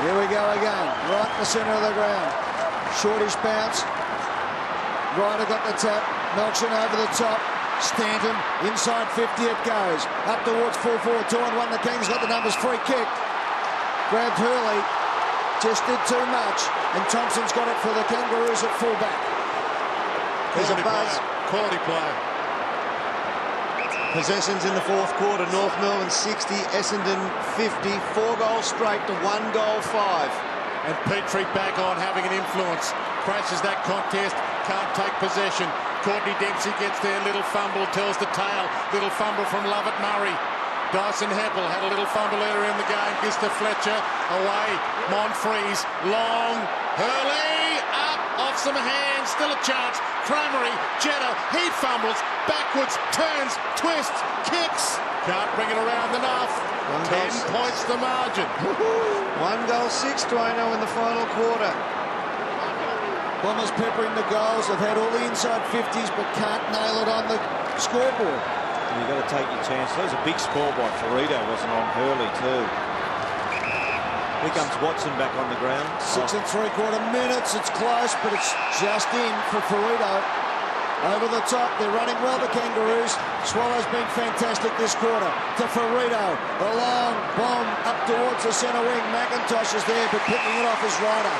Here we go again. Right in the centre of the ground. Shortish bounce. Ryder got the tap. Melksham over the top. Stanton, inside 50 it goes. Up towards full forward, 2-on-1. The Kings got the numbers. Free kick. Grabbed Hurley. Just did too much. And Thompson's got it for the Kangaroos at fullback. There's a buzz. Quality player. Possessions in the 4th quarter. North Melbourne 60, Essendon 50. 4 goals straight to 1 goal 5. And Petrie back on, having an influence. Crashes that contest. Can't take possession. Courtney Dempsey gets there, little fumble, tells the tale. Little fumble from Lovett Murray. Dyson Heppel had a little fumble earlier in the game, gives to Fletcher, away, Monfries, long, Hurley, up, off some hands, still a chance, Cramery, Jetta, he fumbles, backwards, turns, twists, kicks, can't bring it around enough. 10 points the margin. 1 goal 6, Dwayno, in the final quarter. Bombers peppering the goals. They've had all the inside 50s but can't nail it on the scoreboard. You've got to take your chance. That was a big score by Ferrito, wasn't on Hurley too. Here comes Watson back on the ground. 6 3/4 minutes. It's close, but it's just in for Ferrito. Over the top. They're running well, the Kangaroos. Swallows been fantastic this quarter. To Ferrito. The long bomb up towards the centre wing. McIntosh is there, but picking it off is Ryder.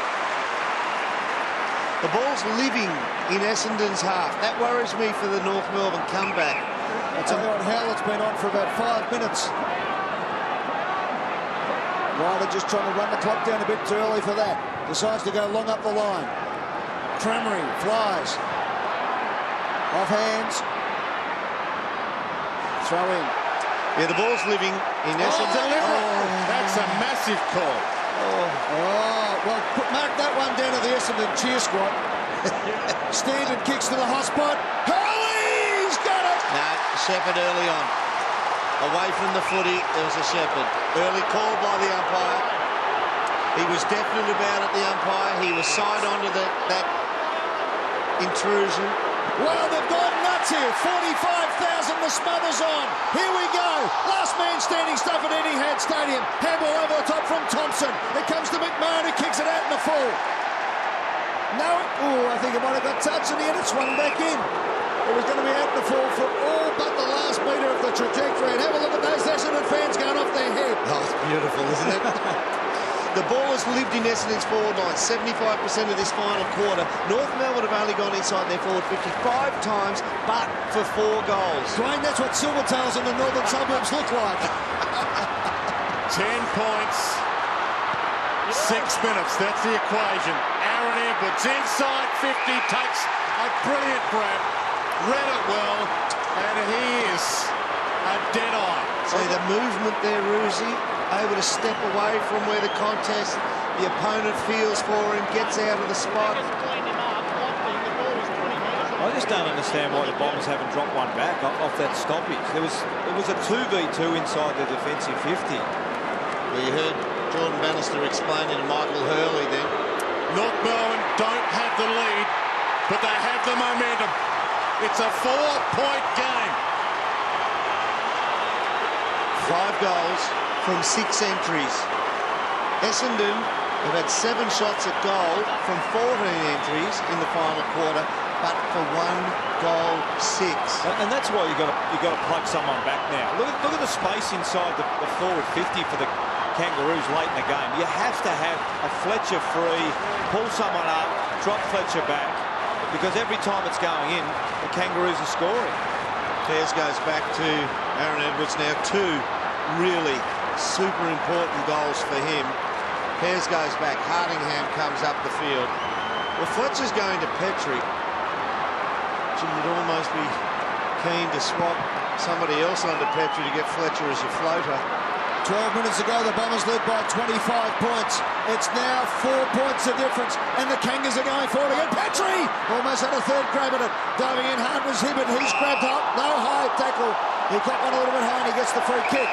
The ball's living in Essendon's half. That worries me for the North Melbourne comeback. I'll tell you what, hell, it's been on for about 5 minutes. Ryder just trying to run the clock down a bit too early for that. Decides to go long up the line. Cramery flies. Off hands. Throw in. Yeah, the ball's living in Essendon. That's a massive call. Well, mark that one down to the Essendon cheer squad. Stanton kicks to the hot spot. Hurley's got it! No, Shepherd early on. Away from the footy, there was a Shepherd. Early call by the umpire. He was definite about it, the umpire. He was side onto that intrusion. Well, they've gone nuts here. 45,000, the smother's on. Here we go. Last man standing stuff at Etihad Stadium. Handball over the top from Thompson. It comes to McMahon, who kicks it out in the full. No, I think it might have got touched in the end. It swung back in. It was going to be out in the full for all but the last metre of the trajectory. And have a look at those Essendon fans going off their head. Oh, it's beautiful, isn't it? The ball has lived in Essendon's forward line 75% of this final quarter. North Melbourne have only gone inside their forward 55 times, but for 4 goals. Dwayne, that's what Silvertails in the northern suburbs look like. 10 points, 6 minutes, that's the equation. Aaron Edwards inside 50, takes a brilliant grab, read it well, and he is a dead eye. See the movement there, Roosie, able to step away from where the contest, the opponent feels for him, gets out of the spot. I just don't understand why the Bombers haven't dropped one back off that stoppage. It was a 2v2 inside the defensive 50. Well, you heard Jordan Bannister explaining to Michael Hurley then. North Melbourne don't have the lead, but they have the momentum. It's a 4-point game. 5 goals from 6 entries. Essendon have had 7 shots at goal from 14 entries in the final quarter, but for 1 goal 6. And that's why you got to plug someone back now. Look at the space inside the forward 50 for the Kangaroos late in the game. You have to have a Fletcher free, pull someone up, drop Fletcher back, because every time it's going in, the Kangaroos are scoring. Pears goes back to Aaron Edwards now. 2 really super important goals for him. Pears goes back, Hardingham comes up the field. Well, Fletcher's going to Petrie. Jim would almost be keen to swap somebody else onto Petrie to get Fletcher as your floater. 12 minutes ago, the Bombers led by 25 points. It's now 4 points of difference, and the Kangas are going forward again. Petrie almost had a third grab at it. Diving in hard was Hibbert. He's grabbed up. No high tackle. He got one a little bit high, and he gets the free kick.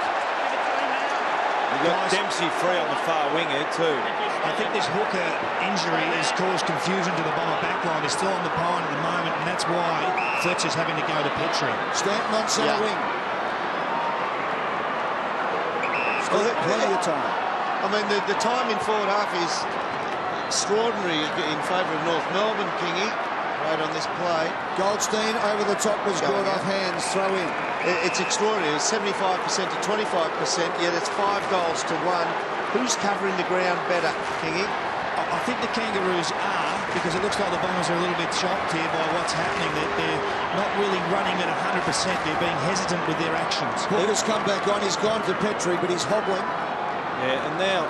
You've got Dempsey free on the far wing here too. I think this hooker injury has caused confusion to the Bomber backline. They're still on the pine at the moment, and that's why Fletcher's having to go to Petrie. Stanton on centre wing. Still plenty of time. I mean, the time in forward half is extraordinary in favour of North Melbourne, Kingy. Right on this play. Goldstein over the top was good off hands. Throw in. It's extraordinary. It's 75% to 25%, yet it's 5 goals to 1. Who's covering the ground better, Kingy? I think the Kangaroos are, because it looks like the Bombers are a little bit shocked here by what's happening. They're not really running at 100%. They're being hesitant with their actions. Hooker's come back on. He's gone to Petrie, but he's hobbling. Yeah, and now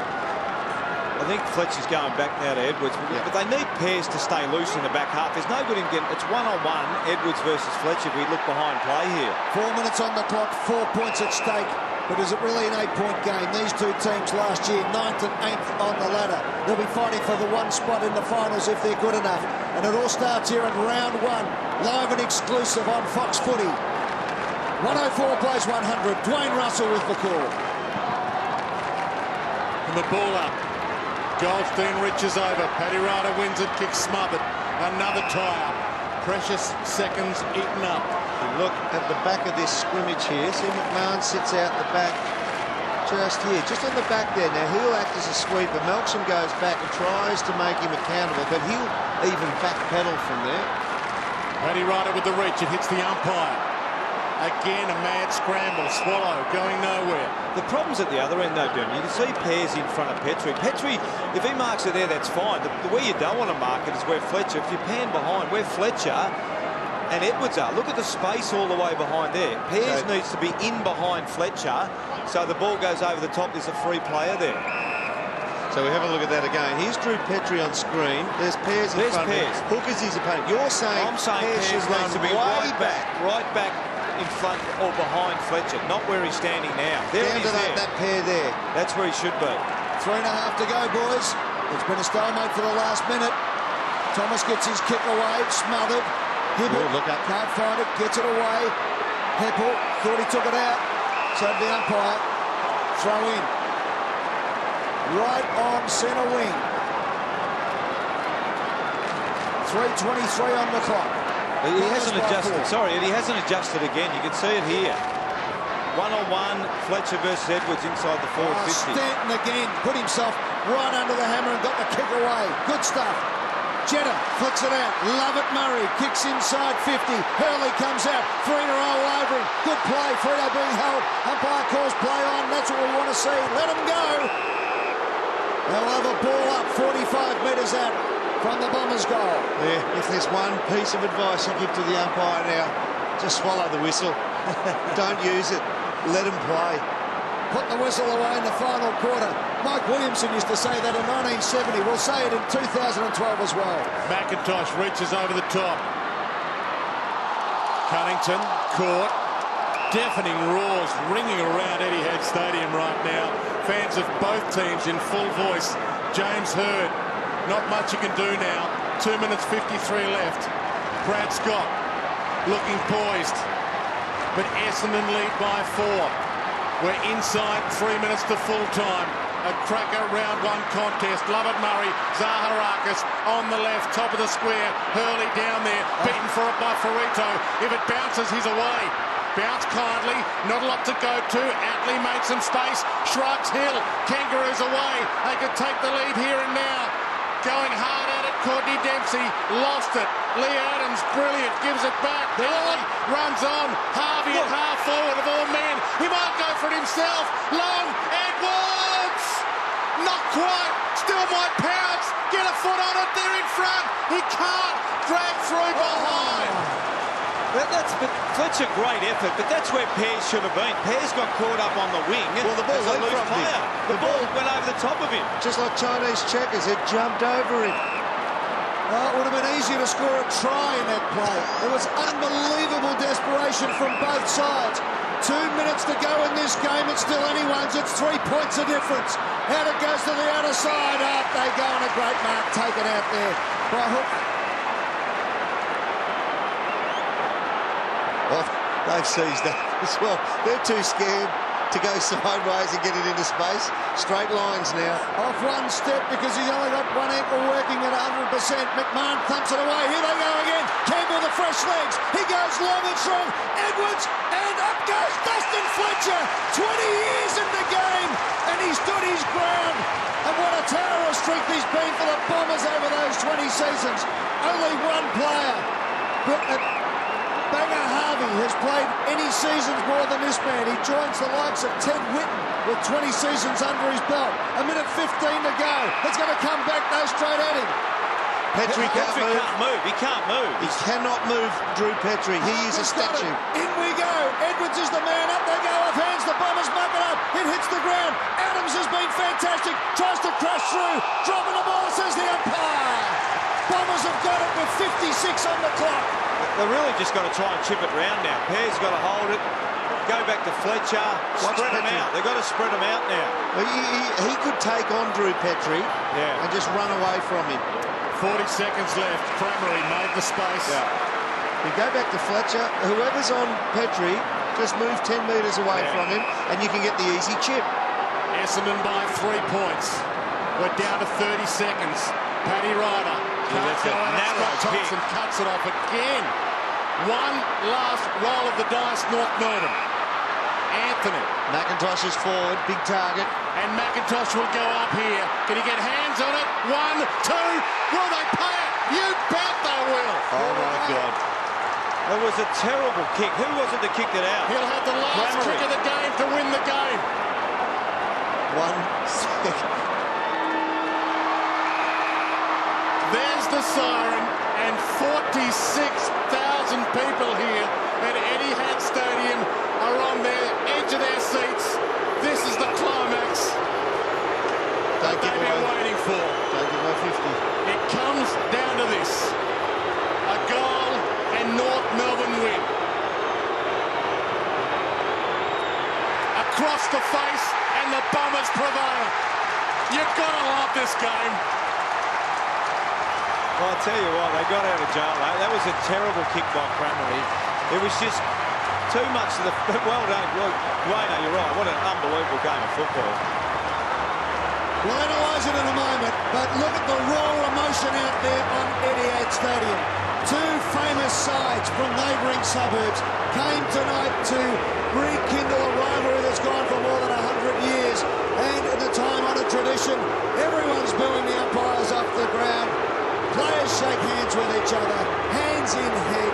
I think Fletcher's going back now to Edwards, but they need Pears to stay loose in the back half. There's no good in getting... It's one-on-one, Edwards versus Fletcher, if we look behind play here. 4 minutes on the clock, 4 points at stake. But is it really an 8-point game? These two teams last year, 9th and 8th on the ladder. They'll be fighting for the one spot in the finals if they're good enough. And it all starts here in round 1, live and exclusive on Fox Footy. 104 plays 100. Dwayne Russell with the call. And the ball up. Goldstein reaches over. Paddy Ryder wins it, kick smothered. Another tie-up. Precious seconds eaten up. Look at the back of this scrimmage here. See, McMahon sits out the back just here, just on the back there. Now, he'll act as a sweeper. Melksham goes back and tries to make him accountable, but he'll even backpedal from there. Paddy Ryder with the reach. It hits the umpire. Again, a mad scramble. Swallow going nowhere. The problem's at the other end, though, Doom. You can see Pears in front of Petrie. Petrie, if he marks it there, that's fine. The way you don't want to mark it is where Fletcher, if you pan behind, where Fletcher and Edwards are. Look at the space all the way behind there. Pears needs to be in behind Fletcher, so the ball goes over the top. There's a free player there. So we have a look at that again. Here's Drew Petrie on screen. There's Pears in front of him. Hooker's his opponent. You're saying I'm saying Pears needs to be right back in front or behind Fletcher, not where he's standing now. There down to that pair there. That's where he should be. 3.5 to go, boys. It's been a stalemate for the last minute. Thomas gets his kick away, smothered. Hibbert can't find it, gets it away. Heppel thought he took it out. So the umpire, throw in. Right on centre wing. 3:23 on the clock. He hasn't adjusted. Sorry, he hasn't adjusted again. You can see it here. One-on-one, Fletcher versus Edwards inside the forward 50. Stanton again put himself right under the hammer and got the kick away. Good stuff. Jetta flicks it out. Lovett Murray kicks inside 50. Hurley comes out. Frito all over him. Good play. Frito being held. Umpire calls play on. That's what we want to see. Let him go. They'll have a ball up 45 metres out from the Bombers' goal. Yeah, if there's one piece of advice you give to the umpire now, just swallow the whistle. Don't use it. Let him play. Put the whistle away in the final quarter. Mike Williamson used to say that in 1970. We'll say it in 2012 as well. McIntosh reaches over the top. Cunnington caught. Deafening roars ringing around Etihad Stadium right now. Fans of both teams in full voice. James Hird. Not much you can do now. 2 minutes 53 left. Brad Scott looking poised. But Essendon lead by 4. We're inside 3 minutes to full time. A cracker round 1 contest. Lovett Murray, Zaharakis on the left, top of the square. Hurley down there, beaten for it by Frito. If it bounces, he's away. Bounce kindly, not a lot to go to. Atley made some space, shrugs Hill. Kangaroos away. They could take the lead here and now. Going hard at it, Courtney Dempsey lost it. Lee Adams, brilliant, gives it back. Hurley runs on. Harvey at half forward of all men. He might go for it himself. Long, Edwards! Not quite, still might pounce. Get a foot on it, they're in front. He can't drag through behind. But Fletcher, great effort, but that's where Pears should have been. Pears got caught up on the wing. Well, the ball as a went loose from him. player. The ball went over the top of him. Just like Chinese checkers, it jumped over him. Oh, it would have been easier to score a try in that play. There was unbelievable desperation from both sides. 2 minutes to go in this game. It's still anyone's. It's 3 points of difference. Out it goes to the outer side. Up they go, and a great mark taken out there by Hook. Well, they've seized that as well. They're too scared to go sideways and get it into space. Straight lines now. Off one step because he's only got one ankle working at 100%. McMahon thumps it away. Here they go again. Campbell the fresh legs. He goes long and strong. Edwards, and up goes Dustin Fletcher. 20 years in the game, and he stood his ground. And what a tower of strength he's been for the Bombers over those 20 seasons. Only one player. Banger Harvey has played any seasons more than this man. He joins the likes of Ted Whitten with 20 seasons under his belt. 1:15 to go. It's going to come back, though, straight at him. Petrie can't move. He can't move. He cannot move Drew Petrie. He is a statue. In we go. Edwards is the man. Up they go. Off hands. The Bombers muck it up. It hits the ground. Adams has been fantastic. Tries to crash through. Dropping the ball, says the umpire. Bombers have got it with 56 on the clock. They're really just got to try and chip it round now. Pears got to hold it. Go back to Fletcher. Spread them out. They've got to spread them out now. Well, he could take on Drew Petrie and just run away from him. 40 seconds left. Crammery made the space. Yeah. You go back to Fletcher. Whoever's on Petrie, just move 10 metres away from him, and you can get the easy chip. Essendon by 3 points. We're down to 30 seconds. Paddy Ryder can't go out. Scott Thompson cuts it off again. One last roll of the dice, North Melbourne. Anthony. McIntosh is forward, big target. And McIntosh will go up here. Can he get hands on it? 1, 2. Will they pay it? You bet they will. Oh, my God. That was a terrible kick. Who was it that kicked it out? He'll have the last kick of the game to win the game. 1 second. There's the siren, and 46,000 people here at Etihad Stadium are on the edge of their seats. This is the climax that they've been waiting for. Don't give away 50. It comes down to this. A goal and North Melbourne win. Across the face, and the Bombers prevail. You've got to love this game. Well, I tell you what, they got out of jail, though. That was a terrible kick by Crammery. It was just too much to the... Well done, Wayno, you're right. What an unbelievable game of football. We'll analyse it in a moment, but look at the raw emotion out there on Etihad Stadium. Two famous sides from neighbouring suburbs came tonight to rekindle a rivalry that's gone for more than 100 years. And in the time-honoured tradition, everyone's booing the umpires off the ground. Players shake hands with each other, hands in head.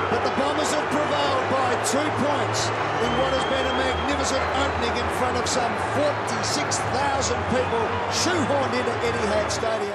But the Bombers have prevailed by 2 points in what has been a magnificent opening in front of some 46,000 people shoehorned into Etihad Stadium.